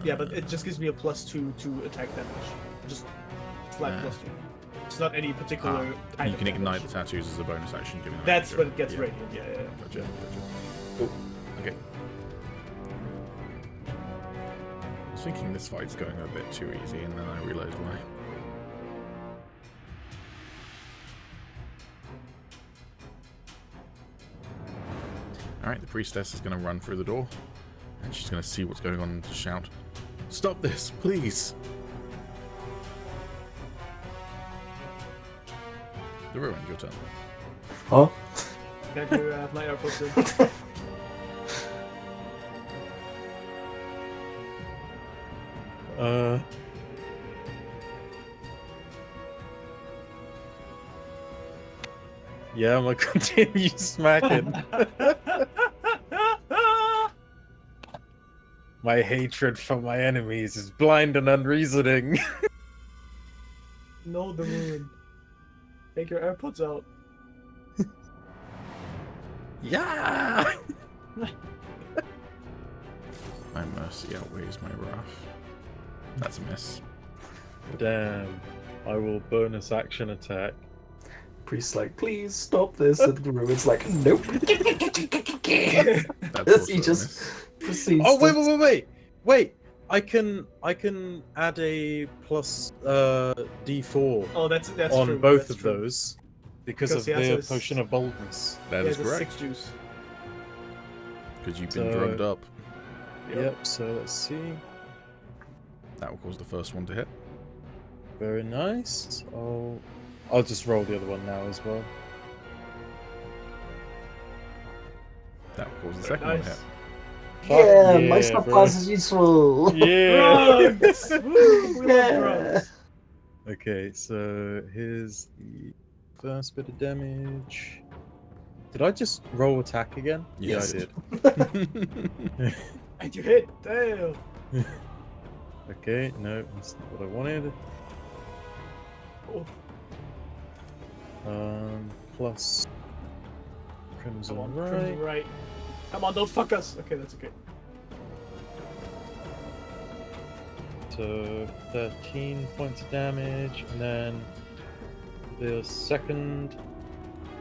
Yeah, but it just gives me a +2 to attack damage. Just flat Yeah. +2. It's not any particular kind You of can ignite damage. the tattoos as a bonus action. Giving them That's extra. when it gets Yeah. radiant. Yeah, yeah, yeah. Gotcha. Cool. Okay. I was thinking this fight's going a bit too easy, and then I realised why. Alright, the priestess is going to run through the door. And she's going to see what's going on and to shout, "Stop this, please!" The Ruin, your turn. Huh? Can you have my AirPods in? Yeah, I'm gonna continue smacking. My hatred for my enemies is blind and unreasoning. No, the Ruin. Take your AirPods out. Yeah! My mercy outweighs my wrath. That's a miss. Damn. I will bonus action attack. Priest's like, please stop this, and the Ruin's like, nope. That's also He a just miss. proceeds. Oh to... wait! I can add a plus D4 Oh, that's on true. both that's of true. those because of he has the a potion of boldness. That He is has a correct. 6 juice. Because you've been So- drugged up. Yep. So let's see. That will cause the first one to hit. Very nice. I'll just roll the other one now as well. That will cause the Very second one to nice. hit. Yeah, Fuck my yeah, stuff bro. class is useful. Yeah. Drugs! Woo, we love Yeah. drugs. Okay, so here's the first bit of damage. Did I just roll attack again? Yes. Yeah, I did. And you hit. Damn. Okay, no, that's not what I wanted. Oh, Plus Crimson come on, Right. Crimson right. Come on, don't fuck us. Okay, that's okay. So 13 points of damage, and then the second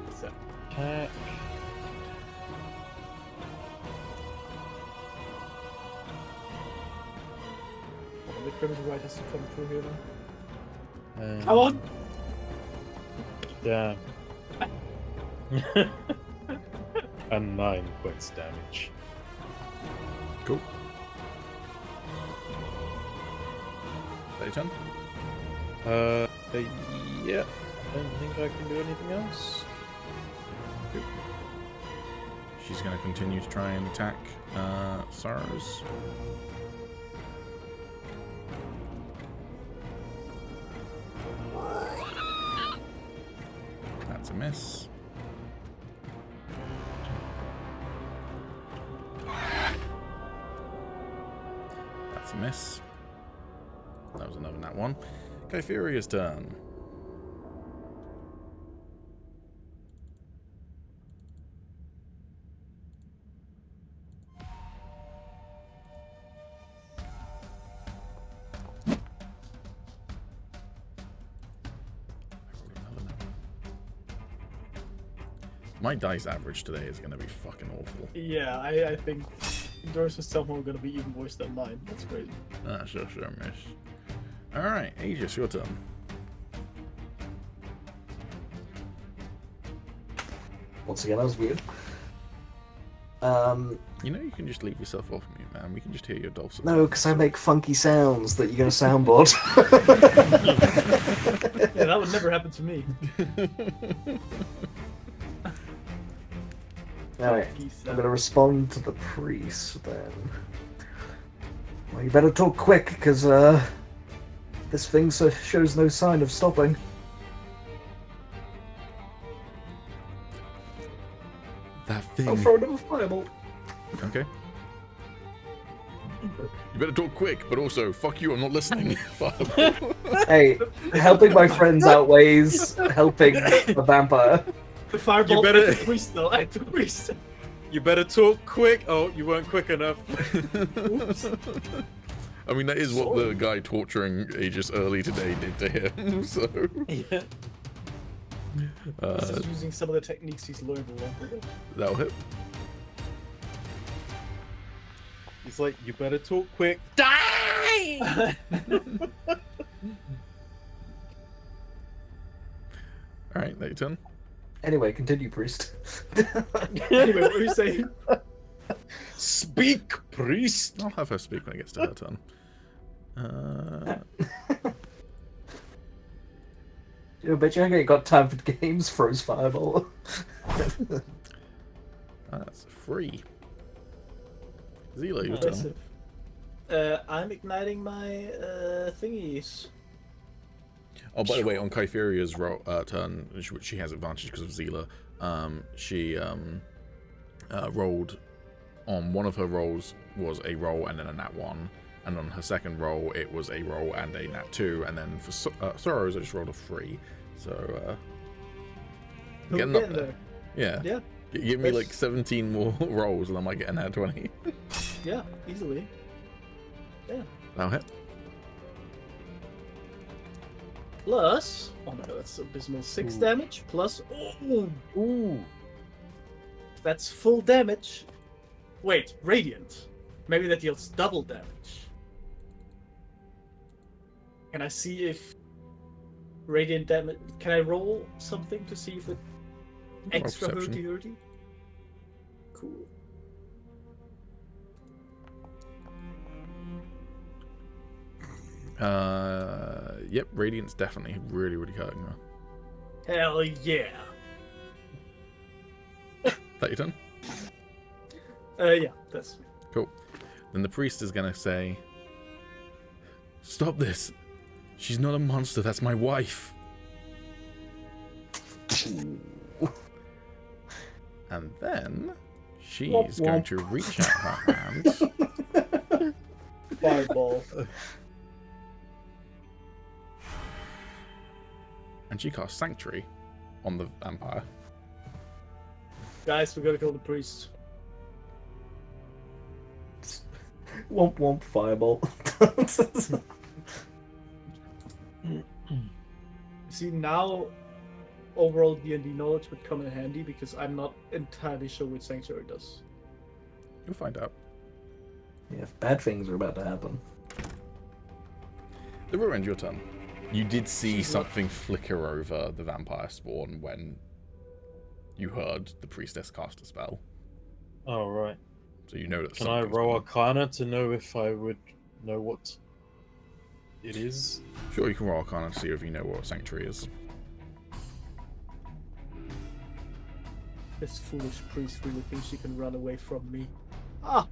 What's that? attack. Oh, the Crimson right has to come through here now. And Come on! Damn. And 9 points damage. Cool. That your turn? Yeah. I don't think I can do anything else. She's going to continue to try and attack Sars. That's a miss. That's a miss. That was another nat one. Kypheria's turn. My dice average today is going to be fucking awful. Yeah, I think yours is somehow gonna be even worse than mine. That's crazy. Ah, sure, miss. Alright, Agis, your turn. Once again, that was weird. You know you can just leave yourself off mute, man. We can just hear your dulcet. No, because I make funky sounds that you're going to soundboard. Yeah, that would never happen to me. Alright, Peace I'm out. going to respond to the priest then. Well, you better talk quick, because this thing shows no sign of stopping. That I'll thing. throw another fireball. Okay. You better talk quick, but also, fuck you, I'm not listening. Fireball. Hey, helping my friends outweighs helping the vampire. The fireball You better- at the priest though, at the priest. You better talk quick. Oh, you weren't quick enough. Oops. I mean, that is what the guy torturing Aegis early today did to him, so... Yeah. He's just using some of the techniques he's learned along the way. That'll hit. He's like, you better talk quick. Die! Alright, that your turn. Anyway, continue, priest. Anyway, what were you saying? Speak, priest. I'll have her speak when it gets to her turn. I bet you ain't got time for games, froze fireball. That's 3. Zila, your Nice. turn. I'm igniting my thingies. Oh, by the way, on Kypheria's turn, which she has advantage because of Zila, she rolled on one of her rolls was a roll and then a nat 1, and on her second roll it was a roll and a nat 2, and then for Sorrows I just rolled a 3. So getting up there. Yeah. Yeah. Give me like 17 more rolls and I might get a nat 20. Yeah, easily. Yeah. That'll hit. Plus, oh my god, that's abysmal. 6 damage plus. Ooh. That's full damage. Wait, radiant. Maybe that deals double damage. Can I see if radiant damage? Can I roll something to see if it extra perception. hurty? Cool. Yep, Radiant's definitely really, really hurting her. Hell yeah. That your turn? Yeah, that's Cool. Then the priest is gonna say, "Stop this! She's not a monster, that's my wife!" And then she's going to reach out her hand. fireball. And she casts Sanctuary on the vampire. Guys, we gotta kill the priest. Womp womp fireball. See, now overall D&D knowledge would come in handy because I'm not entirely sure what Sanctuary does. You'll find out. Yeah, bad things are about to happen. The rear end, your turn. You did see something flicker over the vampire spawn when you heard the priestess cast a spell. Oh, right. So you know that Can I something's roll going on. Arcana to know if I would know what it is? Sure, you can roll Arcana to see if you know what Sanctuary is. This foolish priest really thinks she can run away from me. Ah!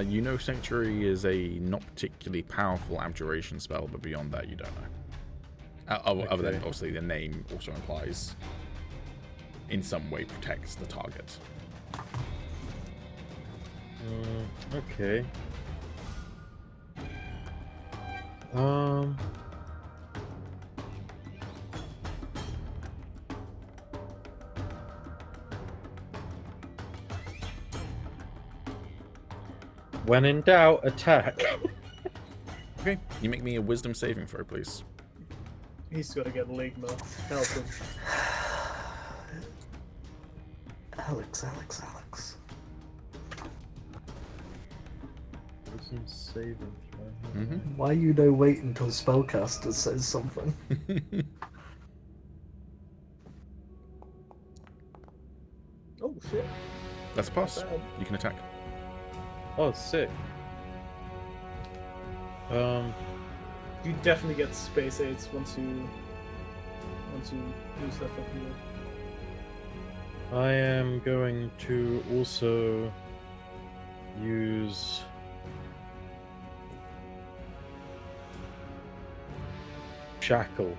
You know Sanctuary is a not particularly powerful abjuration spell, but beyond that you don't know. Other than, Okay. obviously, the name also implies in some way protects the target. Okay. When in doubt, attack. Okay, you make me a wisdom saving throw, please. He's gonna get Ligma. Help him. Alex. Wisdom saving throw. Mm-hmm. Why you no wait until spellcaster says something? Oh shit. That's a pass. Not bad. You can attack. Oh, sick. You definitely get space aids once you use that fucking move. I am going to also use Shackle.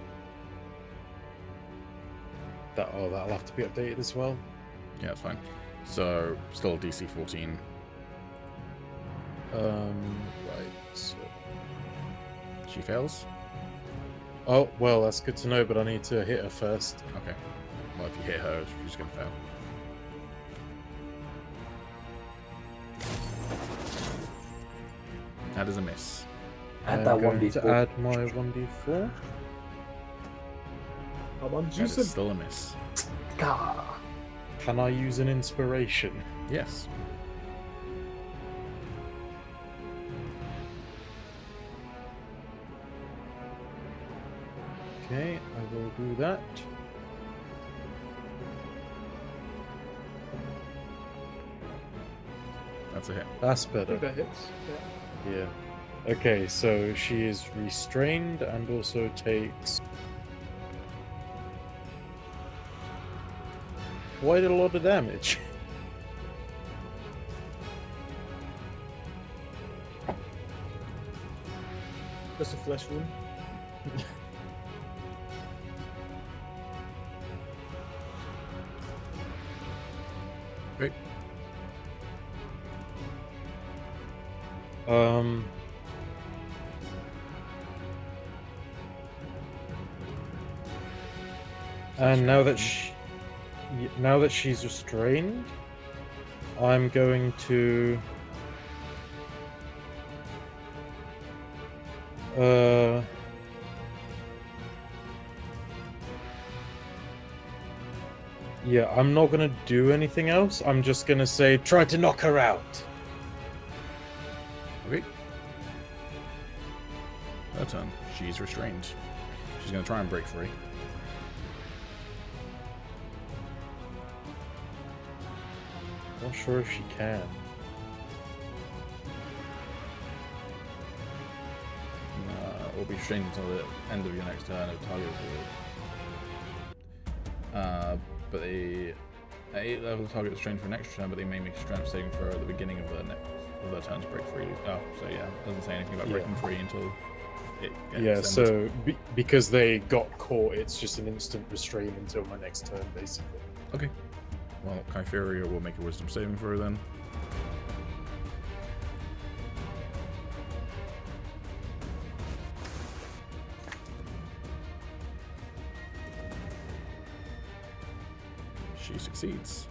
That'll have to be updated as well. Yeah, that's fine. So, still DC 14. Right. So... She fails. Oh, well, that's good to know, but I need to hit her first. Okay. Well, if you hit her, she's going to fail. That is a miss. Add that I'm going to 1d4. add my 1d4. Come on, That juice is him. still a miss. Ah. Can I use an inspiration? Yes. Okay, I will do that. That's a hit. That's I better. think that hits. Yeah. Yeah. Okay, so she is restrained and also takes quite a lot of damage. Just a flesh wound. Great. And now that she's restrained, I'm going to yeah, I'm not gonna do anything else. I'm just gonna say try to knock her out. Okay. Her turn. She's restrained. She's gonna try and break free. Not sure if she can. Will be restrained until the end of your next turn if target is but they at 8th level target is restrained for an extra turn, but they may make a strength saving throw at the beginning of their turn to break free. Oh, so yeah, it doesn't say anything about breaking free until it gets Yeah, extended. so because they got caught, it's just an instant restraint until my next turn, basically. Okay. Well, Kypheria will make a wisdom saving throw then. She succeeds.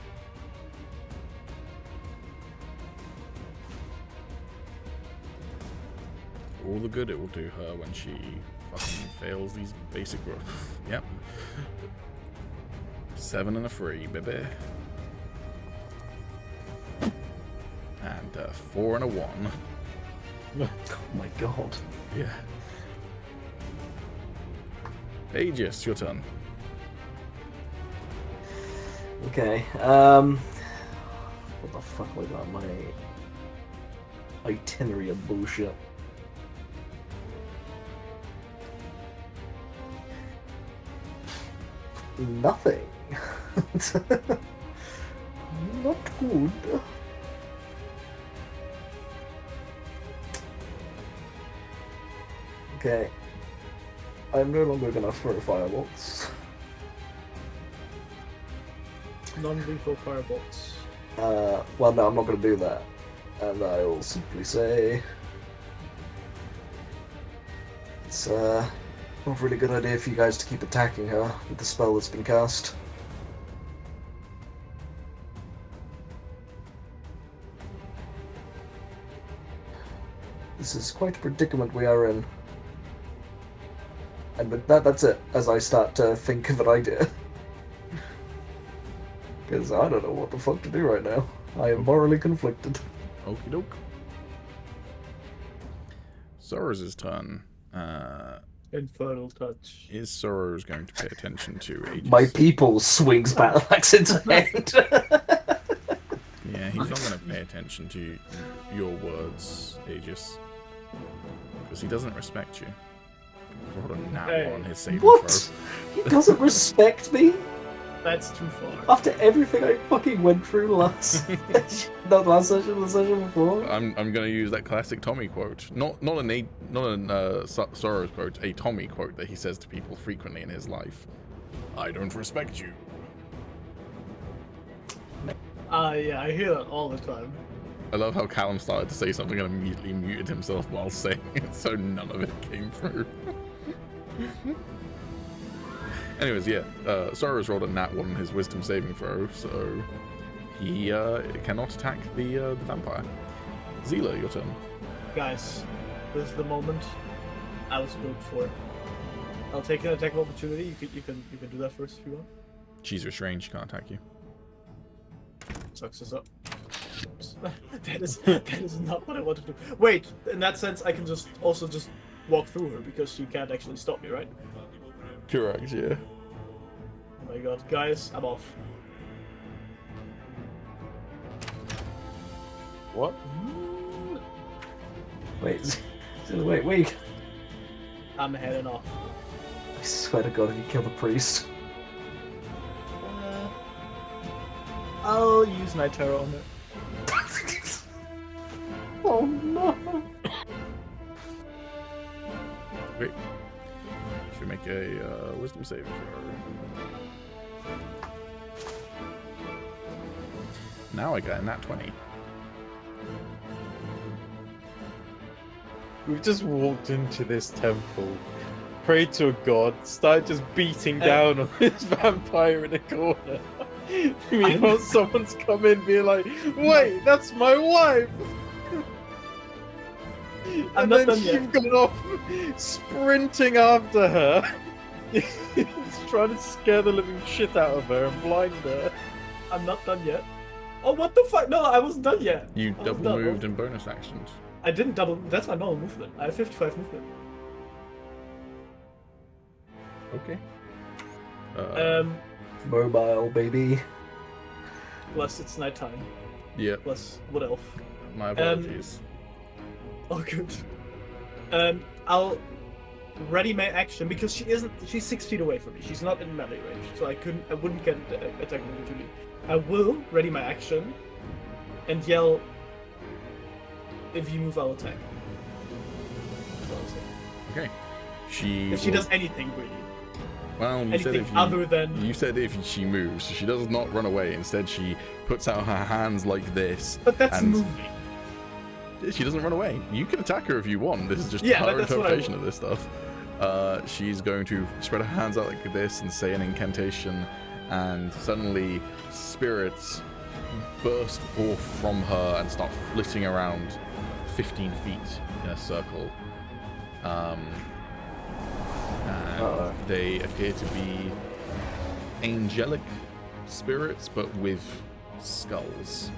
All the good it will do her when she fucking fails these basic rules. Yep. 7 and a 3, baby. And 4 and a 1. Oh my god. Yeah. Agis, your turn. Okay, what the fuck was that? My itinerary of bullshit. Nothing. Not good. Okay. I'm no longer gonna throw firebolts. Non-lethal firebolts. Well, no, I'm not going to do that. And I will simply say... It's, not a really good idea for you guys to keep attacking her with the spell that's been cast. This is quite a predicament we are in. And with that's it, as I start to think of an idea. Because I don't know what the fuck to do right now. I am morally conflicted. Okie doke. Sorrow's turn. Infernal touch. Is Sorrow's going to pay attention to Aegis? My people swings battle axe into hand. Yeah, he's not going to pay attention to your words, Aegis. Because he doesn't respect you. He rolled a nat Hey. on his saving What? throw. He doesn't respect me? That's too far. After everything I fucking went through last... not last session, the session before? I'm going to use that classic Tommy quote. Not a Sorrow's quote, a Tommy quote that he says to people frequently in his life. I don't respect you. Yeah, I hear that all the time. I love how Calum started to say something and immediately muted himself while saying it, so none of it came through. Anyways, yeah, Sorrow's rolled a nat 1 on his wisdom saving throw, so he cannot attack the vampire. Zila, your turn. Guys, this is the moment I was built for. I'll take an attack of opportunity. You can do that first if you want. She's restrained, she can't attack you. Sucks us up. Oops. that is not what I wanted to do. Wait, in that sense, I can just walk through her because she can't actually stop me, right? Correct, yeah. Oh my god, guys, I'm off. What? Wait, wait. I'm heading off. I swear to God, if you kill the priest. I'll use my Terral on it. Oh no! Wait. Should make a wisdom saving throw. Now I got a nat 20. We've just walked into this temple, prayed to a god, started just beating down on this vampire in the corner. Meanwhile, someone's come in being like, wait, that's my wife! I'm And not then done yet. you've gone off sprinting after her. He's trying to scare the living shit out of her and blind her. I'm not done yet. Oh, what the fuck? No, I wasn't done yet. You I was double done. moved and bonus actioned. I didn't double. That's my normal movement. I have 55 movement. Okay. Mobile, baby. Plus it's nighttime. Yeah, Plus what elf? my apologies. Oh, good. I'll ready my action because she's 6 feet away from me. She's not in melee range, so I wouldn't get attack opportunity. I will ready my action and yell, if you move, I'll attack. That's what I'm saying. Okay. If she does anything, really. Well, you said Anything if you, other than... you said if she moves. She does not run away. Instead, she puts out her hands like this. But that's and moving. She doesn't run away. You can attack her if you want. This is just Yeah, her that's what I interpretation of this stuff. She's going to spread her hands out like this and say an incantation, and suddenly spirits burst forth from her and start flitting around 15 feet in a circle. And they appear to be angelic spirits, but with skulls.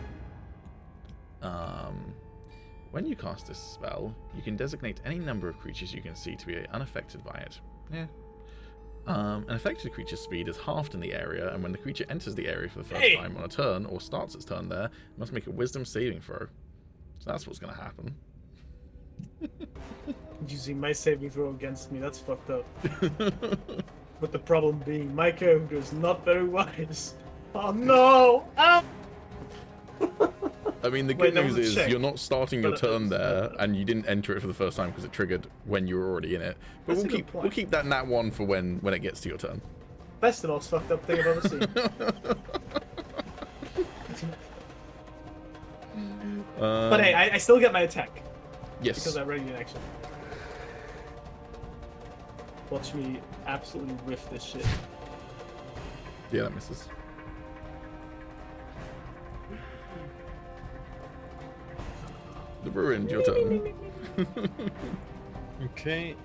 When you cast this spell, you can designate any number of creatures you can see to be unaffected by it. Yeah. An affected creature's speed is halved in the area, and when the creature enters the area for the first time on a turn, or starts its turn there, it must make a wisdom saving throw. So that's what's going to happen. Using my saving throw against me, that's fucked up. But the problem being, my character is not very wise. Oh no! Ah! I mean, the Wait, good that news was a is check. you're not starting your But turn there, and you didn't enter it for the first time because it triggered when you were already in it. But That's a good point. we'll keep that nat 1 for when it gets to your turn. That's the most fucked up thing I've ever seen. But hey, I still get my attack. Yes. Because I'm ready in action. Watch me absolutely riff this shit. Yeah, that misses. The ruined your turn. Okay,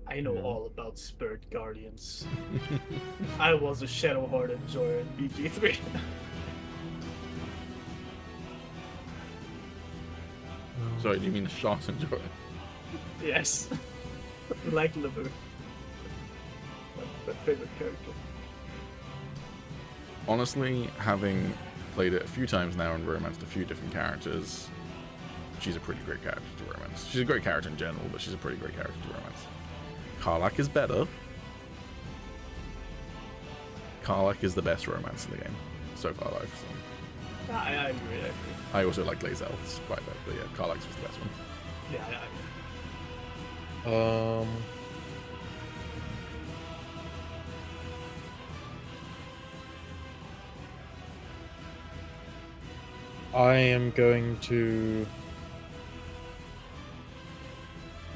I know all about Spirit Guardians. I was a Shadowheart enjoyer in BG3. Sorry, do you mean a shot enjoyer? Yes. Like liver. My favorite character. Honestly, having played it a few times now and romanced a few different characters, she's a pretty great character to romance. She's a great character in general, but she's a pretty great character to romance. Karlach is better. Karlach is the best romance in the game so far that I've seen. I agree, I agree. I also like Lae'zel's quite a bit, but yeah, Karlach was the best one. Yeah, I agree. I am going to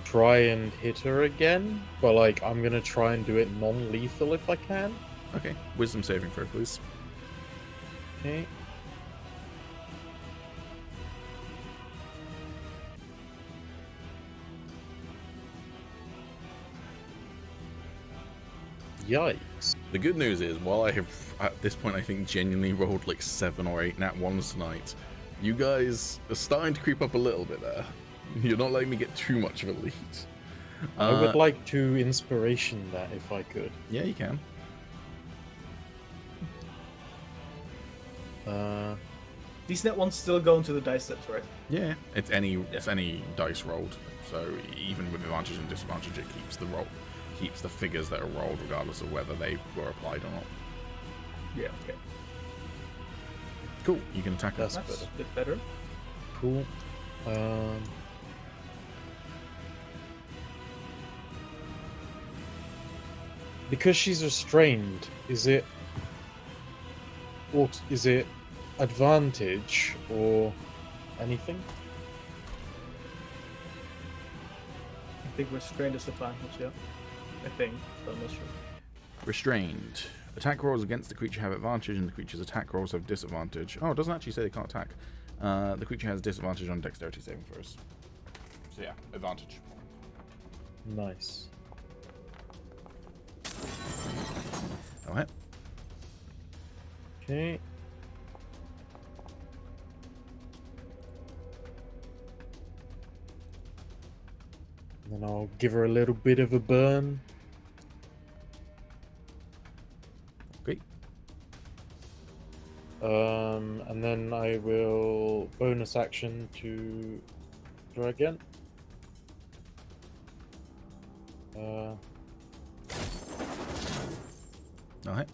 try and hit her again, but like I'm gonna try and do it non-lethal if I can. Okay, wisdom saving throw, please. Okay. Yikes. The good news is, while I have, at this point, I think genuinely rolled like 7 or 8 nat 1s tonight, you guys are starting to creep up a little bit there. You're not letting me get too much of a lead. I would like to inspiration that if I could. Yeah, you can. These net ones still go into the dice sets, right? Yeah, it's any dice rolled. So even with advantage and disadvantage, it keeps the figures that are rolled regardless of whether they were applied or not. Yeah. Okay. Cool. You can attack her. That's That's better. a bit better. Cool. Because she's restrained, is it advantage or anything? I think restrained is advantage, yeah. I think, but I'm not sure. Restrained. Attack rolls against the creature have advantage, and the creature's attack rolls have disadvantage. Oh, it doesn't actually say they can't attack. The creature has disadvantage on dexterity saving throws. So yeah, advantage. Nice. Alright. Okay. And then I'll give her a little bit of a burn. Okay. And then I will bonus action to try again. Alright.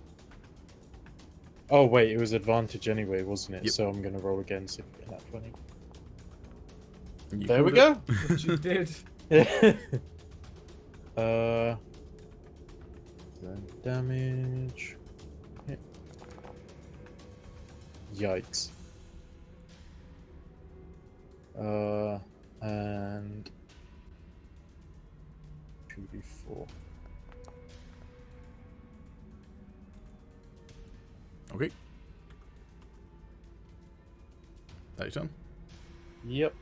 Oh wait, it was advantage anyway, wasn't it? Yep. So I'm gonna roll again, see if we get that 20. You There we called go. Which you did. Then damage. Hit. Yikes. And 2d4. Okay. That your turn? Yep.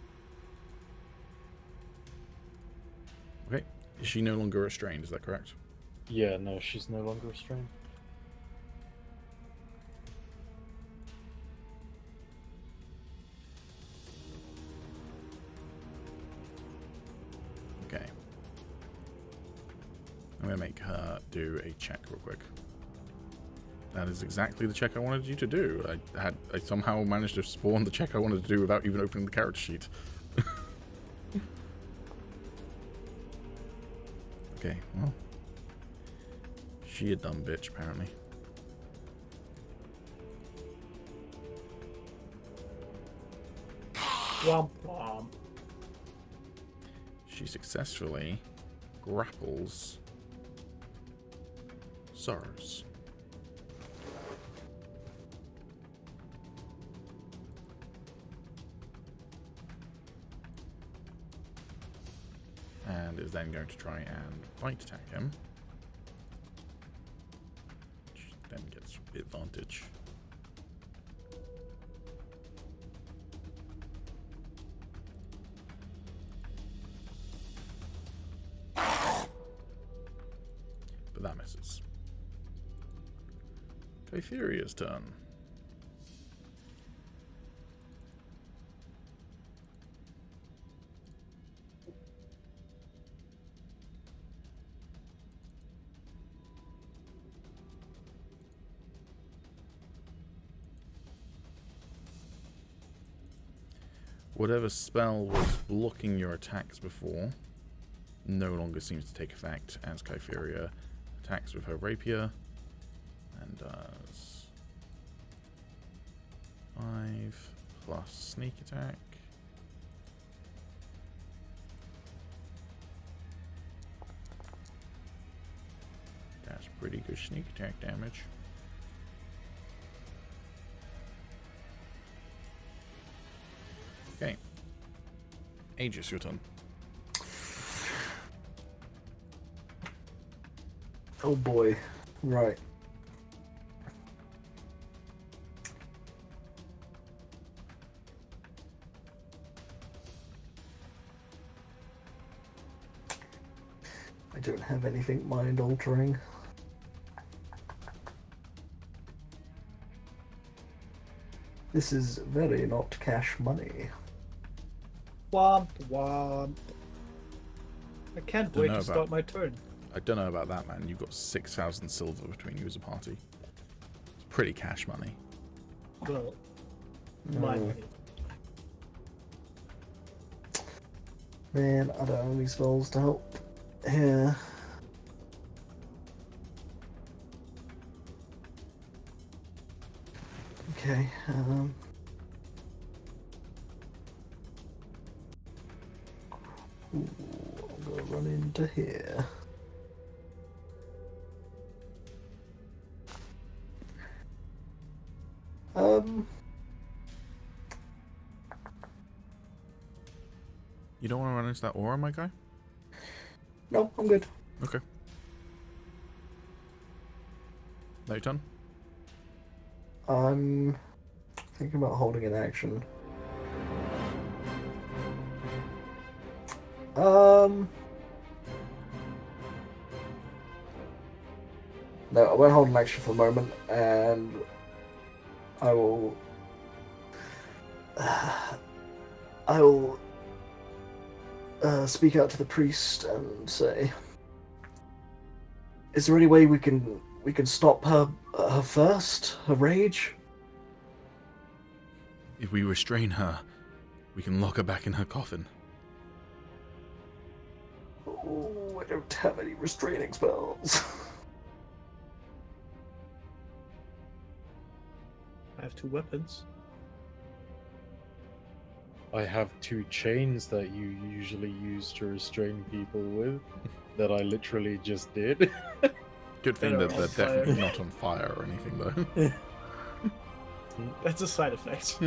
Okay. Is she no longer restrained, is that correct? Yeah, no, she's no longer restrained. Okay. I'm going to make her do a check real quick. That is exactly the check I wanted you to do. I somehow managed to spawn the check I wanted to do without even opening the character sheet. Okay, well. She a dumb bitch, apparently. Womp womp. She successfully grapples Sars. And is then going to try and bite attack him. Which then gets advantage. But that misses. Kytheria's turn. Whatever spell was blocking your attacks before no longer seems to take effect as Kytheria attacks with her rapier and does 5 plus sneak attack. That's pretty good sneak attack damage. Okay. Agis, your turn. Oh boy. Right. I don't have anything mind altering. This is very not cash money. Womp womp. I can't wait to start my turn. I don't know about that, man. You've got 6,000 silver between you as a party. It's pretty cash money. Well, my money. Man, I don't have any spells to help here. Okay, ooh, I'm gonna run into here. You don't want to run into that aura, my guy? No, I'm good. Okay. That your turn? I'm thinking about holding an action. No, I won't hold an action for a moment, and I will speak out to the priest and say, "Is there any way we can stop her thirst, her rage?" If we restrain her, we can lock her back in her coffin. Oh, I don't have any restraining spells. I have 2 weapons. I have 2 chains that you usually use to restrain people with, that I literally just did. Good thing They're that on they're fire. definitely not on fire or anything, though. That's a side effect.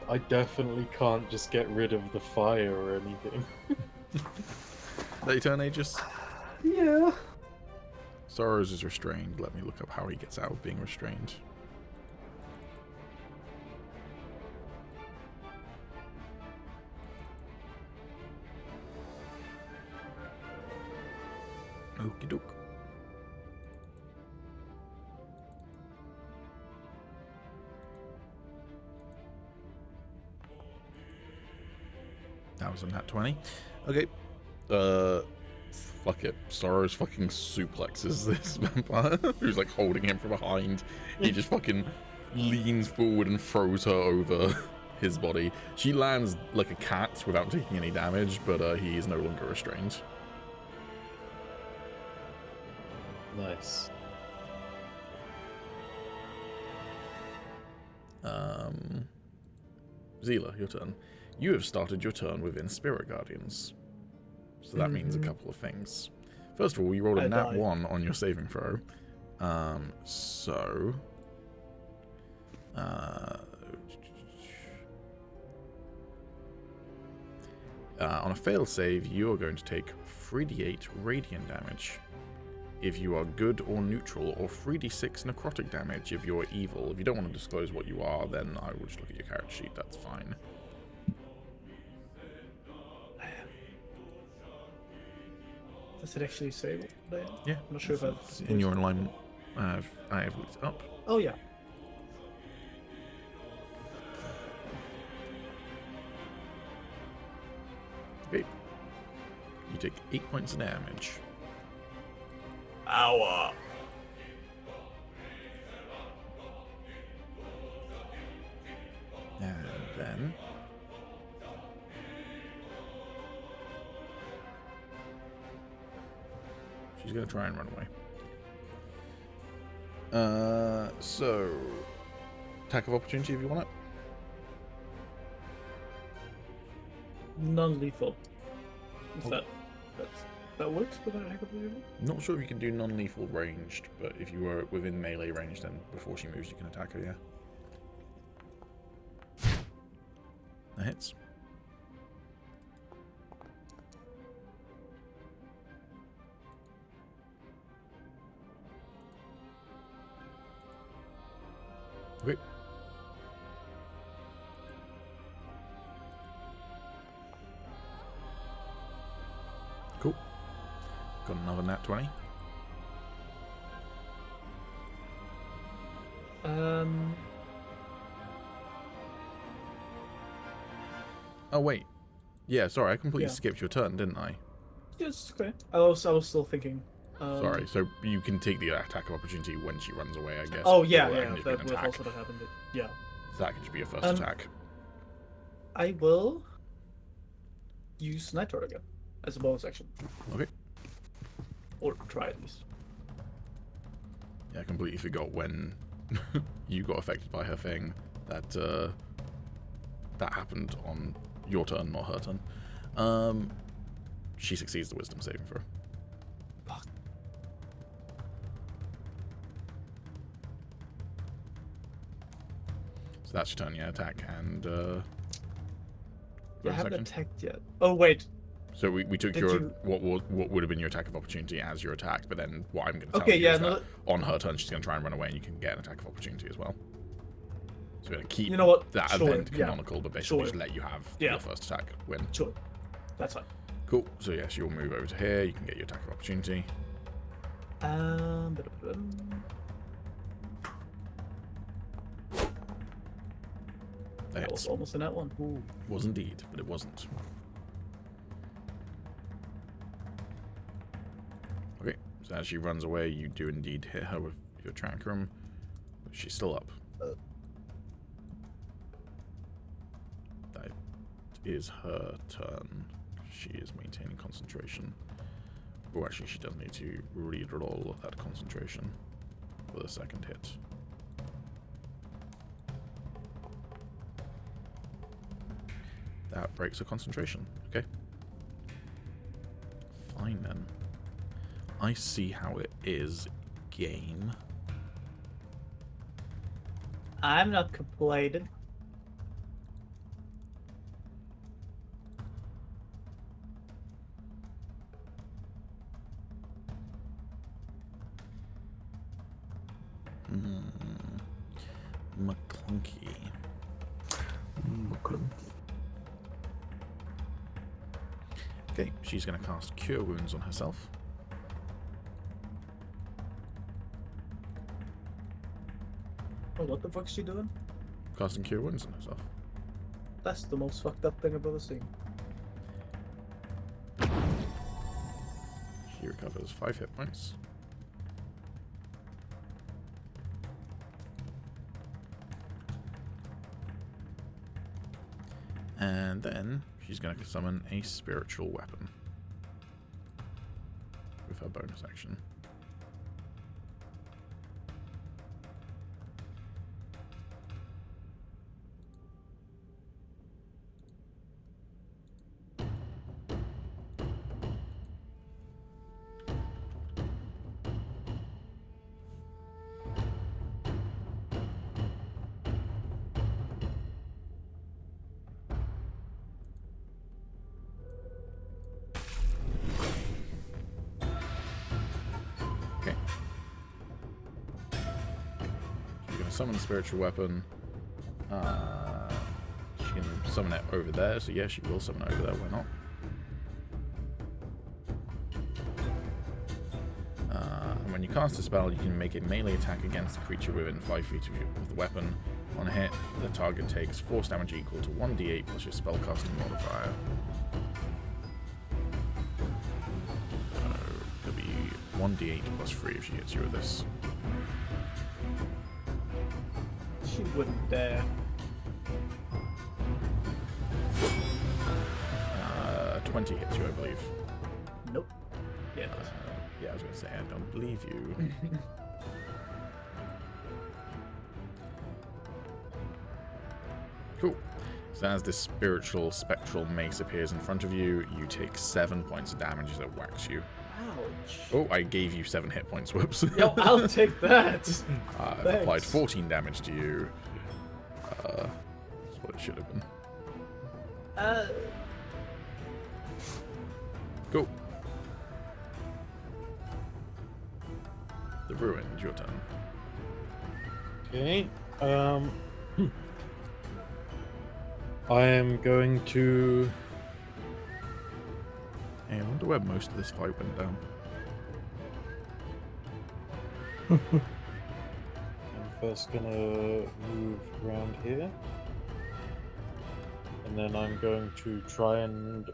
I definitely can't just get rid of the fire or anything. That your turn, Agis? Yeah. Sorrows is restrained. Let me look up how he gets out of being restrained. Okie doke. That was a nat 20. Okay. Fuck it. Sorrows fucking suplexes this vampire who's like holding him from behind. He just fucking leans forward and throws her over his body. She lands like a cat without taking any damage, but he is no longer restrained. Nice. Zila, your turn. You have started your turn within Spirit Guardians. So that means a couple of things. First of all, you rolled a nat 1 on your saving throw. On a failed save, you are going to take 3d8 radiant damage if you are good or neutral, or 3d6 necrotic damage if you're evil. If you don't want to disclose what you are, then I will just look at your character sheet, that's fine. Does it actually say what they are? Yeah. I'm not sure if It's in your alignment. I have looked it up. Oh, yeah. Okay. You take 8 points of damage. Ow. And then she's gonna try and run away. So attack of opportunity if you want it. Non-lethal. Is Oh. that works with a heck of a level? Not sure if you can do non-lethal ranged, but if you were within melee range, then before she moves, you can attack her. Yeah. That hits. Okay. Cool. Got another nat 20. Oh wait. Yeah, sorry, I completely skipped your turn, didn't I? Yes, okay. I was still thinking. Sorry, so you can take the attack of opportunity when she runs away, I guess. Oh yeah, or yeah. can just be That an would attack. also have happened. Yeah. So that can just be your first attack. I will use Nightor again as a bonus action. Okay. Or try at least. Yeah, I completely forgot when you got affected by her thing that that happened on your turn, not her turn. She succeeds the wisdom saving throw. Fuck. So that's your turn, yeah, attack and I haven't attacked yet. Oh wait. So we took Did your you- what would have been your attack of opportunity as your attack, but then what I'm going to tell Okay, you yeah, is no, that on her turn she's going to try and run away, and you can get an attack of opportunity as well. So we're going to keep You know what? that Sure, event yeah. canonical, but basically Sure. just let you have Yeah. your first attack win. Sure. That's fine. Cool. So yes, you'll move over to here. You can get your attack of opportunity. That was almost in that one. Ooh. Was indeed, but it wasn't. Okay, so as she runs away, you do indeed hit her with your Trankrum, but she's still up. That is her turn. She is maintaining concentration. Oh, actually, she does need to re-roll that concentration for the second hit. That breaks her concentration. Okay. Fine then. I see how it is, game. I'm not complaining. McClunky. Okay, she's going to cast Cure Wounds on herself. Oh, what the fuck is she doing? Casting Cure Wounds on herself. That's the most fucked up thing I've ever seen. She recovers 5 hit points. And then she's going to summon a spiritual weapon with her bonus action. Summon a spiritual weapon. She can summon it over there, so yeah, she will summon it over there, why not? And when you cast a spell, you can make a melee attack against a creature within 5 feet of you with the weapon. On a hit, the target takes force damage equal to 1d8 plus your spellcasting modifier. It'll be 1d8 plus 3 if she hits you with this. She wouldn't dare. 20 hits you, I believe. Nope. Yeah, it does. Yeah, I was going to say, I don't believe you. Cool. So as this spiritual spectral mace appears in front of you, you take 7 points of damage as it whacks you. Ouch. Oh, I gave you 7 hit points. Whoops. Yo, I'll take that. I've applied 14 damage to you. That's what it should have been. Cool. The Ruined, your turn. Okay. I am going to. Hey, I wonder where most of this fight went down. I'm first gonna move around here, and then I'm going to try and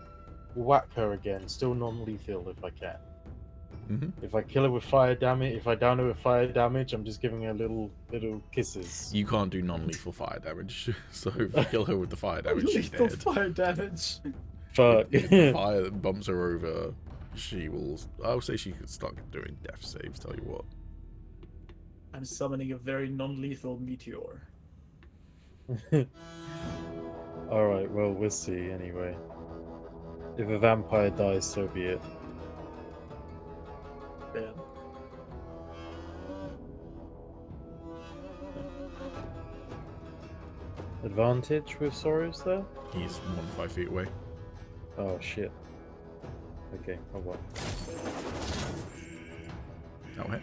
whack her again. Still non-lethal if I can. Mm-hmm. If I kill her with fire damage, if I down her with fire damage, I'm just giving her little kisses. You can't do non-lethal fire damage, so if you kill her with the fire damage, she's Lethal dead. fire damage. Fuck. If the fire that bumps her over, she will. I would say she could start doing death saves. Tell you what. I'm summoning a very non-lethal meteor. Alright, well, we'll see anyway. If a vampire dies, so be it. Yeah. Advantage with Sorrows there? He's 5 feet away. Oh shit. Okay, oh well. That'll hit.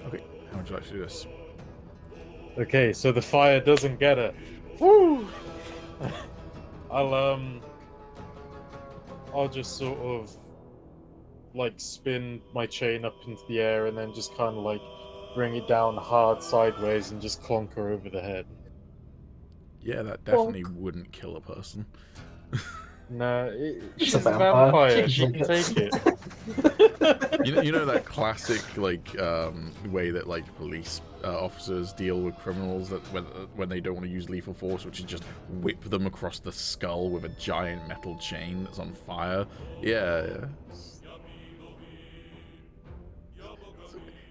Okay, how would you like to do this? Okay, so the fire doesn't get it. Woo! I'll just sort of like spin my chain up into the air and then just kind of like bring it down hard sideways and just clonk her over the head. Yeah, that definitely wouldn't kill a person. No, she's a a vampire. vampire. She can take it. You know that classic like way that like police officers deal with criminals that when they don't want to use lethal force, which is just whip them across the skull with a giant metal chain that's on fire. Yeah.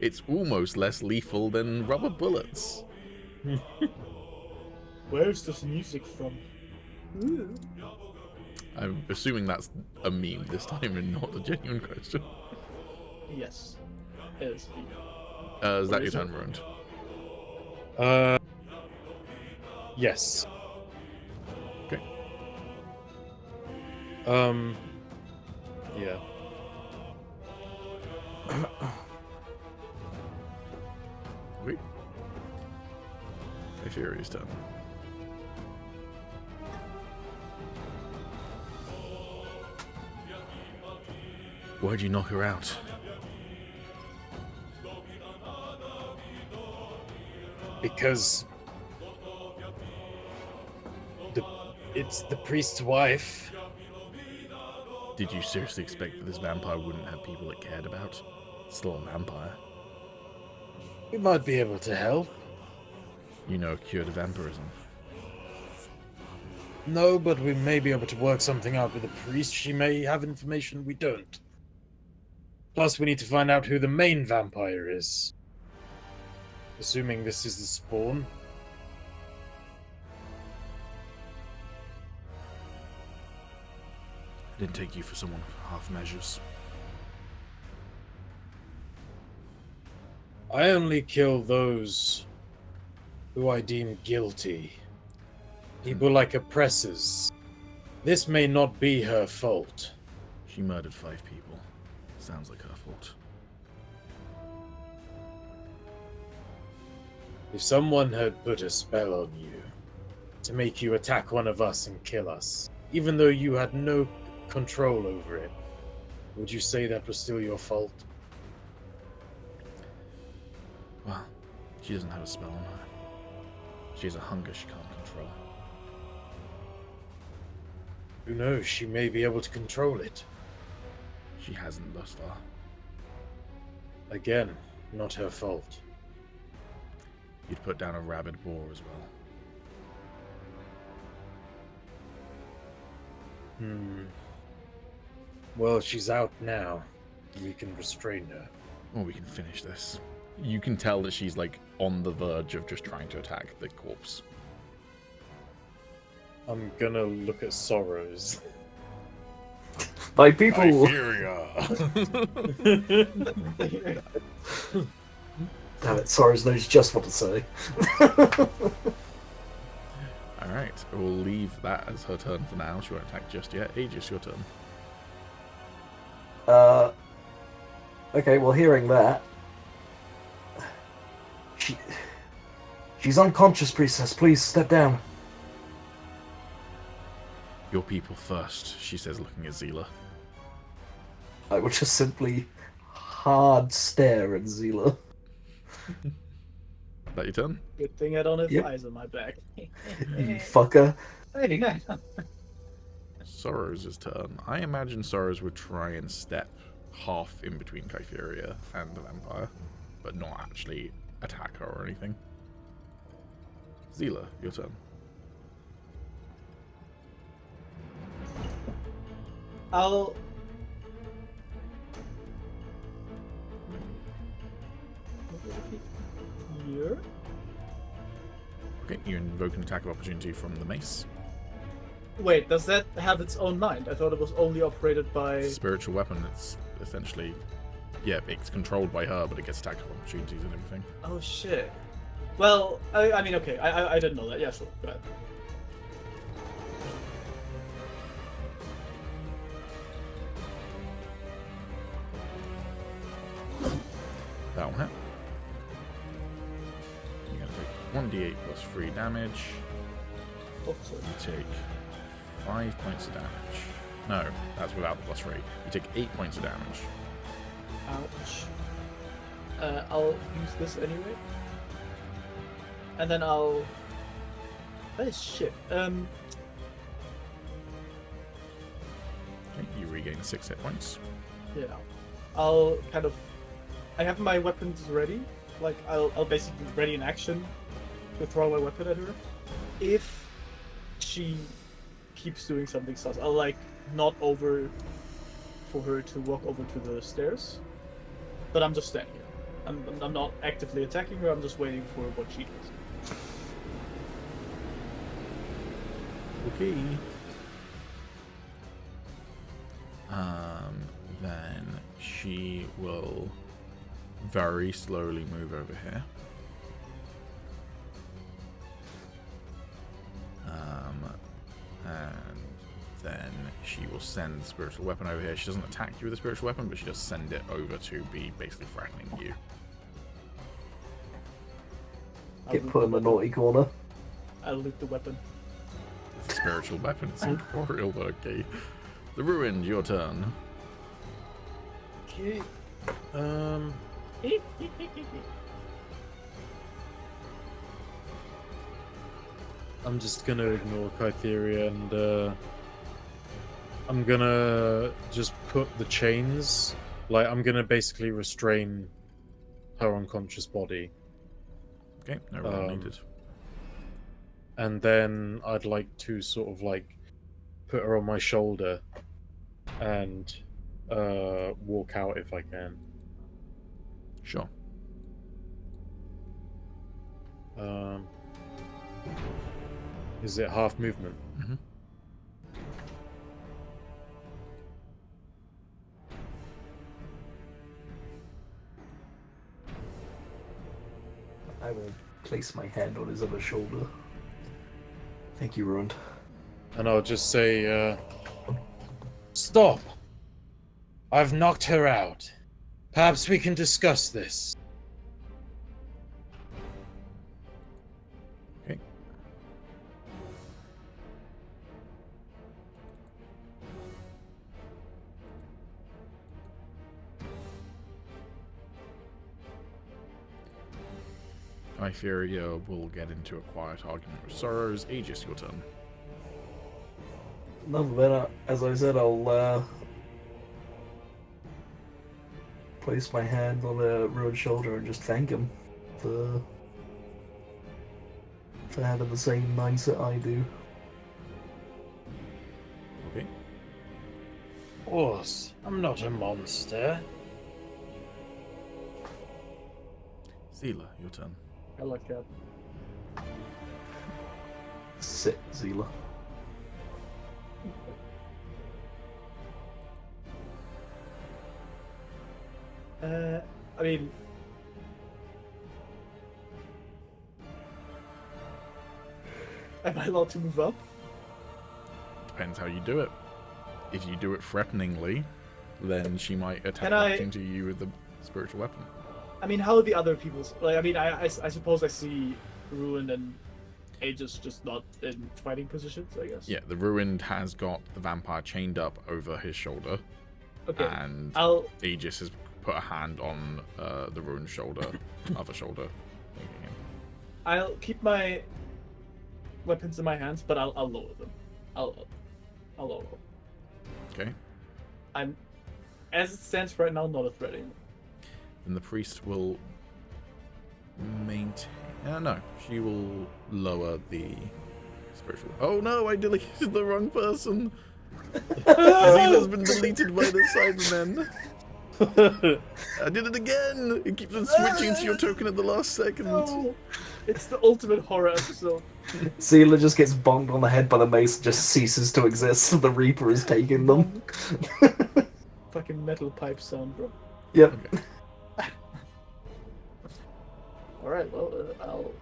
It's almost less lethal than rubber bullets. Where's this music from? Ooh. I'm assuming that's a meme this time and not a genuine question. Yes. It is. Is that your turn, Ruined? Yes. Okay. Yeah. Wait. Fury's turn. Why'd you knock her out? Because it's the priest's wife. Did you seriously expect that this vampire wouldn't have people it cared about? Still a vampire. We might be able to help. You know a cure to vampirism. No, but we may be able to work something out with the priest. She may have information we don't. Plus, we need to find out who the main vampire is. Assuming this is the spawn. I didn't take you for someone for half measures. I only kill those who I deem guilty. People like oppressors. This may not be her fault. She murdered 5 people. Sounds like her fault. If someone had put a spell on you to make you attack one of us and kill us, even though you had no control over it, would you say that was still your fault? Well, she doesn't have a spell on her. She has a hunger she can't control. Who knows, she may be able to control it. She hasn't thus far. Again, not her fault. You'd put down a rabid boar as well. Well, she's out now. We can restrain her. Or we can finish this. You can tell that she's like on the verge of just trying to attack the corpse. I'm gonna look at Sorrows. My people. Iberia. Damn it, Sorrows knows just what to say. Alright, we'll leave that as her turn for now. She won't attack just yet. Agis, your turn. Okay, well, hearing that, she's unconscious, priestess. Please step down. Your people first, she says, looking at Zila. I would just simply hard stare at Zila. That your turn? Good thing I don't have Yep. eyes on my back. You fucker. Sorrow's turn. I imagine Sorrows would try and step half in between Kytheria and the vampire, but not actually attack her or anything. Zila, your turn. I'll. Here. Okay, you invoke an attack of opportunity from the mace. Wait, does that have its own mind? I thought it was only operated by. Spiritual weapon, it's essentially... Yeah, it's controlled by her, but it gets attack of opportunities and everything. Oh shit. Well, I mean, okay, I didn't know that. Yeah, sure. Go ahead. That'll hit. You're going to take 1d8 plus 3 damage. Oh, sorry. You take 5 points of damage. No, that's without the plus 3. You take 8 points of damage. Ouch. I'll use this anyway. And then I'll... That is shit. Okay, you regain 6 hit points. Yeah. I'll kind of... I have my weapons ready. Like, I'll basically ready in action to throw my weapon at her. If she keeps doing something sus, I'll, like, nod over for her to walk over to the stairs. But I'm just standing here. I'm not actively attacking her, I'm just waiting for what she does. Okay. Then she will very slowly move over here. And then she will send the spiritual weapon over here. She doesn't attack you with a spiritual weapon, but she does send it over to be basically threatening you. Get put in the naughty corner. I'll loot the weapon. It's a spiritual weapon, it's incorporeal, but okay. The Ruined, your turn. Okay. I'm just gonna ignore Kytheria and I'm gonna just put the chains. Like, I'm gonna basically restrain her unconscious body. Okay, no roll needed. And then I'd like to sort of like put her on my shoulder and walk out if I can. Sure. Is it half movement? Mm-hmm. I will place my hand on his other shoulder. Thank you, Ruined. And I'll just say, stop! I've knocked her out. Perhaps we can discuss this. Okay. Kytheria will get into a quiet argument with Sorrows. Agis, your turn. No, but as I said, I'll place my hand on a Ruined shoulder and just thank him for having the same mindset I do. Okay. Of course, I'm not a monster. Zila, your turn. I like that. Sit, Zila. I mean... Am I allowed to move up? Depends how you do it. If you do it threateningly, then she might attack Can I- back into you with the spiritual weapon. I mean, how are the other people's... Like, I mean, I suppose I see Ruined and Agis just not in fighting positions, I guess. Yeah, the Ruined has got the vampire chained up over his shoulder, Okay. and I'll... Agis has put a hand on the Ruined shoulder, other shoulder. I'll keep my weapons in my hands, but I'll lower them. I'll lower them. Okay. I'm, as it stands right now, not a threat anymore. Then the priest will maintain. No, she will lower the spiritual. Oh no, I deleted the wrong person. Zila's been deleted by the Cybermen. I did it again. It keeps on switching to your token at the last second. No, it's the ultimate horror episode. Zila just gets bonked on the head by the mace and just ceases to exist. The Reaper is taking them. Fucking metal pipe sound, bro. Yep. Okay. Alright, well, I'll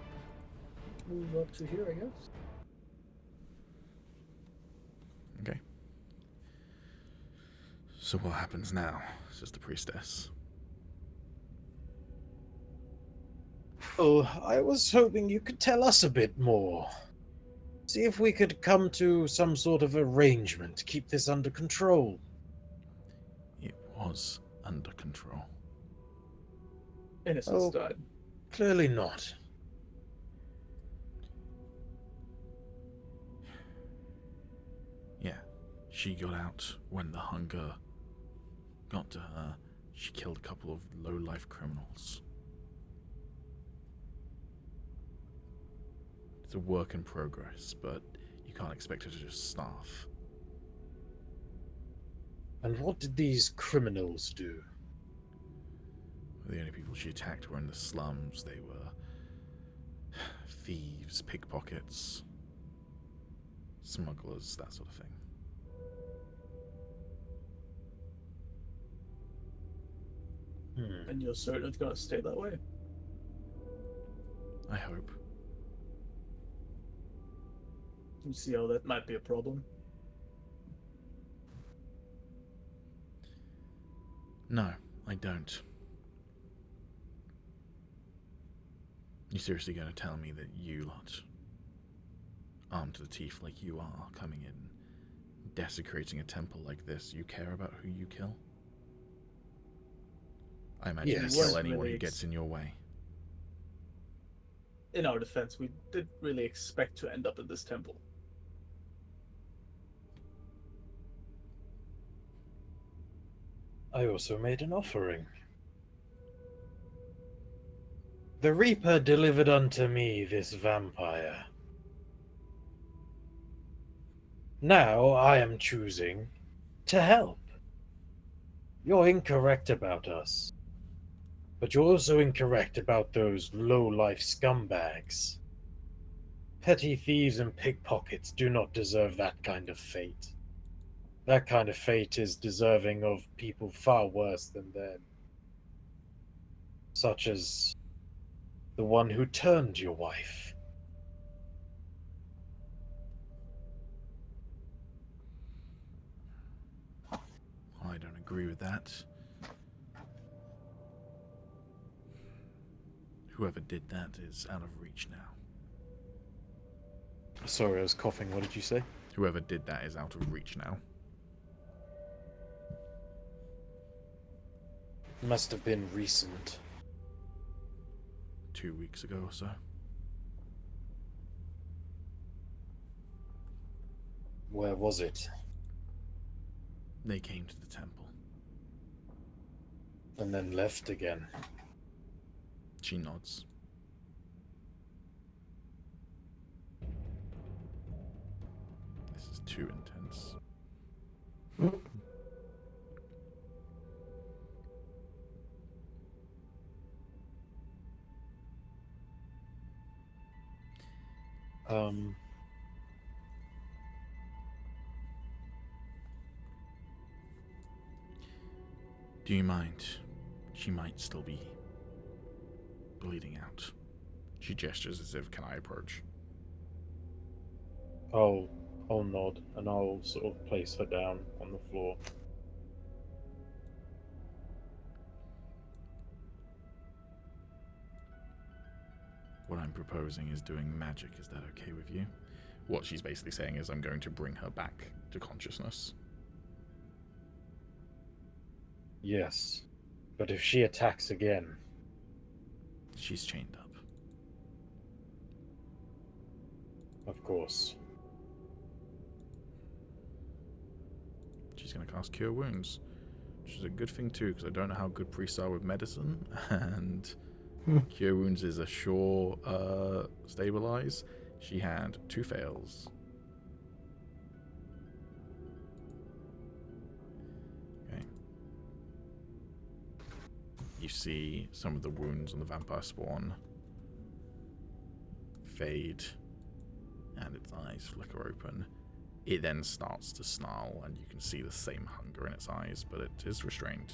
move up to here, I guess. Okay. So what happens now? Says the priestess. Oh, I was hoping you could tell us a bit more. See if we could come to some sort of arrangement to keep this under control. It was under control. Innocence died. Clearly not. Yeah, she got out when the hunger got to her. She killed a couple of low-life criminals. It's a work in progress, but you can't expect her to just starve. And what did these criminals do? The only people she attacked were in the slums. They were thieves, pickpockets, smugglers, that sort of thing. And you're certain it's gonna stay that way? I hope. You see how that might be a problem? No, I don't. You seriously going to tell me that you lot, armed to the teeth like you are, coming in, desecrating a temple like this, you care about who you kill? I imagine Yes. you kill Wasn't anyone really who gets in your way. In our defense, we didn't really expect to end up in this temple. I also made an offering. The Reaper delivered unto me this vampire. Now I am choosing to help. You're incorrect about us. But you're also incorrect about those low-life scumbags. Petty thieves and pickpockets do not deserve that kind of fate. That kind of fate is deserving of people far worse than them. Such as the one who turned your wife. I don't agree with that. Whoever did that is out of reach now. Sorry, I was coughing. What did you say? Whoever did that is out of reach now. Must have been recent. 2 weeks ago or so. Where was it? They came to the temple. And then left again. She nods. This is too intense. Do you mind? She might still be bleeding out. She gestures as if, can I approach? I'll nod and I'll sort of place her down on the floor. What I'm proposing is doing magic. Is that okay with you? What she's basically saying is I'm going to bring her back to consciousness. Yes. But if she attacks again... She's chained up. Of course. She's going to cast Cure Wounds, which is a good thing too, because I don't know how good priests are with medicine, and Cure Wounds is a sure stabilize. She had 2 fails. Okay. You see some of the wounds on the vampire spawn fade, and its eyes flicker open. It then starts to snarl, and you can see the same hunger in its eyes, but it is restrained.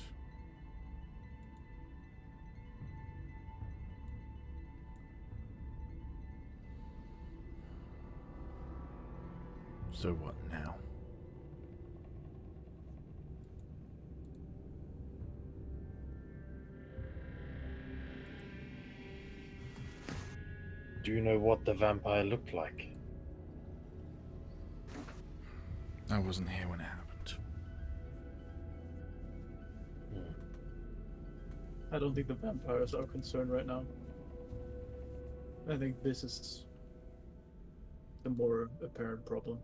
So what now? Do you know what the vampire looked like? I wasn't here when it happened. I don't think the vampires are concerned right now. I think this is the more apparent problem.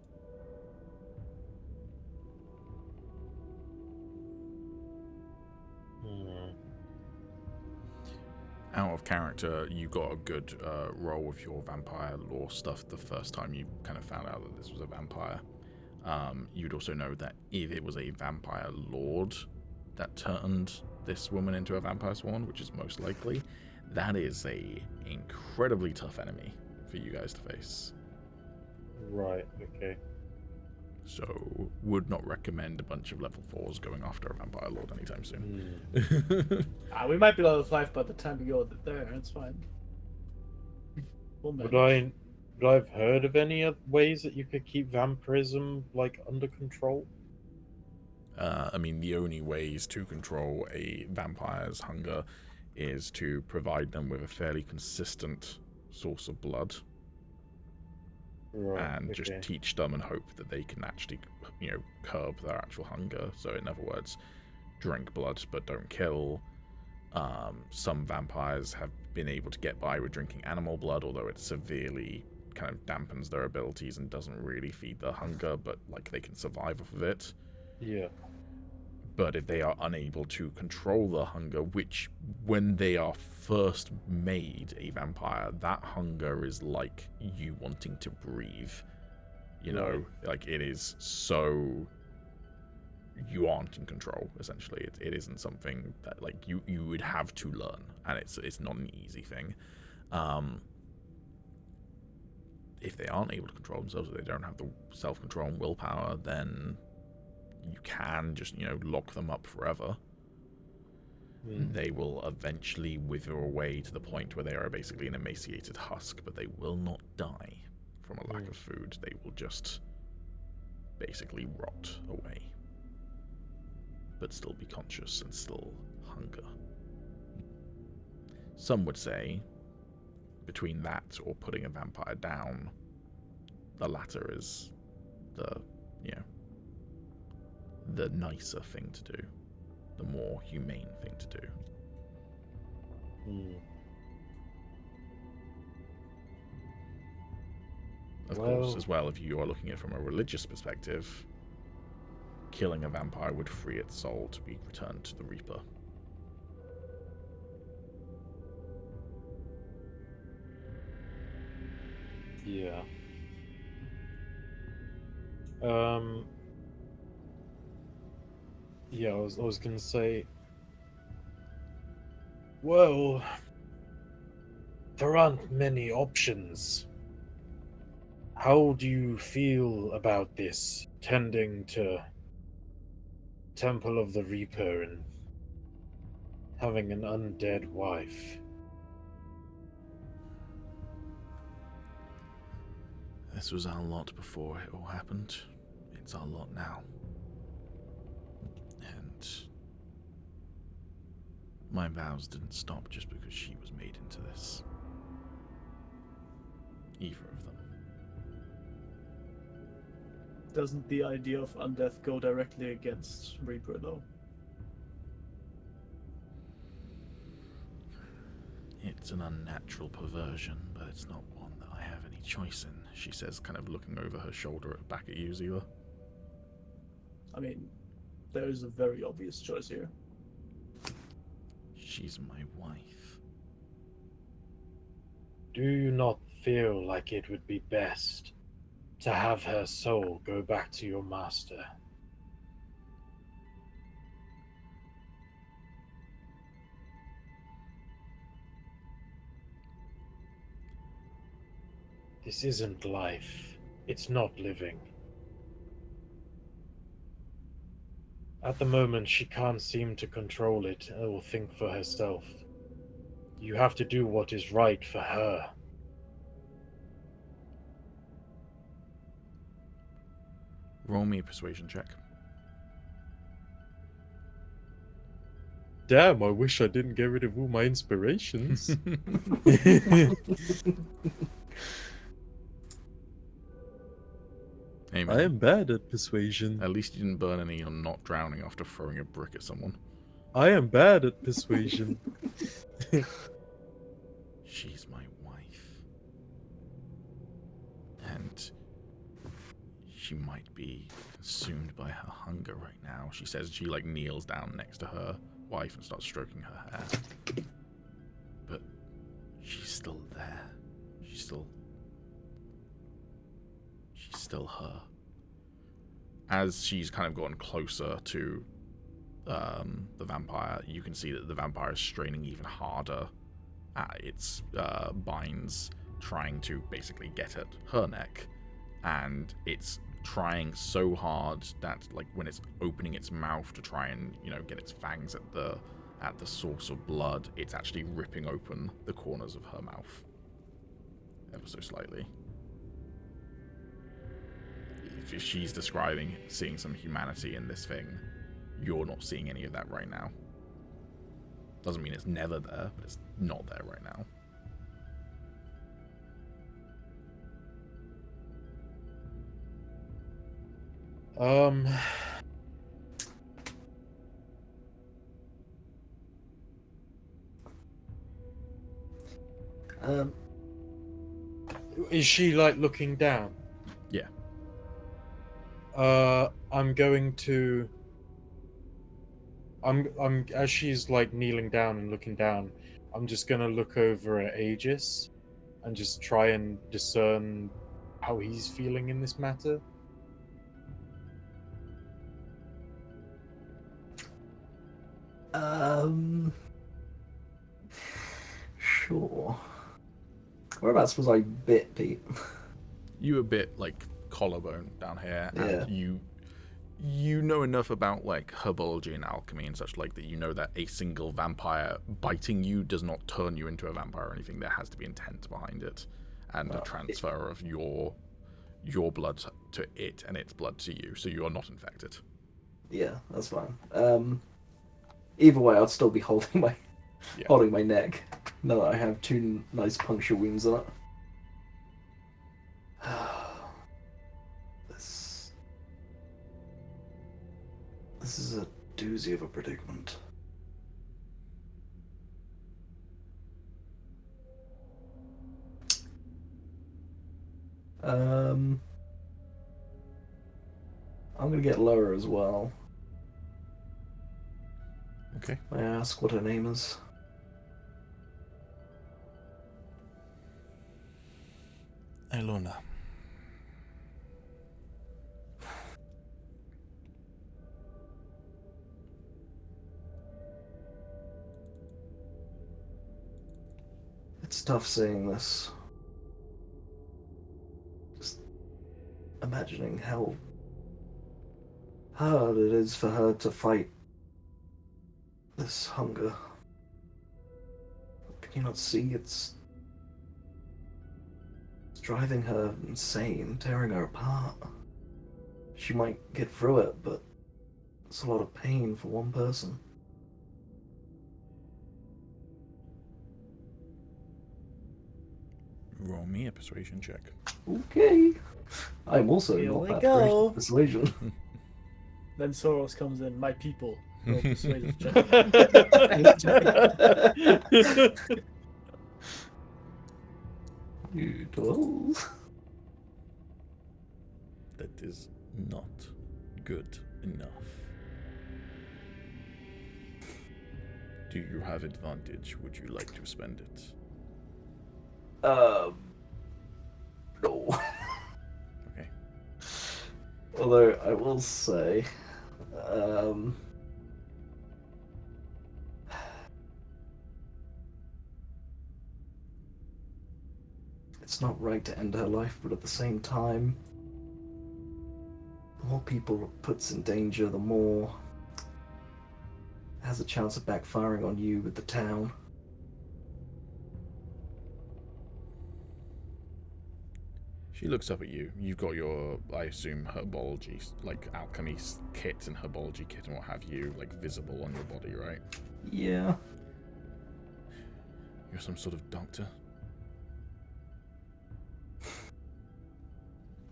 Out of character, you got a good roll with your vampire lore stuff the first time you kind of found out that this was a vampire. You'd also know that if it was a vampire lord that turned this woman into a vampire swan, which is most likely, that is a incredibly tough enemy for you guys to face. Right, okay. So, would not recommend a bunch of level 4s going after a vampire lord anytime soon. We might be level 5 by the time we go there, it's fine. We'll Would manage. I've heard of any other ways that you could keep vampirism like under control? I mean, the only ways to control a vampire's hunger is to provide them with a fairly consistent source of blood, Right, and just teach them and hope that they can actually, curb their actual hunger. So, in other words, drink blood but don't kill. Some vampires have been able to get by with drinking animal blood, although it severely kind of dampens their abilities and doesn't really feed their hunger, but like they can survive off of it. Yeah. But if they are unable to control the hunger, which when they are first made a vampire, that hunger is like you wanting to breathe. Like it is so you aren't in control, essentially. It isn't something that like you would have to learn, and it's not an easy thing. If they aren't able to control themselves, if they don't have the self-control and willpower, then you can just, lock them up forever. They will eventually wither away to the point where they are basically an emaciated husk, but they will not die from a lack of food. They will just basically rot away, but still be conscious and still hunger. Some would say between that or putting a vampire down, the latter is the nicer thing to do, the more humane thing to do. Of course, as well, if you are looking at it from a religious perspective, killing a vampire would free its soul to be returned to the Reaper. Yeah. Yeah, I was gonna say, well, there aren't many options. How do you feel about this, tending to Temple of the Reaper and having an undead wife? This was our lot before it all happened. It's our lot now. And my vows didn't stop just because she was made into this. Either of them. Doesn't the idea of undeath go directly against Reaper, though? It's an unnatural perversion, but it's not one that I have any choice, and she says, kind of looking over her shoulder back at you, Zila. I mean, there is a very obvious choice here. She's my wife. Do you not feel like it would be best to have her soul go back to your master? This isn't life. It's not living. At the moment, she can't seem to control it or think for herself. You have to do what is right for her. Roll me a persuasion check. Damn, I wish I didn't get rid of all my inspirations. Amen. I am bad at persuasion. At least you didn't burn any on not drowning after throwing a brick at someone. I am bad at persuasion. She's my wife. And she might be consumed by her hunger right now. She says she kneels down next to her wife and starts stroking her hair. But she's still there. She's still her. As she's kind of gotten closer to the vampire, you can see that the vampire is straining even harder at its binds, trying to basically get at her neck. And it's trying so hard that when it's opening its mouth to try and get its fangs at the source of blood, it's actually ripping open the corners of her mouth ever so slightly. If she's describing seeing some humanity in this thing, you're not seeing any of that right now. Doesn't mean it's never there, but it's not there right now. Is she looking down? Yeah. I'm going to. I'm as she's kneeling down and looking down, I'm just gonna look over at Agis and just try and discern how he's feeling in this matter. Sure. Whereabouts was I bit, Pete? You a bit collarbone down here, and Yeah. you know enough about herbology and alchemy and such that you know that a single vampire biting you does not turn you into a vampire or anything. There has to be intent behind it, and a transfer of your blood to it and its blood to you, so you are not infected. Yeah, that's fine. Either way, I'd still be holding my neck. Now that I have two nice puncture wounds on it. This is a doozy of a predicament. I'm gonna get lower as well. Okay. May I ask what her name is? Elona. It's tough seeing this. Just imagining how hard it is for her to fight this hunger. Can you not see it's driving her insane, tearing her apart? She might get through it, but it's a lot of pain for one person. Roll me a persuasion check. Okay. I'm also Here not we that go. great at persuasion. Then Soros comes in, my people. Roll persuasive check. Noodles. That is not good enough. Do you have advantage? Would you like to spend it? No. Okay. Although I will say, it's not right to end her life, but at the same time, the more people it puts in danger, the more it has a chance of backfiring on you with the town. She looks up at you. You've got your, I assume, herbology, like alchemy kit and herbology kit and what have you, like visible on your body, right? Yeah. You're some sort of doctor?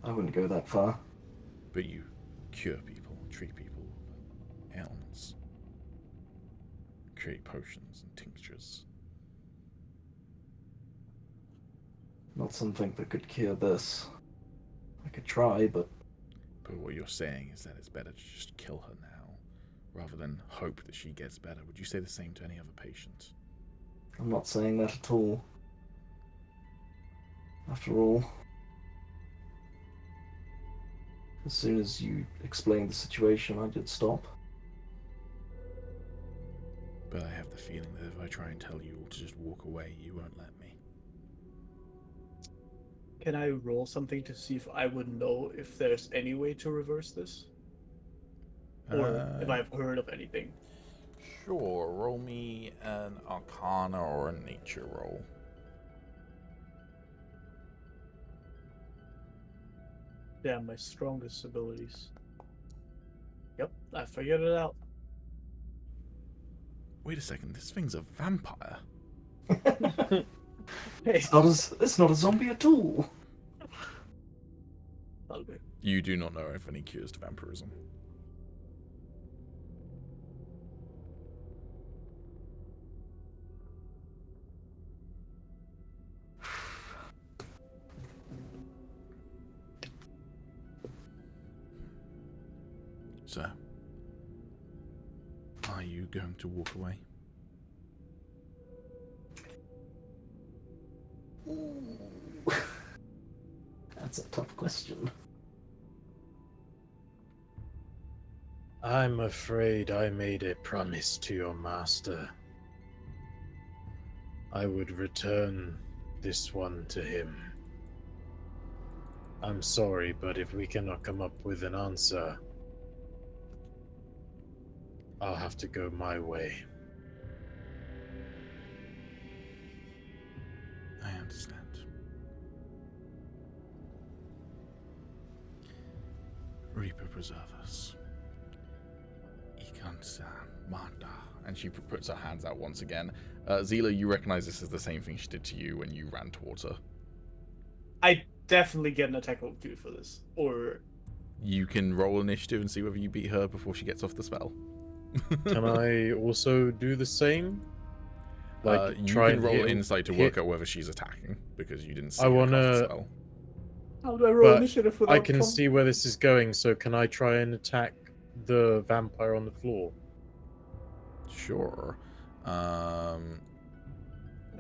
I wouldn't go that far. But you cure people, treat people with ailments, create potions and tinctures. Not something that could cure this. I could try, but But what you're saying is that it's better to just kill her now, rather than hope that she gets better. Would you say the same to any other patient? I'm not saying that at all. After all, as soon as you explained the situation, I did stop. But I have the feeling that if I try and tell you all to just walk away, you won't let me. Can I roll something to see if I would know if there's any way to reverse this? Or if I've heard of anything? Sure, roll me an Arcana or a Nature roll. Yeah, my strongest abilities. Yep, I figured it out. Wait a second, this thing's a vampire. Hey, It's not a zombie at all. okay. You do not know of any cures to vampirism. So, are you going to walk away? Ooh. That's a tough question. I'm afraid I made a promise to your master. I would return this one to him. I'm sorry, but if we cannot come up with an answer, I'll have to go my way. I understand. Reaper preserve us. Ikansa Manda. And she puts her hands out once again. Zila, you recognize this as the same thing she did to you when you ran towards her. I definitely get an attack roll due for this. Or You can roll initiative and see whether you beat her before she gets off the spell. Can I also do the same? Like you try can and roll hit, insight to work out whether she's attacking because you didn't see I her wanna- cast the spell. how do I roll But initiative without I can see where this is going, so can I try and attack the vampire on the floor? Sure. I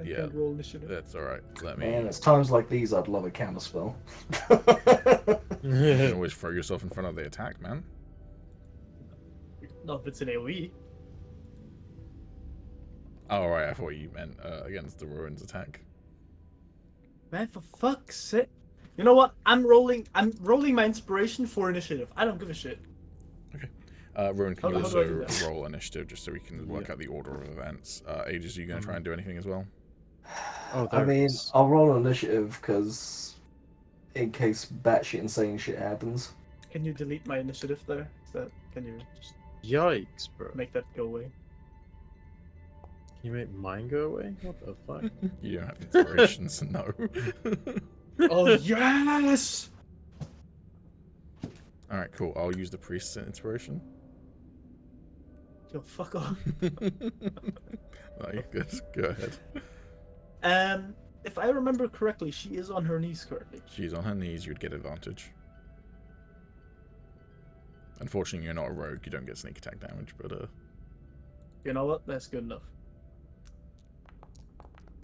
yeah. can't roll initiative. That's all right. Let me. Man, it's times like these I'd love a counterspell. You can always throw yourself in front of the attack, man. Not if it's an AoE. Oh, right. I thought you meant against the ruins attack. Man, for fuck's sake. You know what? I'm rolling my inspiration for initiative. I don't give a shit. Ruin, can you How do I do also that? roll initiative just so we can work out the order of events? Agis, are you going to try and do anything as well? Oh, I there it mean, is. I'll roll initiative because in case batshit insane shit happens. Can you delete my initiative there? Can you just Yikes, bro. Can make that go away? you make mine go away? What the fuck? You don't have inspirations, no. Oh yes! Alright, cool. I'll use the priest's inspiration. Yo, fuck off. Right, good. Go ahead. if I remember correctly, she is on her knees currently. She's on her knees, you'd get advantage. Unfortunately, you're not a rogue, you don't get sneak attack damage, but You know what? That's good enough.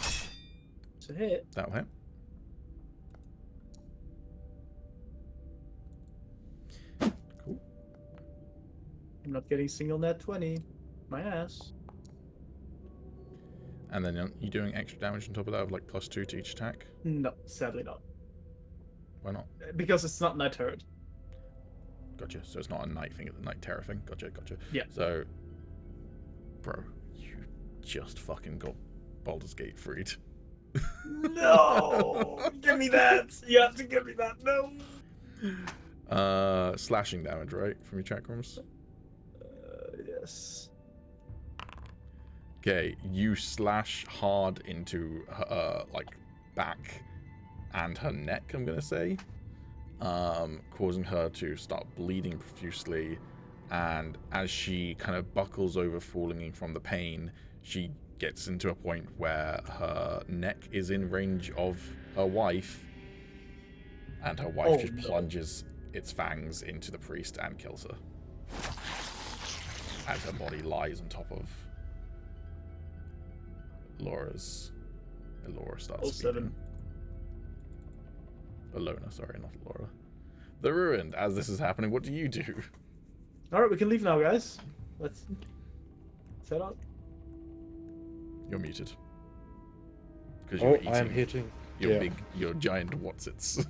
It's a hit. that'll hit. Cool. I'm not getting single net 20. My ass. And then you doing extra damage on top of that of like +2 to each attack? No, sadly not. Why not? Because it's not night turret. Gotcha. So it's not a night thing, it's a night terror thing. Gotcha. Yeah. So, bro, you just fucking got Baldur's Gate freed. No! Give me that! You have to give me that. No! Slashing damage, right? From your chakrams? Yes. Okay, you slash hard into her, like, back and her neck, I'm gonna say. Causing her to start bleeding profusely, and as she kind of buckles over, falling from the pain, she gets into a point where her neck is in range of her wife, and her wife just plunges its fangs into the priest and kills her. As her body lies on top of Laura's. Laura starts speaking. Alona, sorry, not Laura. The Ruined, as this is happening, what do you do? Alright, we can leave now, guys. Let's head out. You're muted. Because you're eating I'm hitting. your giant whatsits.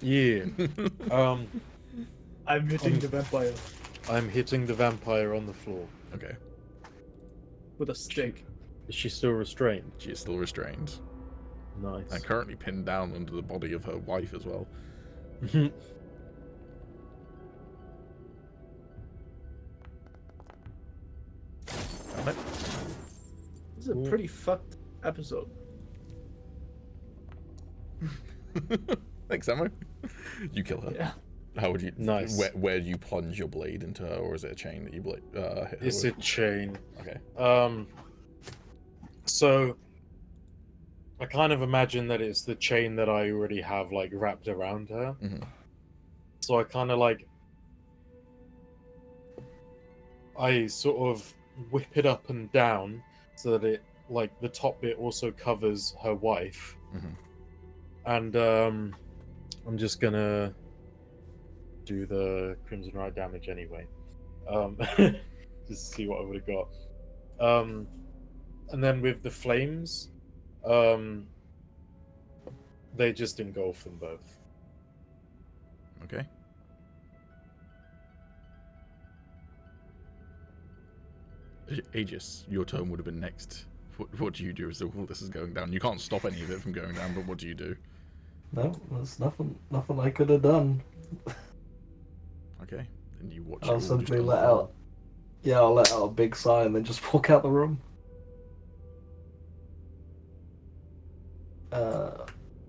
Yeah. I'm hitting the vampire I'm hitting the vampire on the floor. Okay. with a stick. Is she still restrained? She is still restrained. Nice. And currently pinned down under the body of her wife as well. This is a pretty fucked episode. Thanks, Ammo. You kill her. Yeah. How would you? Nice. Where do you plunge your blade into her, or is it a chain that you hit her It's with? a chain. Okay. So I kind of imagine that it's the chain that I already have like wrapped around her. Mhm. So I kind of like I sort of whip it up and down so that it like the top bit also covers her wife. Mhm. And I'm just gonna do the Crimson Rite damage anyway. Just see what I would have got. And then with the flames, they just engulf them both. Okay. Agis, your turn would have been next. What do you do as all this is going down? You can't stop any of it from going down, but what do you do? No, there's nothing I could have done. Okay, then you watch. I'll simply let out. Yeah, I'll let out a big sigh and then just walk out the room.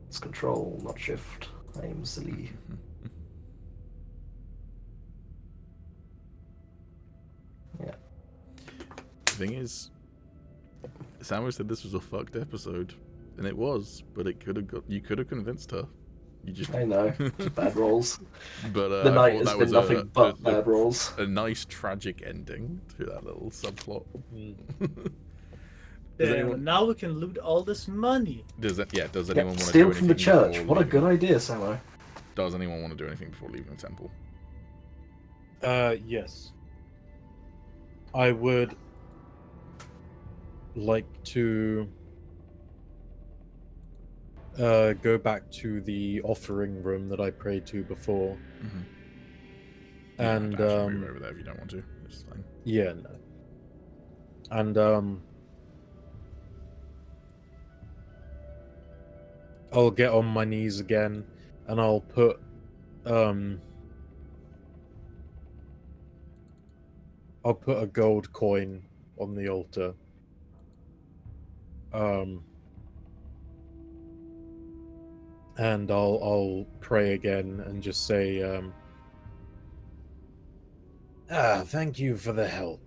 It's control, not shift. I am silly. Yeah. The thing is, Samuel said this was a fucked episode, and it was, but it could have got. You could have convinced her. You just. I know. Bad rolls. But The night I thought has that been was nothing but bad rolls. a nice tragic ending to that little subplot. Damn, anyone- now we can loot all this money. Does anyone want to do Steal from the anything church. before What a leaving? good idea, Samo. Does anyone want to do anything before leaving the temple? Yes. I would like to go back to the offering room that I prayed to before. Mm-hmm. And move over there if you don't want to. It's fine. yeah, no. And I'll get on my knees again and I'll put a gold coin on the altar. And I'll pray again and just say, thank you for the help.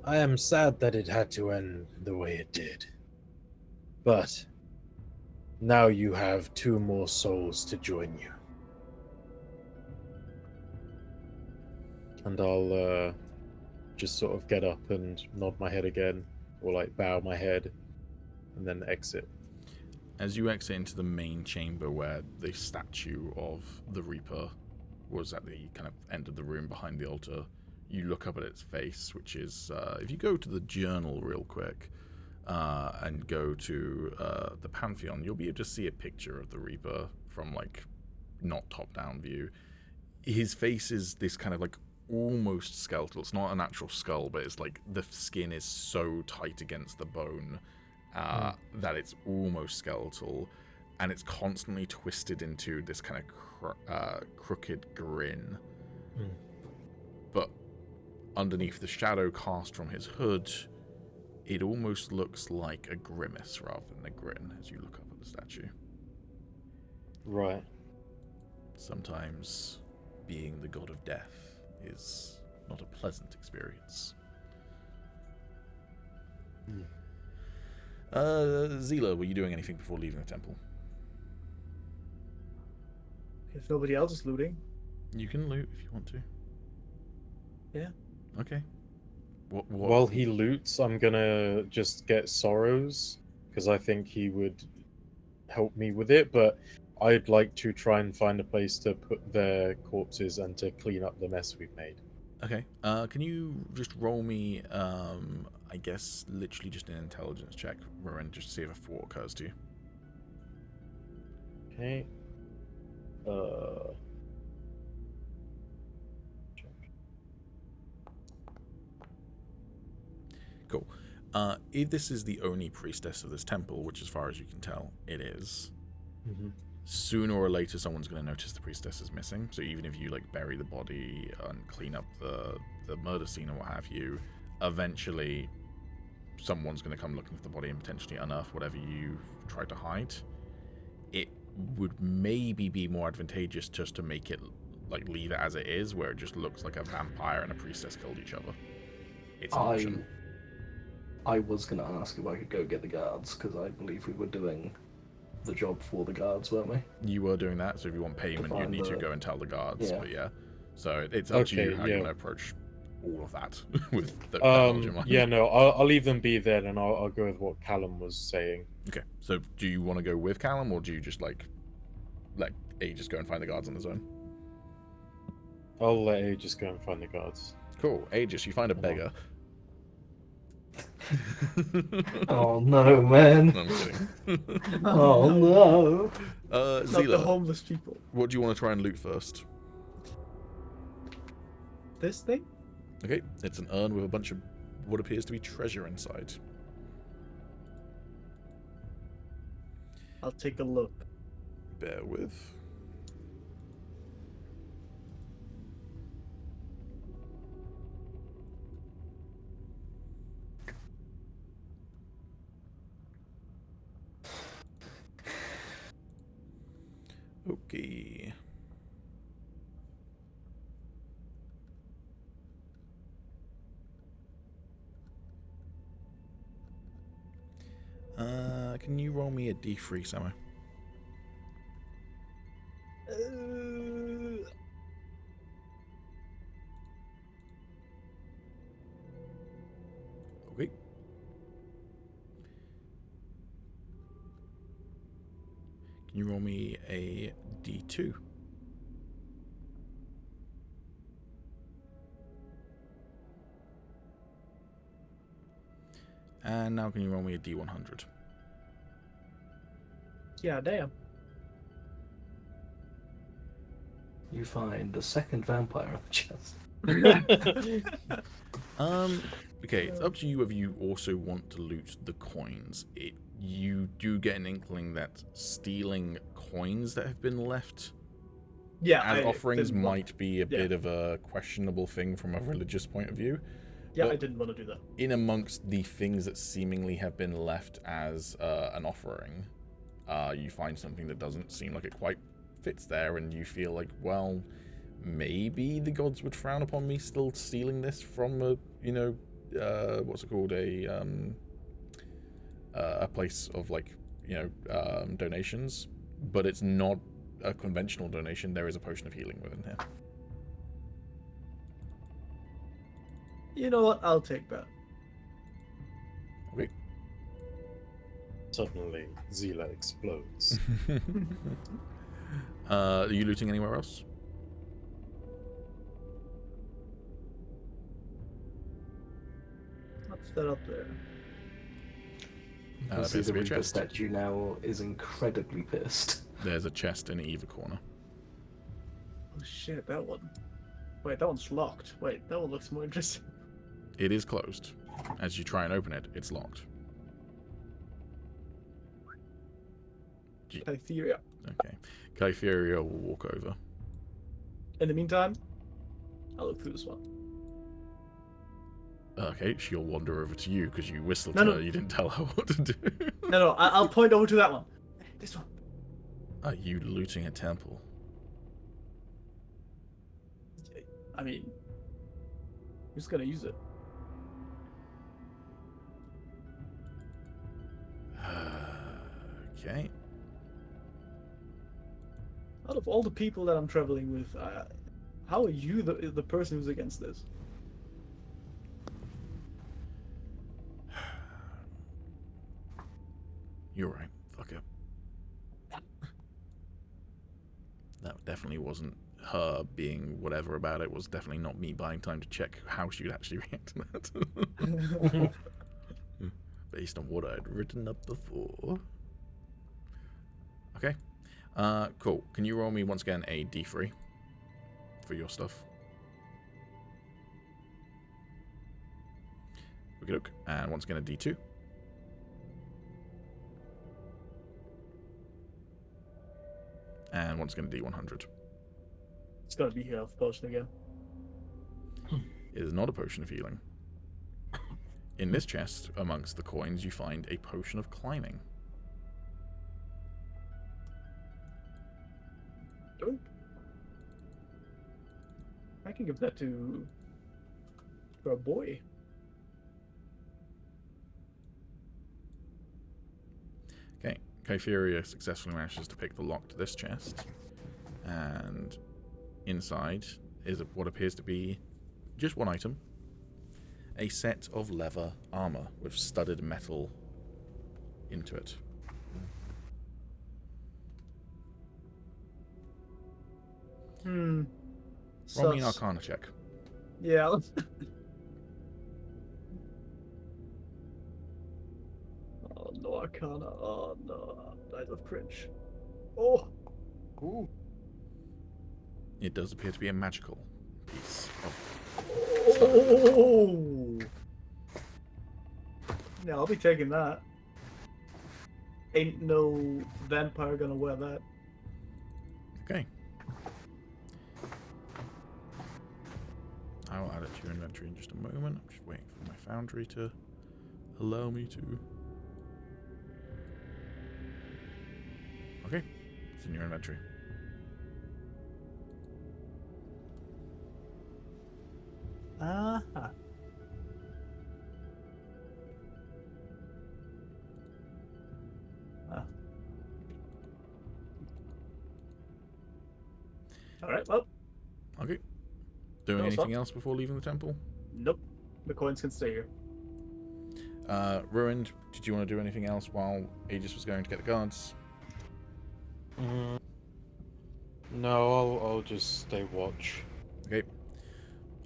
I am sad that it had to end the way it did. But Now you have 2 more souls to join you. And I'll just sort of get up and nod my head again, or like bow my head, and then exit. As you exit into the main chamber where the statue of the Reaper was at the kind of end of the room behind the altar, you look up at its face, which is, if you go to the journal real quick and go to the Pantheon, you'll be able to see a picture of the Reaper from, like, not top-down view. His face is this kind of, like, almost skeletal. It's not an actual skull, but it's like the skin is so tight against the bone that it's almost skeletal, and it's constantly twisted into this kind of crooked grin. But underneath the shadow cast from his hood, it almost looks like a grimace rather than a grin as you look up at the statue. Right. Sometimes being the god of death is not a pleasant experience. Zila, were you doing anything before leaving the temple? If nobody else is looting. You can loot if you want to. Yeah. Okay. What? While he loots, I'm gonna just get Sorrows, because I think he would help me with it, but I'd like to try and find a place to put their corpses and to clean up the mess we've made. Okay. Can you just roll me, I guess, literally just an intelligence check, Rowan, just to see if a thought occurs to you. Okay. Cool. If this is the only priestess of this temple, which as far as you can tell, it is, sooner or later someone's going to notice the priestess is missing. So even if you like bury the body and clean up the murder scene or what have you, eventually someone's going to come looking for the body and potentially unearth whatever you tried to hide. It would maybe be more advantageous just to make it, like, leave it as it is, where it just looks like a vampire and a priestess killed each other. It's an option. I was going to ask if I could go get the guards, because I believe we were doing the job for the guards, weren't we? You were doing that, so if you want payment, you need to go and tell the guards. Yeah. But yeah, so it's up to you how you want to approach all of that with the knowledge in mind. Yeah, no, I'll leave them be then, and I'll go with what Calum was saying. Okay, so do you want to go with Calum, or do you just like let Agis go and find the guards on his own? I'll let Agis go and find the guards. Cool, Agis, you find a beggar. Oh no, man! No, I'm kidding. Oh no! Not the Zila, homeless people. what do you want to try and loot first? This thing? Okay, it's an urn with a bunch of what appears to be treasure inside. I'll take a look. Bear with. Okay. Can you roll me a D3, Samo? Okay. Can you roll me a D2? And now can you roll me a D100? Yeah, damn. You find a second vampire in the chest. Okay, it's up to you whether you also want to loot the coins. You do get an inkling that stealing coins that have been left as offerings might be a bit of a questionable thing from a religious point of view. Yeah, but I didn't want to do that. in amongst the things that seemingly have been left as an offering, you find something that doesn't seem like it quite fits there, and you feel like, well, maybe the gods would frown upon me still stealing this from a, you know, what's it called, a place of like donations, but it's not a conventional donation. There is a potion of healing within here. You know what? I'll take that. Okay. Suddenly, Zila explodes. Are you looting anywhere else? What's that up there? You can There see appears the to be a Reaper chest. statue now is incredibly pissed. There's a chest in either corner. Oh shit, that one. Wait, that one's locked. Wait, that one looks more interesting. It is closed. As you try and open it, it's locked. Etheria. Okay. Kytheria will walk over. In the meantime, I'll look through this one. Okay, she'll wander over to you because you whistled No, to no. her. You didn't tell her what to do. No, I'll point over to that one. This one. Are you looting a temple? I mean, who's gonna use it? Okay. Out of all the people that I'm traveling with, how are you the person who's against this? You're right. Fuck it. That definitely wasn't her being whatever about it. Was definitely not me buying time to check how she would actually react to that. Based on what I'd written up before. Okay. Cool. Can you roll me once again a d3 for your stuff? Okay, look. And once again a d2. And once again a d100. It's gotta be health potion again. It is not a potion of healing. In this chest, amongst the coins, you find a potion of climbing. Oh. I can give that to a boy. Okay, Kytheria successfully manages to pick the lock to this chest, and inside is what appears to be just one item. A set of leather armor with studded metal into it. Hmm. Roll me an Sus. Arcana check. Yeah. Let's... Oh no, Arcana. Oh no, I love cringe. Oh. Ooh. It does appear to be a magical piece of Oh. Yeah, I'll be taking that. Ain't no vampire gonna wear that. Okay. I will add it to your inventory in just a moment. I'm just waiting for my foundry to allow me to. Okay, it's in your inventory. Uh-huh. Alright, well, Okay. Doing No, anything stop. else before leaving the temple? nope. The coins can stay here. Ruined, did you want to do anything else while Agis was going to get the guards? No, I'll just stay watch. Okay.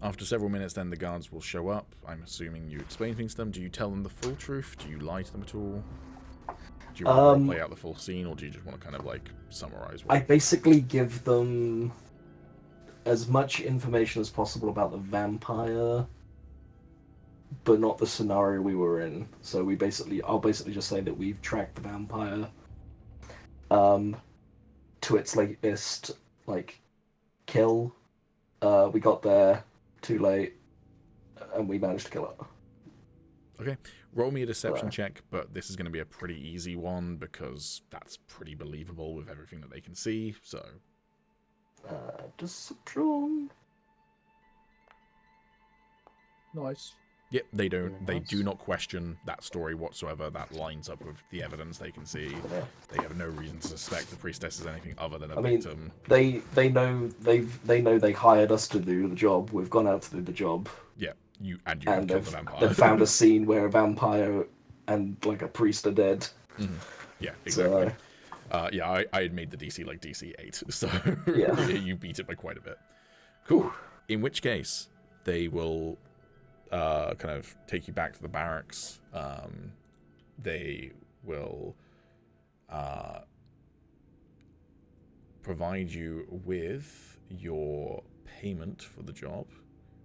After several minutes, then the guards will show up. I'm assuming you explain things to them. Do you tell them the full truth? Do you lie to them at all? Do you want to play out the full scene, or do you just want to kind of like summarize what? I basically give them as much information as possible about the vampire, but not the scenario we were in. So I'll basically just say that we've tracked the vampire to its latest kill. We got there too late, and we managed to kill it. Okay, roll me a deception check, but this is going to be a pretty easy one because that's pretty believable with everything that they can see. So, Deception. Nice. Yep, they don't. Very They nice. do not question that story whatsoever. That lines up with the evidence they can see. Yeah. They have no reason to suspect the priestess is anything other than a I mean, victim. they know they hired us to do the job. We've gone out to do the job, Yeah, you have killed the vampire. they've found a scene where a vampire and like a priest are dead. Yeah, exactly. So, Yeah, I had made the DC like DC 8, so Yeah. you beat it by quite a bit. Cool. In which case, they will kind of take you back to the barracks. They will provide you with your payment for the job,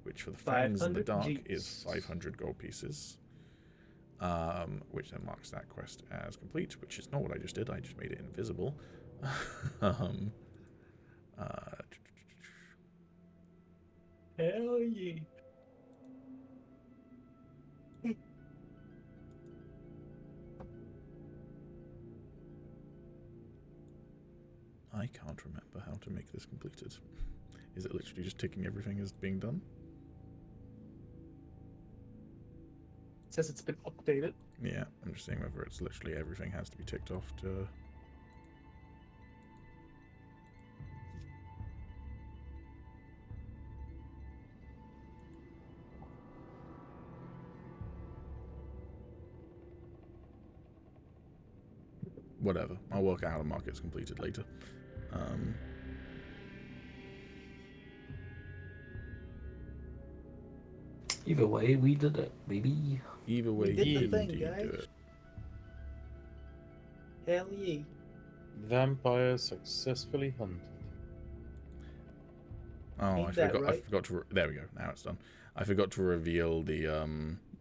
which for the Fangs in the 500 Dark is Gs. 500 gold pieces. Which then marks that quest as complete, which is not what I just did. I just made it invisible. Hell yeah. I can't remember how to make this completed. Is it literally just ticking everything as being done? It says it's been updated. Yeah, I'm just seeing whether it's literally everything has to be ticked off to... Whatever. I'll work out how to mark it's completed later. either way, we did it, baby. Either way, We did the you thing, indeed guys. do it. Hell yeah. Vampire successfully hunted. Oh, Ain't I that forgot. I right? forgot to. There we go. Now it's done. I forgot to reveal the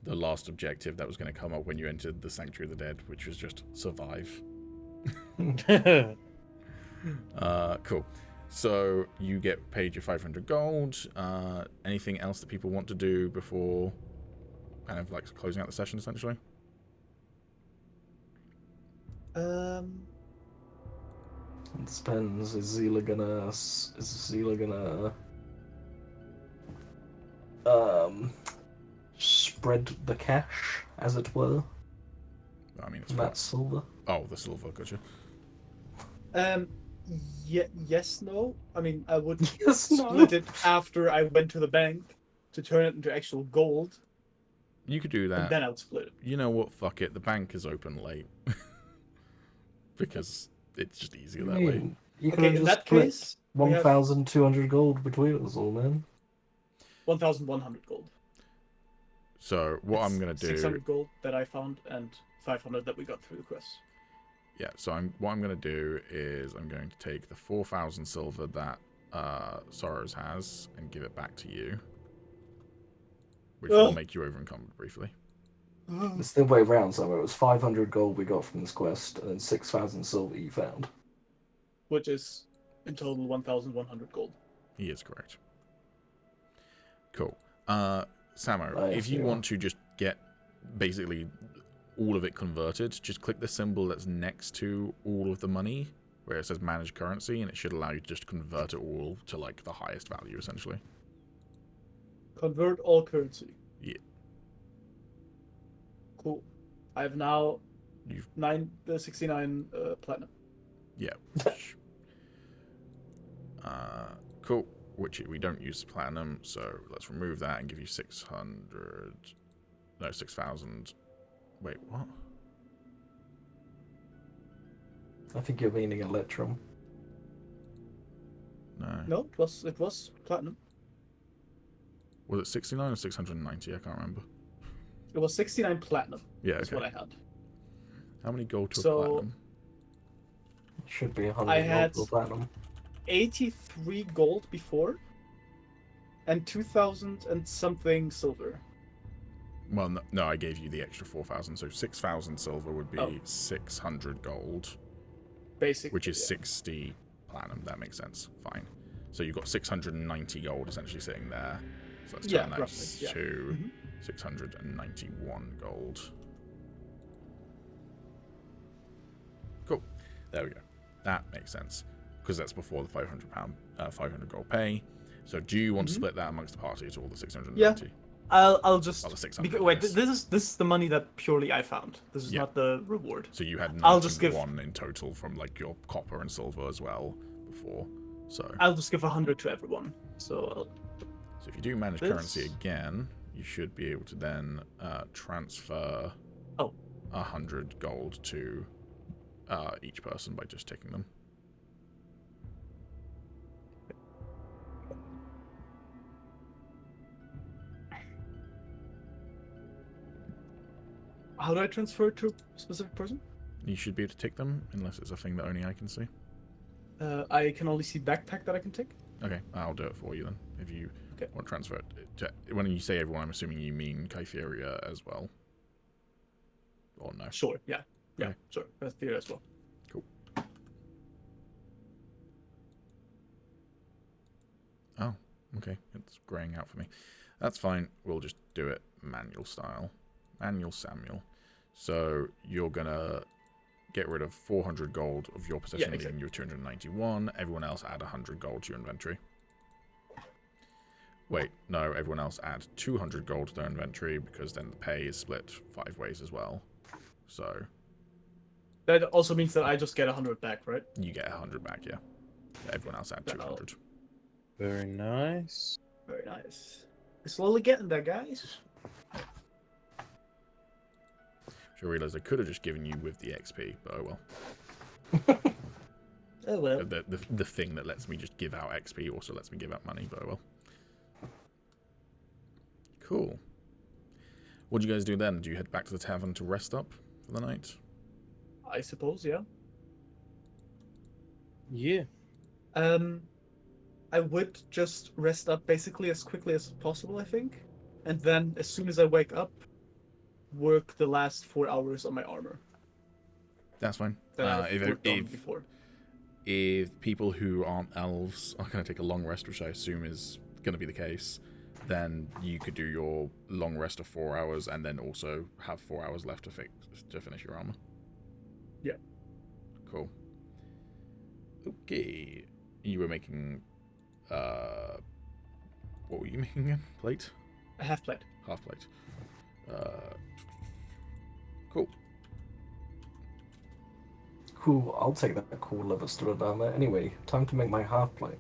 last objective that was going to come up when you entered the Sanctuary of the Dead, which was just survive. Cool. So you get paid your 500 gold. Anything else that people want to do before kind of like closing out the session, essentially? It depends. Is Zila gonna spread the cash, as it were? I mean, it's That silver. oh, the silver, gotcha. Yes, no. I mean, I would Yes, no. split it after I went to the bank to turn it into actual gold, You could do and that. then I would split it. You know what? Fuck it. The bank is open late because it's just easier that way. You can Okay, in just that split case, we have 1,200 gold between us all, man. 1,100 gold. So what I'm gonna do? 600 gold that I found and 500 that we got through the quest. Yeah, so what I'm going to do is I'm going to take the 4,000 silver that Sorrows has and give it back to you, which will make you over encumbered briefly. It's the way around, so it was 500 gold we got from this quest, and then 6,000 silver you found. Which is in total 1,100 gold. He is correct. Cool. Samo, if you yeah. want to just get basically all of it converted, just click the symbol that's next to all of the money where it says manage currency, and it should allow you to just convert it all to like the highest value, essentially. Convert all currency. Yeah. Cool. I have now You've 69 platinum. Yeah. Cool. Which we don't use platinum, so let's remove that and give you 600. No, 6,000. Wait, what? I think you're meaning Electrum. No. No, it was platinum. Was it 69 or 690? I can't remember. It was 69 platinum. Yeah, That's okay. what I had. How many gold to a So- platinum? It should be 100 I had- gold for platinum. 83 gold before, and 2,000 and something silver. Well, no, I gave you the extra 4,000, so 6,000 silver would be Oh. 600 gold, Basically. which is yeah. 60 platinum. That makes sense. Fine. So you've got 690 gold essentially sitting there. So let's Yeah, turn that roughly, yeah. to Mhm. 691 gold. Cool. There we go. That makes sense. Because that's before the £500 gold pay. So do you want to Mhm. split that amongst the party to all the 690? I'll just Oh, the 600, wait. yes. This is the money that purely I found. This is Yeah. not the reward. So you had 91 I'll just give- in total from like your copper and silver as well before. So I'll just give 100 to everyone. So if you do manage This- currency again, you should be able to then transfer 100 gold to each person by just taking them. how do I transfer to a specific person? You should be able to take them, unless it's a thing that only I can see. I can only see backpack that I can take. Okay, I'll do it for you then. If you Okay. want to transfer it to, when you say everyone, I'm assuming you mean Kytheria as well. Or no? Sure. Yeah. Yeah. Okay. Sure. That's there as well. Cool. Oh, okay. It's graying out for me. That's fine. We'll just do it manual style. Manual Samuel. So you're gonna get rid of 400 gold of your possession, exactly. leaving you 291. Everyone else add 100 gold to your inventory. Wait, no, everyone else add 200 gold to their inventory, because then the pay is split 5 ways as well. So That also means that I just get 100 back, right? you get 100 back, yeah. Everyone else add Then I'll- 200. Very nice. Very nice. We're slowly getting there, guys. I realised I could have just given you with the XP, but oh well. Oh well. The thing that lets me just give out XP also lets me give out money, but oh well. Cool. What do you guys do then? Do you head back to the tavern to rest up for the night? I suppose, yeah. Yeah. I would just rest up basically as quickly as possible, I think. And then as soon as I wake up, work the last 4 hours on my armor That's fine. that I've worked on If before. people who aren't elves are going to take a long rest, which I assume is going to be the case, then you could do your long rest of 4 hours and then also have 4 hours left to finish your armor. Yeah. Cool. Okay. You were making... what were you making again? Plate? A half plate. Half plate. Cool. Cool, I'll take that cool liver stood down there. Anyway, time to make my half plate.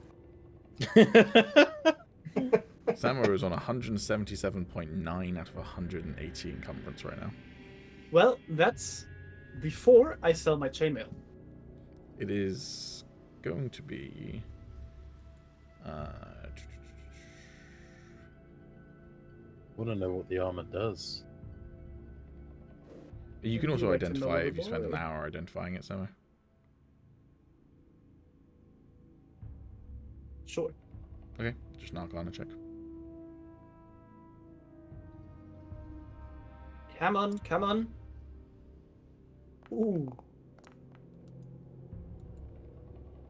Samuel is on 177.9 out of 180 encumbrance right now. Well, that's before I sell my chainmail. It is going to be... Want to know what the armor does? you can Would you also like to know identify a if you bit spend an more? hour identifying it somewhere. Sure. Okay, just knock on a check. Come on, come on. Ooh.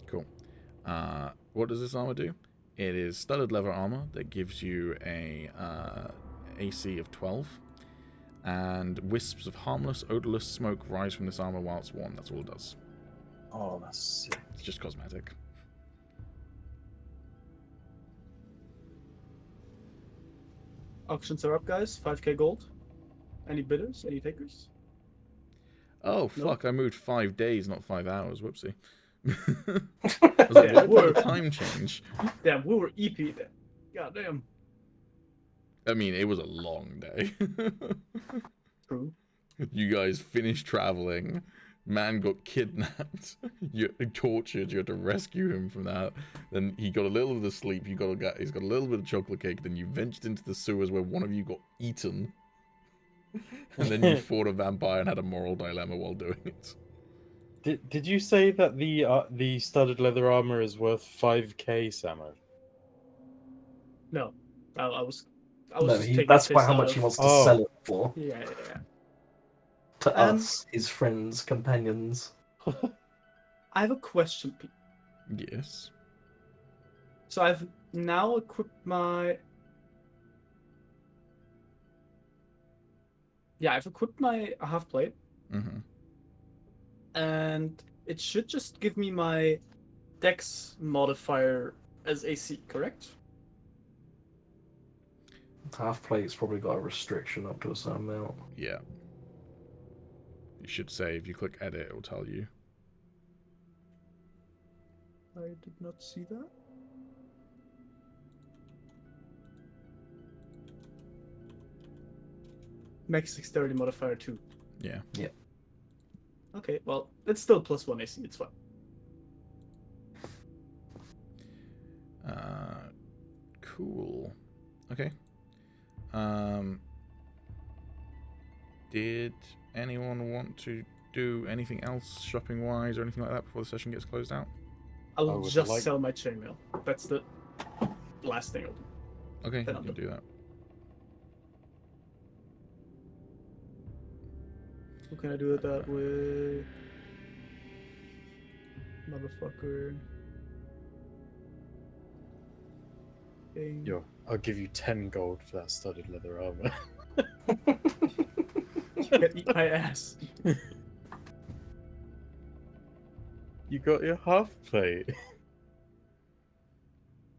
Cool. What does this armor do? It is studded leather armor that gives you a AC of 12. And wisps of harmless, odorless smoke rise from this armor while it's worn. That's all it does. Oh, that's sick. It's just cosmetic. Auctions are up, guys. 5k gold. Any bidders? Any takers? Oh, No. fuck, I moved 5 days, not 5 hours. Whoopsie. I was like, Yeah, what did the word. time change? Damn, we were EP then. God damn. I mean, it was a long day. True. You guys finished traveling. Man got kidnapped. You tortured. You had to rescue him from that. Then he got a little bit of sleep. He's got a little bit of chocolate cake. Then you ventured into the sewers where one of you got eaten. And then you fought a vampire and had a moral dilemma while doing it. Did you say that the studded leather armor is worth 5k, Samo? No. I was No, just taking that's piss by how out much of- he wants to Oh. sell it for. Yeah. To Um, us, his friends, companions. I have a question, Pete. Yes. So I've now equipped my... Yeah, I've equipped my half plate, Mm-hmm. and it should just give me my Dex modifier as AC, correct? Half plate's probably got a restriction up to a certain amount. Yeah. You should say, if you click edit, it will tell you. I did not see that. Max dexterity modifier 2. Yeah. Okay, well, it's still +1 AC. It's fine. Cool. Okay. Did anyone want to do anything else shopping wise or anything like that before the session gets closed out? I I'll would just like- sell my chainmail. That's the last thing I'll do. Okay, Then you I'll can do- do that. Who can I do that with? Motherfucker. Dang. Yo, I'll give you 10 gold for that studded leather armor. Eat my ass. You got your half plate.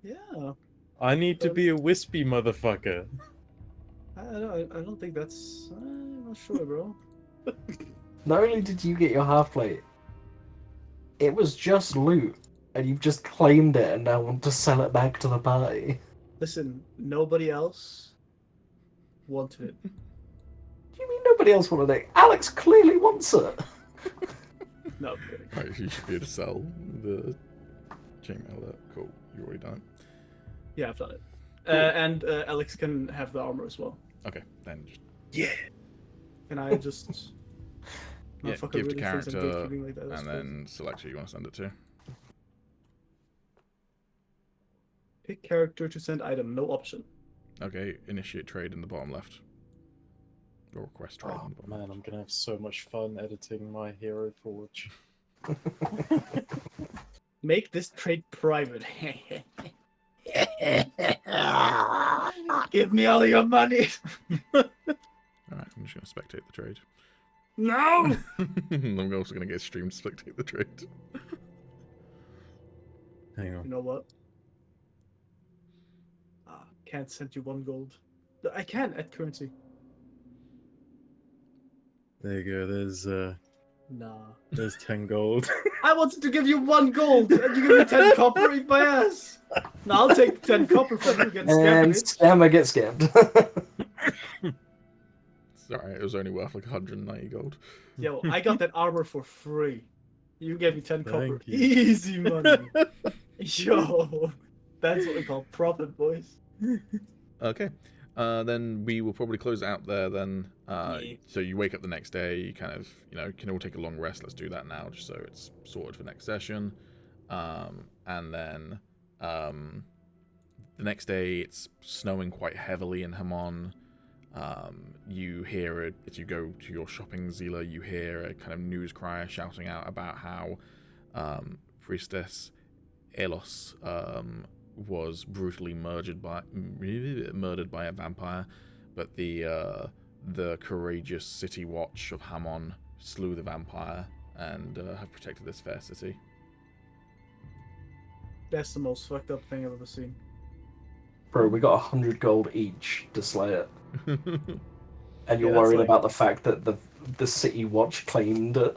Yeah. I need to be a wispy motherfucker. I don't think that's. I'm not sure, bro. Not only did you get your half plate, it was just loot, and you've just claimed it and now want to sell it back to the party. Listen, nobody else wanted it. What do you mean nobody else wanted it? Alex clearly wants it. No, I'm kidding. Right, you should be able to sell the chainmail there. Cool. You already done it. Yeah, I've done it. Cool. And Alex can have the armor as well. Okay, then just Can I just? Yeah, Motherfucker give to really thinks I'm character, gatekeeping like that, that's and crazy. then select who you want to send it to. Pick character to send item, no option. Okay, initiate trade in the bottom left. Or request trade Oh in the bottom man, left. I'm gonna have so much fun editing my hero forge. Make this trade private. Give me all your money. Alright, I'm just going to spectate the trade. No. I'm also going to get stream to spectate the trade. Hang You on. know what? Can't send you 1 gold. I can at currency. There you go, Nah. there's 10 gold. I wanted to give you 1 gold, and you give me 10 copper. Eat my ass. No, I'll take 10 copper from you. Get And scammed. scammer gets scammed. It's alright, it was only worth like 190 gold. Yo, I got that armor for free. You gave me 10 copper. Thank you. Easy money. Yo, that's what we call profit, boys. Okay. Then we will probably close it out there then. Yeah. So you wake up the next day, you kind of, can all take a long rest. Let's do that now just so it's sorted for next session. And then the next day it's snowing quite heavily in Hamon. You hear it as you go to your shopping, Zila, you hear a kind of news crier shouting out about how Priestess Elos was brutally murdered by a vampire, but the courageous city watch of Hamon slew the vampire and have protected this fair city. That's the most fucked up thing I've ever seen. Bro, we got 100 gold each to slay it. And you're Yeah, that's worried like- about the fact that the city watch claimed it.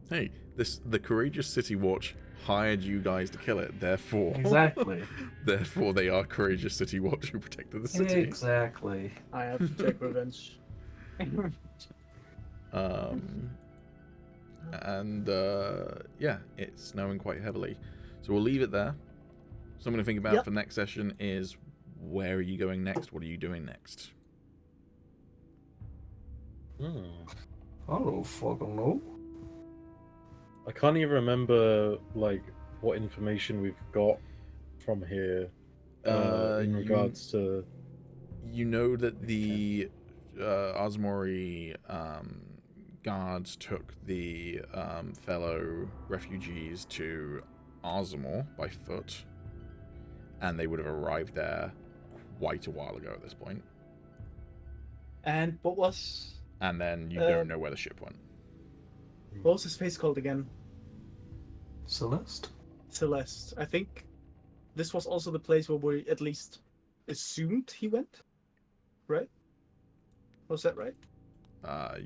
Hey, the courageous city watch hired you guys to kill it, therefore Exactly. therefore they are courageous city watch who protected the city. Exactly. I have to take revenge. Yeah, it's snowing quite heavily, so we'll leave it there. Something to think about Yep. for next session is, where are you going next? What are you doing next? I don't fucking know. I can't even remember like what information we've got from here in regards to. You know that the Osmori guards took the fellow refugees to Ozmor by foot, and they would have arrived there quite a while ago at this point. And what was And then you don't know where the ship went. his face called again? Celeste? Celeste. I think this was also the place where we at least assumed he went. right? Was that right?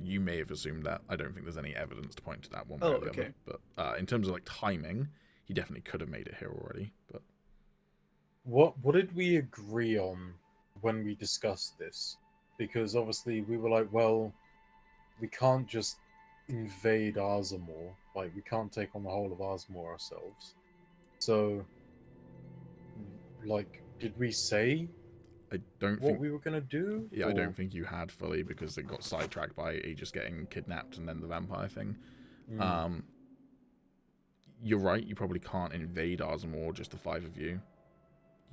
You may have assumed that. I don't think there's any evidence to point to that one way Oh, or the okay. other. But in terms of like timing, he definitely could have made it here already. But What did we agree on when we discussed this? Because obviously we were like, well, we can't just invade Arzamor. Like, we can't take on the whole of Arzamor ourselves. So, like, did we say I don't what think. we were gonna do? Yeah, I Or- don't think you had fully because it got sidetracked by Agis getting kidnapped and then the vampire thing. Mm. You're right. You probably can't invade Arzamor, just the 5 of you.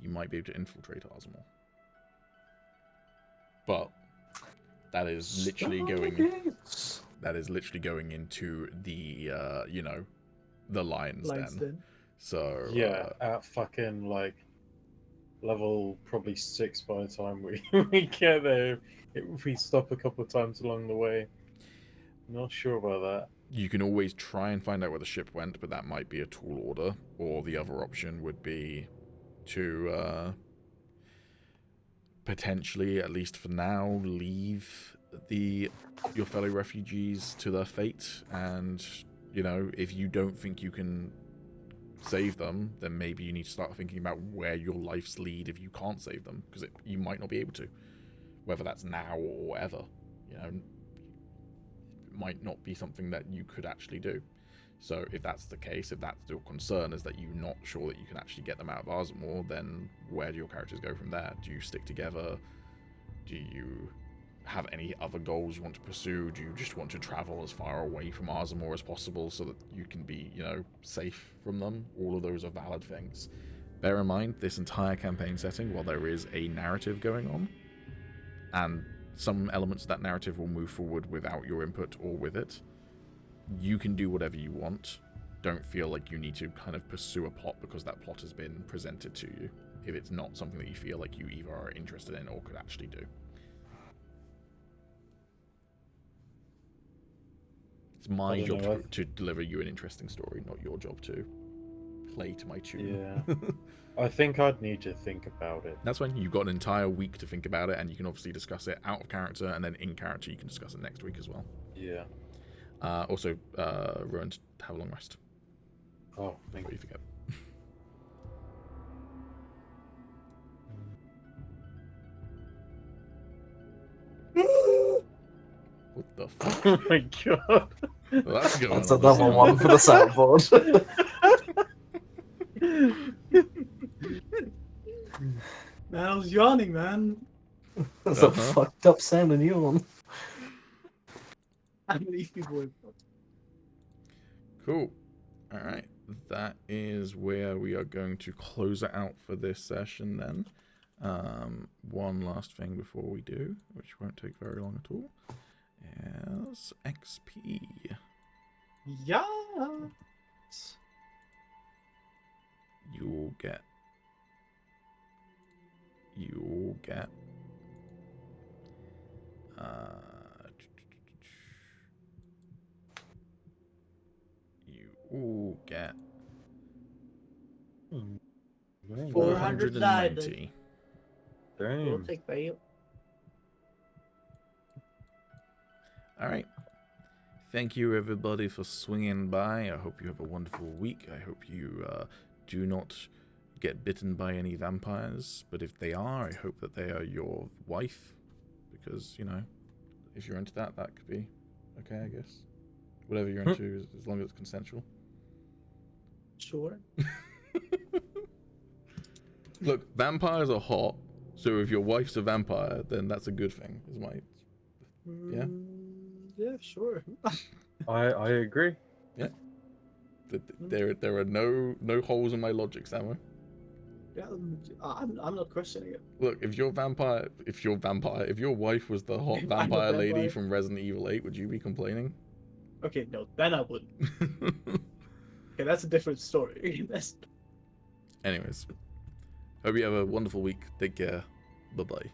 You might be able to infiltrate Arzamor. But that is literally going. That is literally going into the the Lion's Den. So Yeah, at fucking like level probably 6 by the time we we get there. If we stop a couple of times along the way. Not sure about that. you can always try and find out where the ship went, but that might be a tall order. Or the other option would be to potentially, at least for now, leave your fellow refugees to their fate. And if you don't think you can save them, then maybe you need to start thinking about where your lives lead if you can't save them, because you might not be able to, whether that's now or ever. It might not be something that you could actually do. So if that's the case, if that's your concern, is that you're not sure that you can actually get them out of Arzamor, then where do your characters go from there? Do you stick together? Do you have any other goals you want to pursue? Do you just want to travel as far away from Arzamor as possible so that you can be, safe from them? All of those are valid things. Bear in mind, this entire campaign setting, while there is a narrative going on, and some elements of that narrative will move forward without your input or with it, you can do whatever you want. Don't feel like you need to kind of pursue a plot because that plot has been presented to you, if it's not something that you feel like you either are interested in or could actually do. It's my job to deliver you an interesting story, not your job to play to my tune. Yeah. I think I'd need to think about it. That's when you've got an entire week to think about it, and you can obviously discuss it out of character, and then in character you can discuss it next week as well. Yeah. Also, Rowan, have a long rest. Oh, thank Before you. you forget. What the fuck? Oh my god. Well, that's going That's on. another one for the soundboard. Man, I was yawning, man. That's a fucked up sounding yawn. I'm an Easty boy. Cool. All right. That is where we are going to close it out for this session then. One last thing before we do, which won't take very long at all, is XP. Yeah. You'll get you all get 490. Damn. take that. All right. Thank you, everybody, for swinging by. I hope you have a wonderful week. I hope you do not get bitten by any vampires. But if they are, I hope that they are your wife. Because, if you're into that, that could be okay, I guess. Whatever you're into, as long as it's consensual. Sure. Look, vampires are hot. So if your wife's a vampire, then that's a good thing. Yeah? Yeah, sure. I agree. Yeah. There are no holes in my logic, Samuel. Yeah, I'm not questioning it. Look, if your wife was the hot If I'm a vampire lady vampire. from Resident Evil 8, would you be complaining? Okay, no, then I wouldn't. Okay, that's a different story. Anyways, hope you have a wonderful week. Take care. Bye-bye.